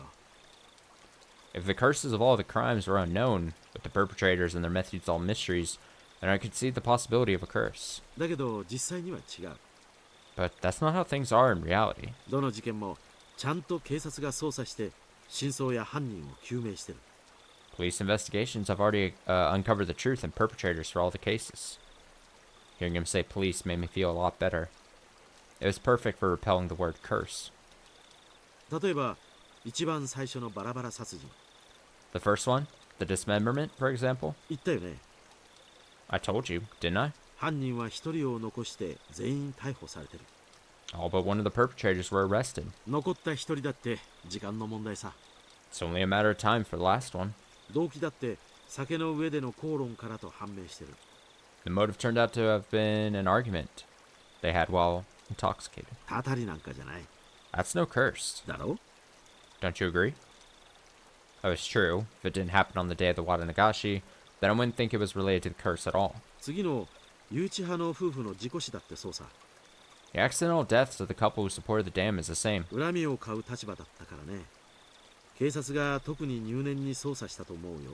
If the curses of all the crimes were unknown, with the perpetrators and their methods all mysteries, then I could see the possibility of a curse. だけど実際には違う。 But that's not how things are in reality. どの事件もちゃんと警察が捜査して真相や犯人を究明してる。 Police investigations have already uncovered the truth and perpetrators for all the cases. Hearing him say police made me feel a lot better. It was perfect for repelling the word curse. 例えば一番最初のバラバラ殺人。 The first one, the dismemberment, for example. 言ったよね。 I told you, didn't I? 犯人は一人を残して全員逮捕されてる。 All but one of the perpetrators were arrested. 残った一人だって時間の問題さ。 It's only a matter of time for the last one. 動機だって酒の上での口論からと判明してる。 The motive turned out to have been an argument they had while intoxicated. たたりなんかじゃない。 That's no curse. だろ？ Don't you agree? Oh, it's true. If it didn't happen on the day of the Wada Nagashi, then I wouldn't think it was related to the curse at all. 次の誘致派の夫婦の事故死だってそうさ。 The accidental deaths of the couple who supported the dam is the same. 恨みを買う立場だったからね。警察が特に入念に捜査したと思うよ。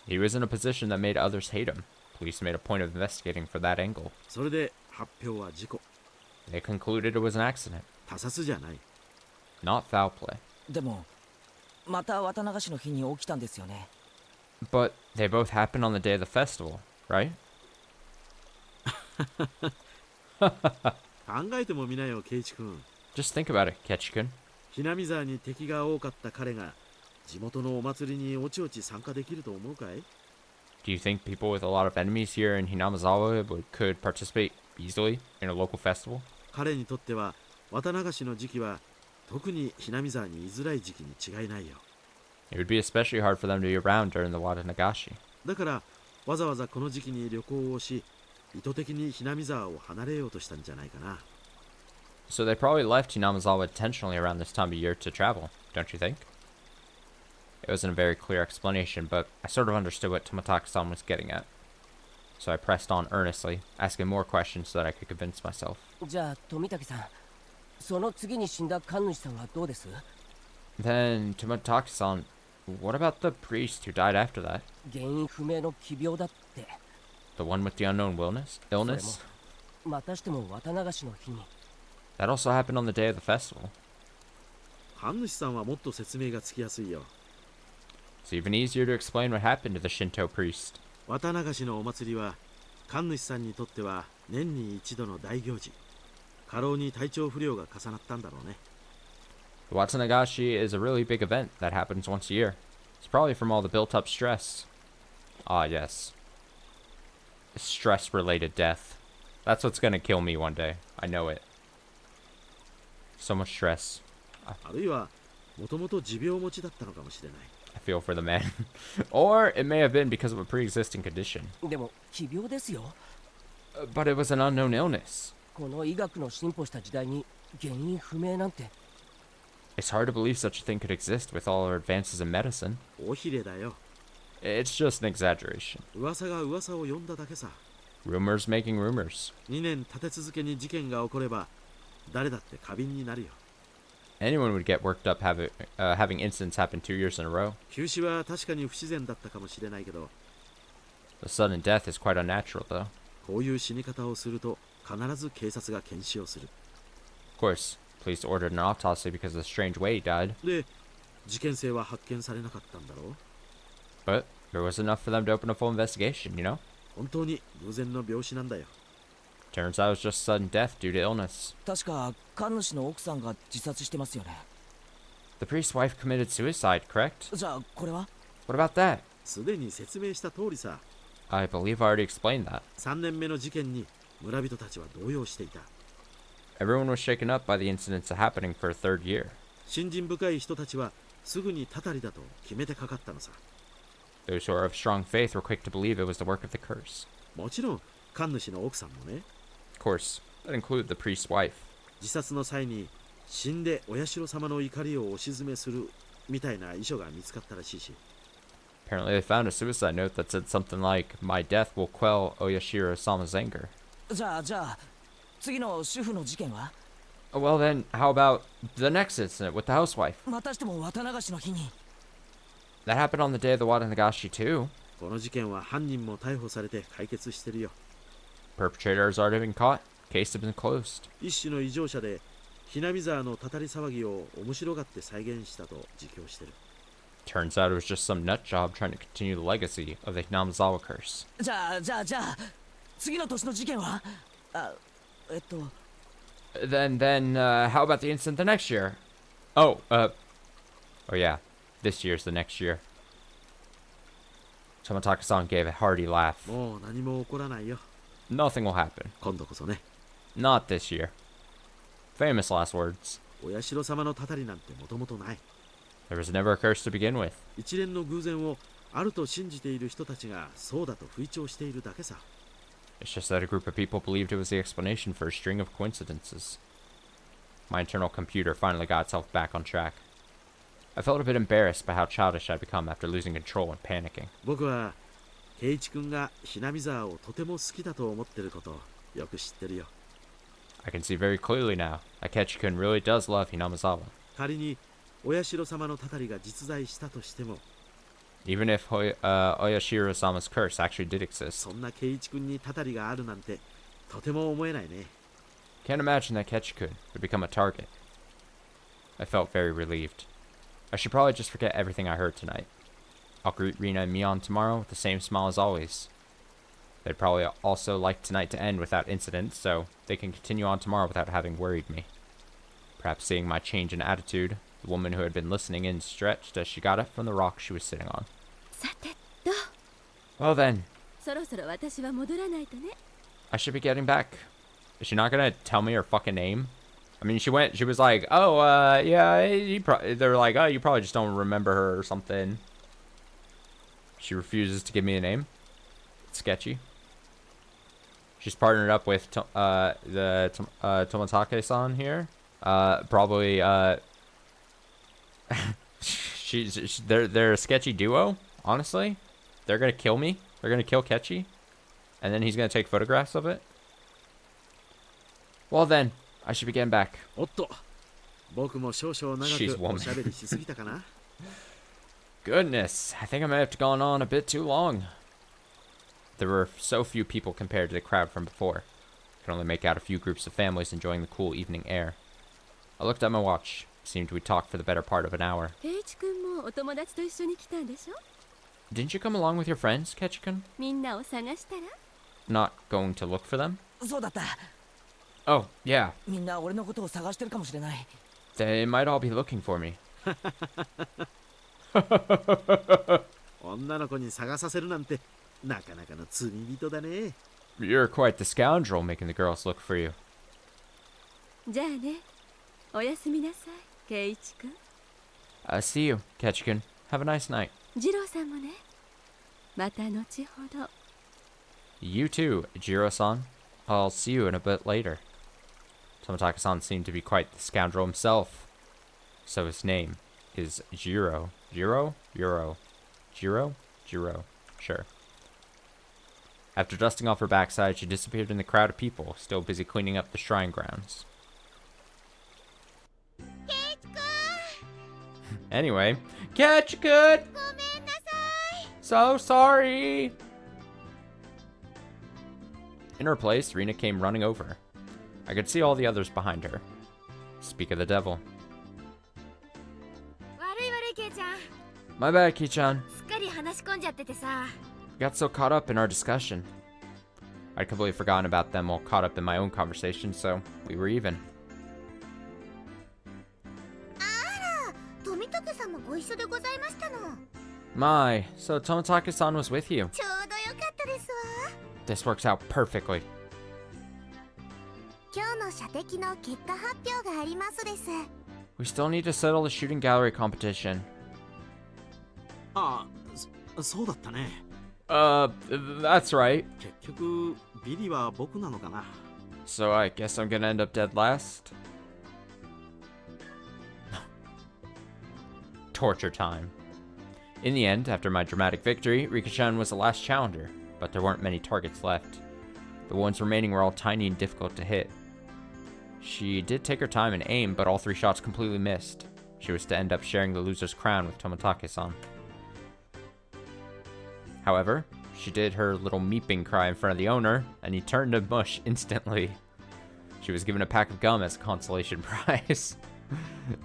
He was in a position that made others hate him. Police made a point of investigating for that angle. それで発表は事故。 They concluded it was an accident, 他殺じゃない。 not foul play. でもまた綿流しの日に起きたんですよね。 But they both happened on the day of the festival, right? 考えてもみなよ、圭一君。 Just think about it, Ketchikun. ひなみ沢に敵が多かった彼が地元のお祭りにおちおち参加できると思うかい？ Do you think people with a lot of enemies here in Hinamizawa could participate easily in a local festival? 彼にとっては綿流しの時期は特にひなみ沢に居づらい時期に違いないよ。 It would be especially hard for them to be around during the Wada Nagashi. だからわざわざこの時期に旅行をし、意図的にひなみ沢を離れようとしたんじゃないかな。 So they probably left Hinamizawa intentionally around this time of year to travel, don't you think? It wasn't a very clear explanation, but I sort of understood what Tomotaki-san was getting at. So I pressed on earnestly, asking more questions so that I could convince myself. じゃあ富武さん、その次に死んだ神主さんはどうです？ Then, Tomotaki-san, what about the priest who died after that? 原因不明の奇病だって。 The one with the unknown illness? それもまたしても綿流しの日に。 That also happened on the day of the festival. 神主さんはもっと説明がつきやすいよ。 It's even easier to explain what happened to the Shinto priest. 綿流しのお祭りは神主さんにとっては年に一度の大行事。過労に体調不良が重なったんだろうね。 The Watsunagashi is a really big event that happens once a year. It's probably from all the built-up stress. Ah, yes. Stress-related death. That's what's gonna kill me one day. I know it. So much stress. あるいはもともと持病持ちだったのかもしれない。I feel for the man. Or it may have been because of a pre-existing condition. でも奇病ですよ。 But it was an unknown illness. この医学の進歩した時代に原因不明なんて。 It's hard to believe such a thing could exist with all our advances in medicine. 尾ひれだよ。 It's just an exaggeration. 噂が噂を呼んだだけさ。 Rumors making rumors. 2年立て続けに事件が起これば誰だって過敏になるよ。 Anyone would get worked up having incidents happen 2 years in a row. 急死は確かに不自然だったかもしれないけど、 The sudden death is quite unnatural, though. こういう死に方をすると必ず警察が検視をする。 Of course, police ordered an autopsy because of the strange way he died, で、事件性は発見されなかったんだろう。 but there was enough for them to open a full investigation, you know? 本当に偶然の病死なんだよ。 Turns out it was just sudden death due to illness. 確か神主の奥さんが自殺してますよね。 The priest's wife committed suicide, correct? じゃあこれは What about that? すでに説明した通りさ、 I believe I already explained that. 3年目の事件に村人たちは動揺していた。 Everyone was shaken up by the incidents happening for a third year. 信心深い人たちはすぐにたたりだと決めてかかったのさ。 Those who are of strong faith were quick to believe it was the work of the curse. もちろん神主の奥さんもね、 Of course, that included the priest's wife. 自殺の際に死んでお社様の怒りをお鎮めするみたいな遺書が見つかったらしいし、 Apparently, they found a suicide note that said something like, "My death will quell Oyashiro-sama's anger." じゃあ次の主婦の事件は Well then, how about the next incident with the housewife? またしても綿流しの日に。 That happened on the day of the Watanagashi too. この事件は犯人も逮捕されて解決してるよ。 Perpetrator has already been caught. Case has been closed. 一種の異常者でひなみ沢のたたり騒ぎを面白がって再現したと自供してる。 Turns out it was just some nut job trying to continue the legacy of the Hinamizawa curse. じゃあ次の年の事件はThen, how about the incident the next year? Oh yeah, this year's the next year. Tomataka-san gave a hearty laugh. もう何も起こらないよ。 Nothing will happen. 今度こそね。 Not this year. Famous last words. お社様のたたりなんてもともとない。 There was never a curse to begin with. 一連の偶然をあると信じている人たちがそうだと吹聴しているだけさ。 It's just that a group of people believed it was the explanation for a string of coincidences. My internal computer finally got itself back on track. I felt a bit embarrassed by how childish I'd become after losing control and panicking. 僕は圭一君がひなみ沢をとても好きだと思ってることをよく知ってるよ。 I can see very clearly now that Ketchikun really does love Hinamizawa. 仮にお社様のたたりが実在したとしても、 Even if Oyashiro-sama's curse actually did exist. そんな圭一君にたたりがあるなんてとても思えないね。 Can't imagine that Ketchikun would become a target. I felt very relieved. I should probably just forget everything I heard tonight. I'll greet Rina and Mion tomorrow with the same smile as always. They'd probably also like tonight to end without incident, so they can continue on tomorrow without having worried me. Perhaps seeing my change in attitude, the woman who had been listening in stretched as she got up from the rock she was sitting on. さてと Well then, そろそろ私は戻らないとね。 I should be getting back. Is she not gonna tell me her fucking name? I mean, she was like, oh, yeah, they were like, oh, you probably just don't remember her or something. She refuses to give me a name. It's sketchy. She's partnered up with Tomatake-san here. Probably, they're a sketchy duo, honestly. They're gonna kill me. They're gonna kill Ketchy. And then he's gonna take photographs of it. Well then, I should be getting back. おっと、僕も少々長 She's く woman. おしゃべりしすぎたかな。 Goodness, I think I might have gone on a bit too long. There were so few people compared to the crowd from before. I could only make out a few groups of families enjoying the cool evening air. I looked at my watch. It seemed we'd talked for the better part of an hour. 圭一君もお友達と一緒に来たんでしょ。 Didn't you come along with your friends, Ketchikun? みんなを探したら Not going to look for them? そうだった。 Oh, yeah. みんな俺のことを探してるかもしれない。 They might all be looking for me. 女の子に探させるなんてなかなかの罪人だね。 You're quite the scoundrel making the girls look for you. じゃあね。おやすみなさい、圭一君。See you, Ketchikun. Have a nice night. 次郎さんもね。また後ほど。 You too, Jiro-san. I'll see you in a bit later. Tomitaka-san seemed to be quite the scoundrel himself. So his name is Jiro. Jiro? Jiro. Jiro? Jiro. Sure. After dusting off her backside, she disappeared in the crowd of people, still busy cleaning up the shrine grounds. Anyway, Ketchikun! So sorry! In her place, Rina came running over. I could see all the others behind her. Speak of the devil. 悪い悪いケイちゃん My bad, Ki-chan. すっかり話し込んじゃっててさ Got so caught up in our discussion. I'd completely forgotten about them while caught up in my own conversation, so we were even. 富武さんもご一緒でございましたの。 My, so Tomitaka-san was with you. ちょうどよかったですわ。 This works out perfectly. 今日の射的の結果発表がありますです。 We still need to settle the shooting gallery competition. ああ、そうだったね。 That's right. 結局ビリは僕なのかな。 So I guess I'm gonna end up dead last. Torture time. In the end, after my dramatic victory, Rika-chan was the last challenger, but there weren't many targets left. The ones remaining were all tiny and difficult to hit. She did take her time and aim, but all 3 shots completely missed. She was to end up sharing the loser's crown with Tomitake-san. However, she did her little meeping cry in front of the owner, and he turned to mush instantly. She was given a pack of gum as a consolation prize.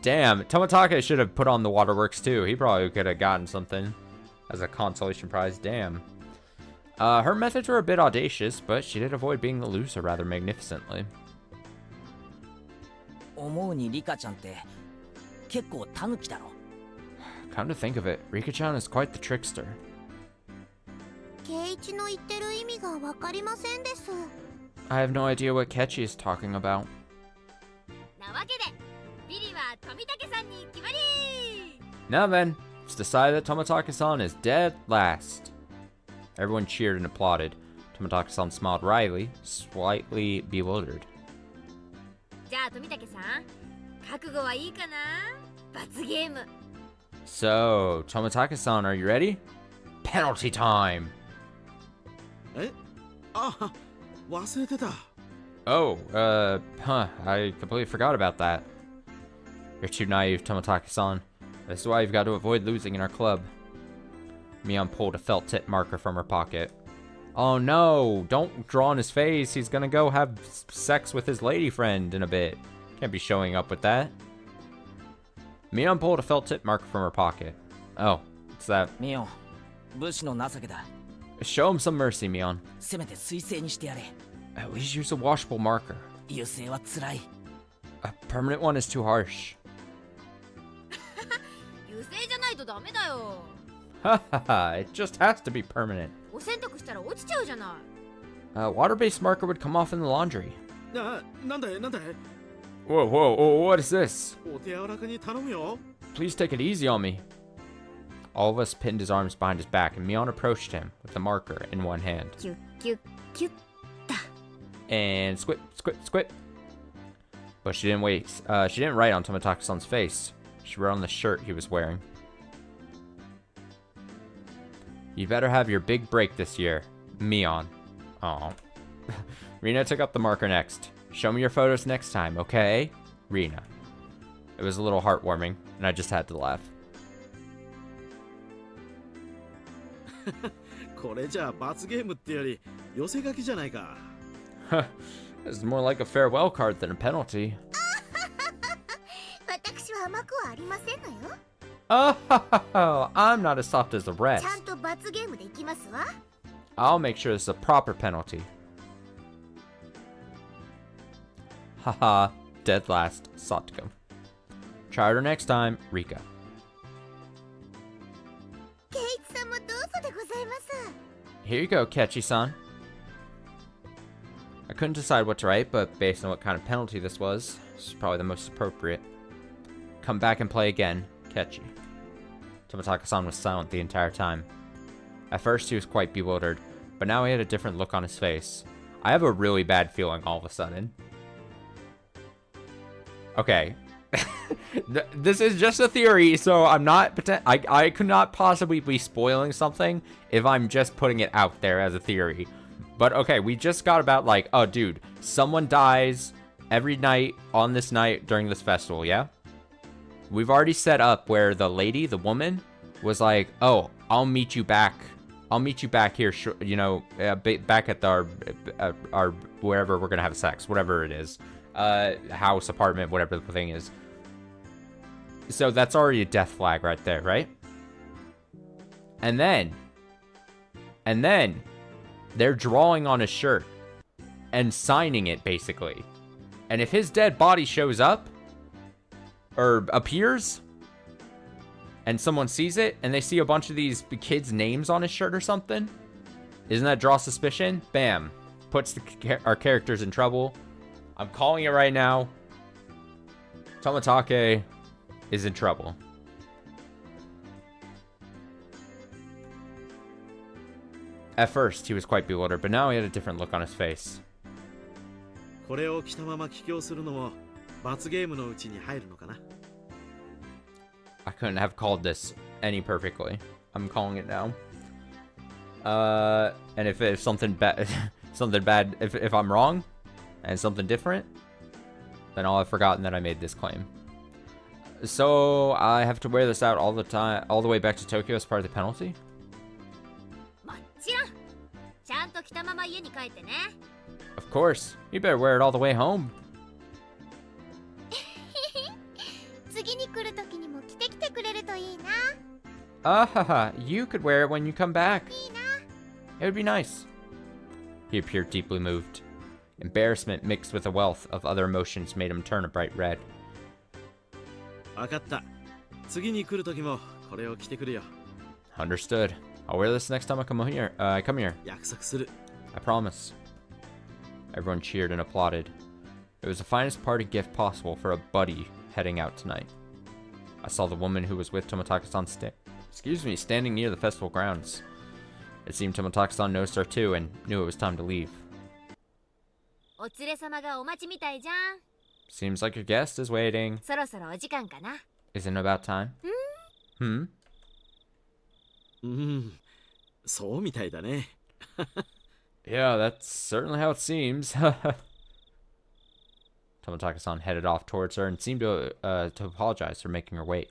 Damn, Tomitake should have put on the waterworks too. He probably could have gotten something as a consolation prize. Damn. Her methods were a bit audacious, but she did avoid being the loser rather magnificently. 思うにリカちゃんって結構タヌキだろ。 Come to think of it, Rika-chan is quite the trickster. 圭一の言ってる意味がわかりませんです。 I have no idea what Kechi is talking about. なわけでビリは富武さんに決まり Now then, it's decided that Tomitake-san is dead last. Everyone cheered and applauded. Tomitake-san smiled wryly, slightly bewildered. じゃあ富武さん覚悟はいいかな罰ゲーム So, Tomitake-san, are you ready? Penalty time! え？あ、忘れてた。 Oh, I completely forgot about that. You're too naive, Tomitake-san. This is why you've got to avoid losing in our club. Mion pulled a felt tip marker from her pocket. Oh no, don't draw on his face. He's gonna go have sex with his lady friend in a bit. Can't be showing up with that. Mion pulled a felt tip marker from her pocket. Oh, what's that? ミオン、武士の情けだ。 Show him some mercy, Mion. せめて水性にしてやれ。 At least use a washable marker. 油性は辛い。 A permanent one is too harsh. 油性じゃないとダメだよ Ha ha ha, it just has to be permanent. お洗濯したら落ちちゃうじゃない A water-based marker would come off in the laundry. なんだいなんだい。 Whoa, whoa, whoa, what is this? お手柔らかに頼むよ。 Please take it easy on me. All of us pinned his arms behind his back, and Mion approached him with the marker in one hand. キュッキュッキュッ And squip, squip, squip. But she didn't wait. She didn't write on Tomitake-san's face. She wrote on the shirt he was wearing. You better have your big break this year, Mion. Aw. Rina took up the marker next. Show me your photos next time, okay? Rina. It was a little heartwarming, and I just had to laugh. これじゃあ罰ゲームってより寄せ書きじゃないか。This is more like a farewell card than a penalty. 私は甘くはありませんのよ。 Oh, I'm not as soft as the ち rest. ゃんと罰ゲームでいきますわ。 I'll make sure this is a proper penalty. Haha, dead last, Satsuko. Try harder next time, Rika. 圭一さんもどうぞでございます。 Here you go, Kechi-san. I couldn't decide what to write, but based on what kind of penalty this was, this is probably the most appropriate. Come back and play again, Kechi. Tomataka-san was silent the entire time. At first, he was quite bewildered, but now he had a different look on his face. I have a really bad feeling all of a sudden. Okay. This is just a theory, so I'm not... I could not possibly be spoiling something if I'm just putting it out there as a theory. But okay, we just got about like, oh dude, someone dies every night on this night during this festival, yeah? We've already set up where the lady, the woman, was like, oh, I'll meet you back here, you know, back at our wherever we're gonna have sex, whatever it is. House, apartment, whatever the thing is. So that's already a death flag right there, right? And then they're drawing on a shirt and signing it, basically. And if his dead body shows up or appears and someone sees it and they see a bunch of these kids' names on his shirt or something, isn't that draw suspicion? Bam. Puts our characters in trouble. I'm calling it right now. Tomatake is in trouble. At first, he was quite bewildered, but now he had a different look on his face. これを着たまま帰郷するのも罰ゲームのうちに入るのかな。 I couldn't have called this any perfectly. I'm calling it now. And if something bad, if I'm wrong, and something different, then I'll have forgotten that I made this claim. So I have to wear this out all the way back to Tokyo as part of the penalty? もちろんちゃんと着たまま家に帰ってね Of course. You better wear it all the way home. 次に来る時にも着てきてくれるといいな。 Haha, you could wear it when you come back. いいな。 It would be nice. He appeared deeply moved. Embarrassment mixed with a wealth of other emotions made him turn a bright red. わかった。次に来る時もこれを着てくるよ。 Understood. I'll wear this next time I come here. 約束する。 I promise. Everyone cheered and applauded. It was the finest parting gift possible for a buddy heading out tonight. I saw the woman who was with Tomataka-san standing near the festival grounds. It seemed Tomataka-san noticed her too and knew it was time to leave. お連れ様がお待ちみたいじゃん Seems like your guest is waiting. そろそろお時間かな Isn't it about time? Hmm? そうみたいだね。 Yeah, that's certainly how it seems. Tomataka-san headed off towards her and seemed to apologize for making her wait.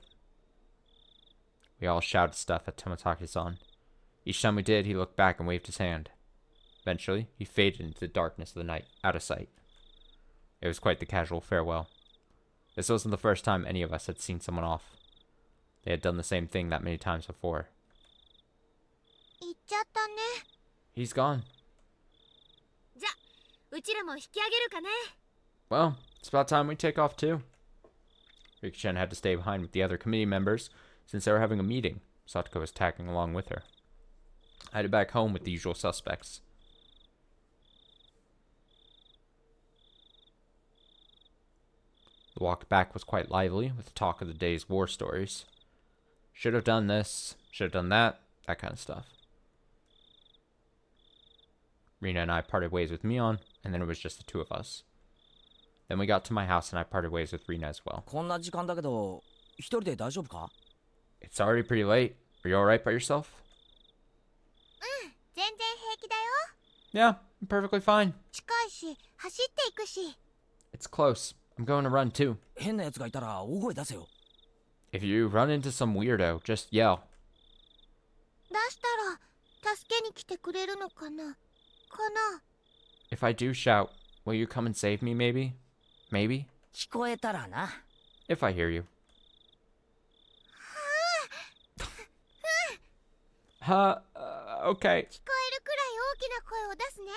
We all shouted stuff at Tomataki-san. Each time we did, he looked back and waved his hand. Eventually, he faded into the darkness of the night, out of sight. It was quite the casual farewell. This wasn't the first time any of us had seen someone off. They had done the same thing that many times before. 行っちゃったね。 He's gone. じゃうちらも引き上げるかね Well, it's about time we take off too. Rikichan had to stay behind with the other committee members since they were having a meeting. Satoko was tagging along with her. I headed back home with the usual suspects. The walk back was quite lively, with talk of the day's war stories. Should have done this, should have done that kind of stuff. Rina and I parted ways with Mion, and then it was just the two of us. Then we got to my house and I parted ways with Rina as well. こんな時間だけど一人で大丈夫か It's already pretty late. Are you alright by yourself? うん、全然平気だよ。 Yeah, I'm perfectly fine. 近いし、走っていくし。 It's close. I'm going to run too. 変な奴がいたら大声出せよ If you run into some weirdo, just yell. 出したら、助けに来てくれるのかな。かな。 If I do shout, will you come and save me maybe? Maybe? 聞こえたらな If I hear you. Okay. 聞こえるくらい大きな声を出すね。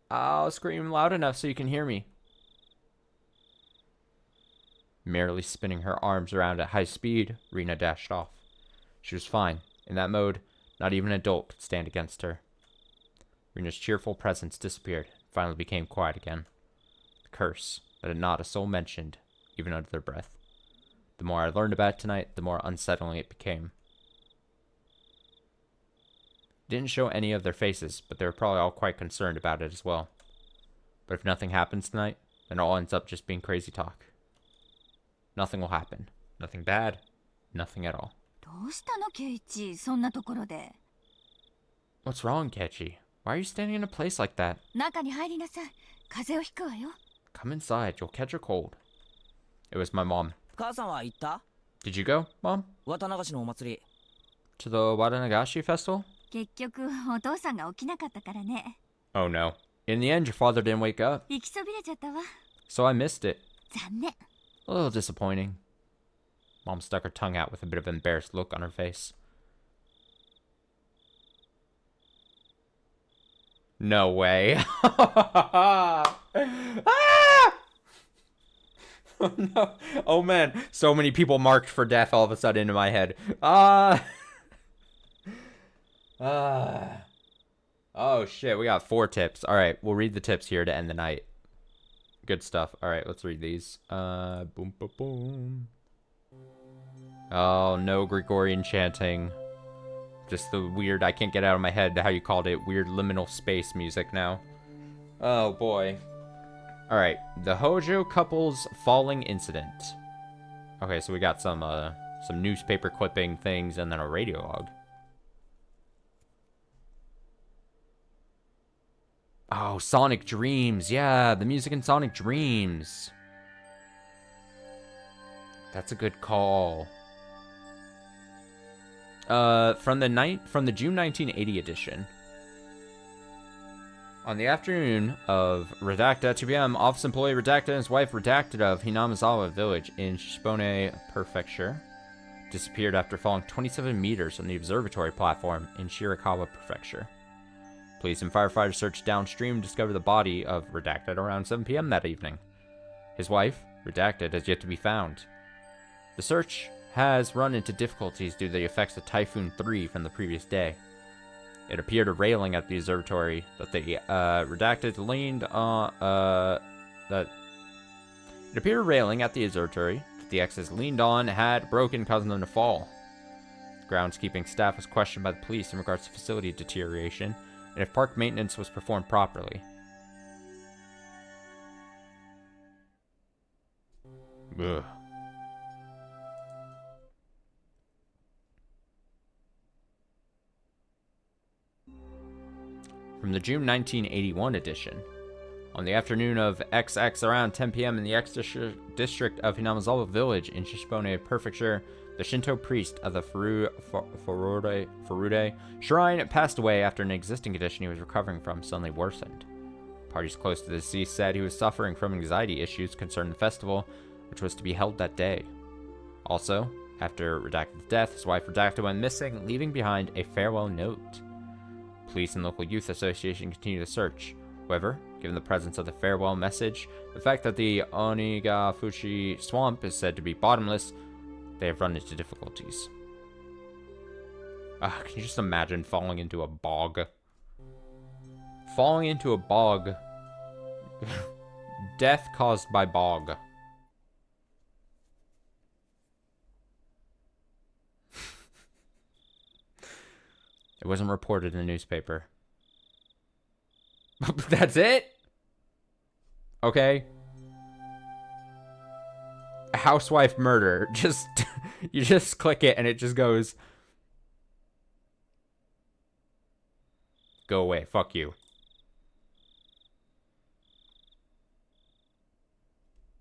I'll scream loud enough so you can hear me. Merrily spinning her arms around at high speed, Rina dashed off. She was fine. In that mode, not even an adult could stand against her. Rina's cheerful presence disappeared, and finally became quiet again. The curse that had not a soul mentioned, even under their breath. The more I learned about it tonight, the more unsettling it became. Didn't show any of their faces, but they were probably all quite concerned about it as well. But if nothing happens tonight, then it all ends up just being crazy talk. Nothing will happen. Nothing bad. Nothing at all. どうしたのケイチ、そんなところで。 What's wrong, Kechi? Why are you standing in a place like that? 中に入りなさい。風邪をひくわよ。 Come inside. You'll catch a cold. It was my mom. 母さんは行った？ Did you go, Mom? 綿流しのお祭り。 To the Watanagashi festival? 結局お父さんが起きなかったからね。 Oh no. In the end, your father didn't wake up, 行きそびれちゃったわ。 so I missed it. 残念。 A little disappointing. Mom stuck her tongue out with a bit of an embarrassed look on her face. No way. Ah! Oh no. Oh man. So many people marked for death all of a sudden in my head. Oh shit. We got 4 tips. Alright. We'll read the tips here to end the night. Good stuff. Alright. Let's read these. Boom, boom, boom. Oh, no Gregorian chanting. Just the weird, I can't get out of my head how you called it, weird liminal space music now. Oh boy. Alright, the Hojo couple's falling incident. Okay, so we got some newspaper clipping things and then a radio log. Oh, Sonic Dreams. Yeah, the music in Sonic Dreams. That's a good call. From the June 1980 edition. On the afternoon of Redacted at 2 p.m., office employee Redacted and his wife Redacted of Hinamizawa village in Shibone Prefecture disappeared after falling 27 meters on the observatory platform in Shirakawa Prefecture. Police and firefighters searched downstream and discovered the body of Redacted around 7 p.m. that evening. His wife, Redacted, has yet to be found. The search has run into difficulties due to the effects of Typhoon 3 from the previous day. It appeared a railing at the observatory that the Redacted leaned on. It appeared a railing at the observatory that the X's leaned on had broken, causing them to fall. Groundskeeping staff was questioned by the police in regards to facility deterioration and if park maintenance was performed properly. Ugh. From the June 1981 edition. On the afternoon of XX around 10 p.m. in the X district of Hinamizawa village in Shibone Prefecture, the Shinto priest of the Furude shrine passed away after an existing condition he was recovering from suddenly worsened. Parties close to the deceased said he was suffering from anxiety issues concerning the festival, which was to be held that day. Also, after Redacted's death, his wife Redacted went missing, leaving behind a farewell note. Police and local youth association continue the search. However, given the presence of the farewell message, the fact that the Onigafushi swamp is said to be bottomless, they have run into difficulties. Can you just imagine falling into a bog? Falling into a bog. Death caused by bog. It wasn't reported in the newspaper. That's it? Okay. Housewife murder. Just, you just click it and it just goes. Go away. Fuck you.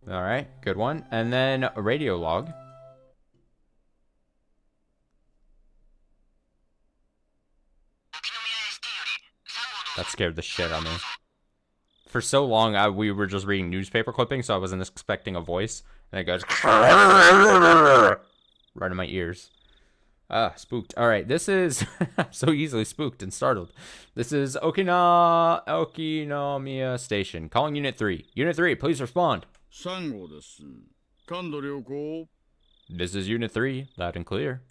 Alright, good one. And then a radio log. That scared the shit out of me. For so long, we were just reading newspaper clippings, so I wasn't expecting a voice. And it goes right in my ears. Spooked. All right, this is so easily spooked and startled. This is Okinomiya Station. Calling Unit 3. Unit 3, please respond. 3号です。感度良好。 This is Unit 3, loud and clear.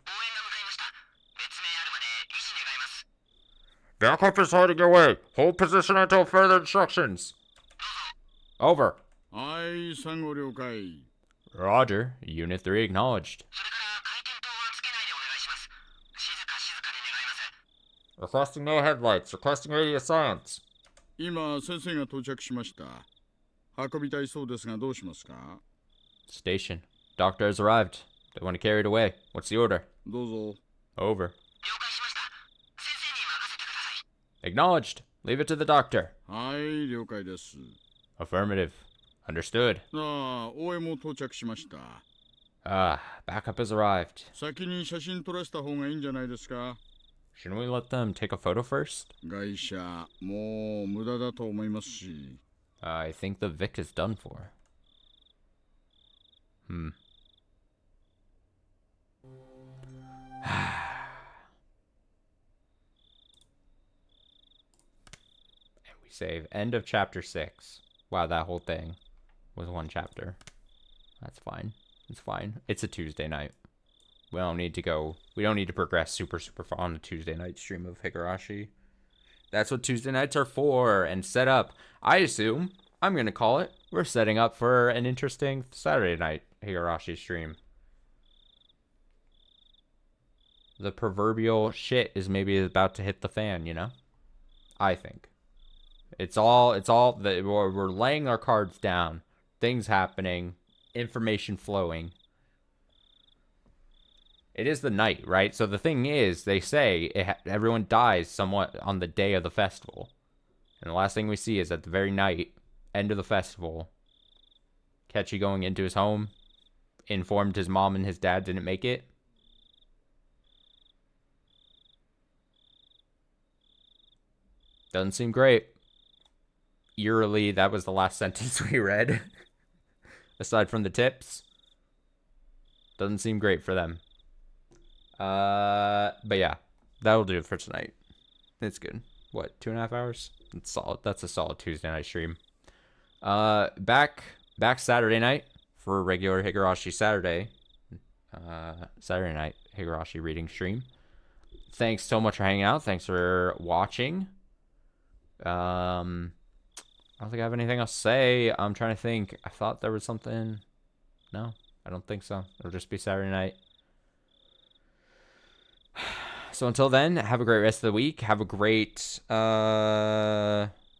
Backup is heading your way. Hold position until further instructions. Over. はい、3号了解。 Roger. Unit 3 acknowledged. Requesting no headlights. Requesting radio silence. 今先生が到着しました。運びたいそうですがどうしますか？ Station. Doctor has arrived. They want to carry it away. What's the order? どうぞ。 Over. Acknowledged. Leave it to the doctor. はい、了解です。 Affirmative. Understood. ああ、応援も到着しました。Ah, backup has arrived. 先に写真撮らせた方がいいんじゃないですか？ Shouldn't we let them take a photo first? 外車、もう無駄だと思いますし。I think the Vic is done for. And we save. End of chapter 6. Wow, that whole thing was one chapter. That's fine. It's fine. It's a Tuesday night. We don't need to progress super far on a Tuesday night stream of Higurashi. That's what Tuesday nights are for, and set up. I assume, I'm going to call it, we're setting up for an interesting Saturday night Higurashi stream. The proverbial shit is maybe about to hit the fan, you know? I think. We're laying our cards down. Things happening. Information flowing. It is the night, right? So the thing is, they say everyone dies somewhat on the day of the festival. And the last thing we see is at the very night, end of the festival, Kechi going into his home, informed his mom and his dad didn't make it. Doesn't seem great. Eerily, that was the last sentence we read. Aside from the tips. Doesn't seem great for them. But yeah, that'll do it for tonight. It's good. What, 2.5 hours? It's solid. That's a solid Tuesday night stream. Back Saturday night for a regular Higurashi Saturday. Saturday night Higurashi reading stream. Thanks so much for hanging out. Thanks for watching. I don't think I have anything else to say. I'm trying to think. I thought there was something. No, I don't think so. It'll just be Saturday night. So until then, have a great rest of the week. Have a great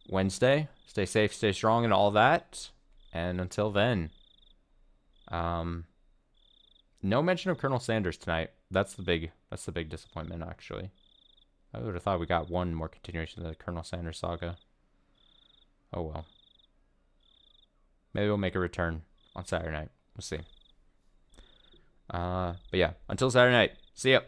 Wednesday. Stay safe, stay strong, and all that. And until then, no mention of Colonel Sanders tonight. That's the big disappointment, actually. I would have thought we got one more continuation of the Colonel Sanders saga. Oh well. Maybe we'll make a return on Saturday night. We'll see. But yeah, until Saturday night. See ya.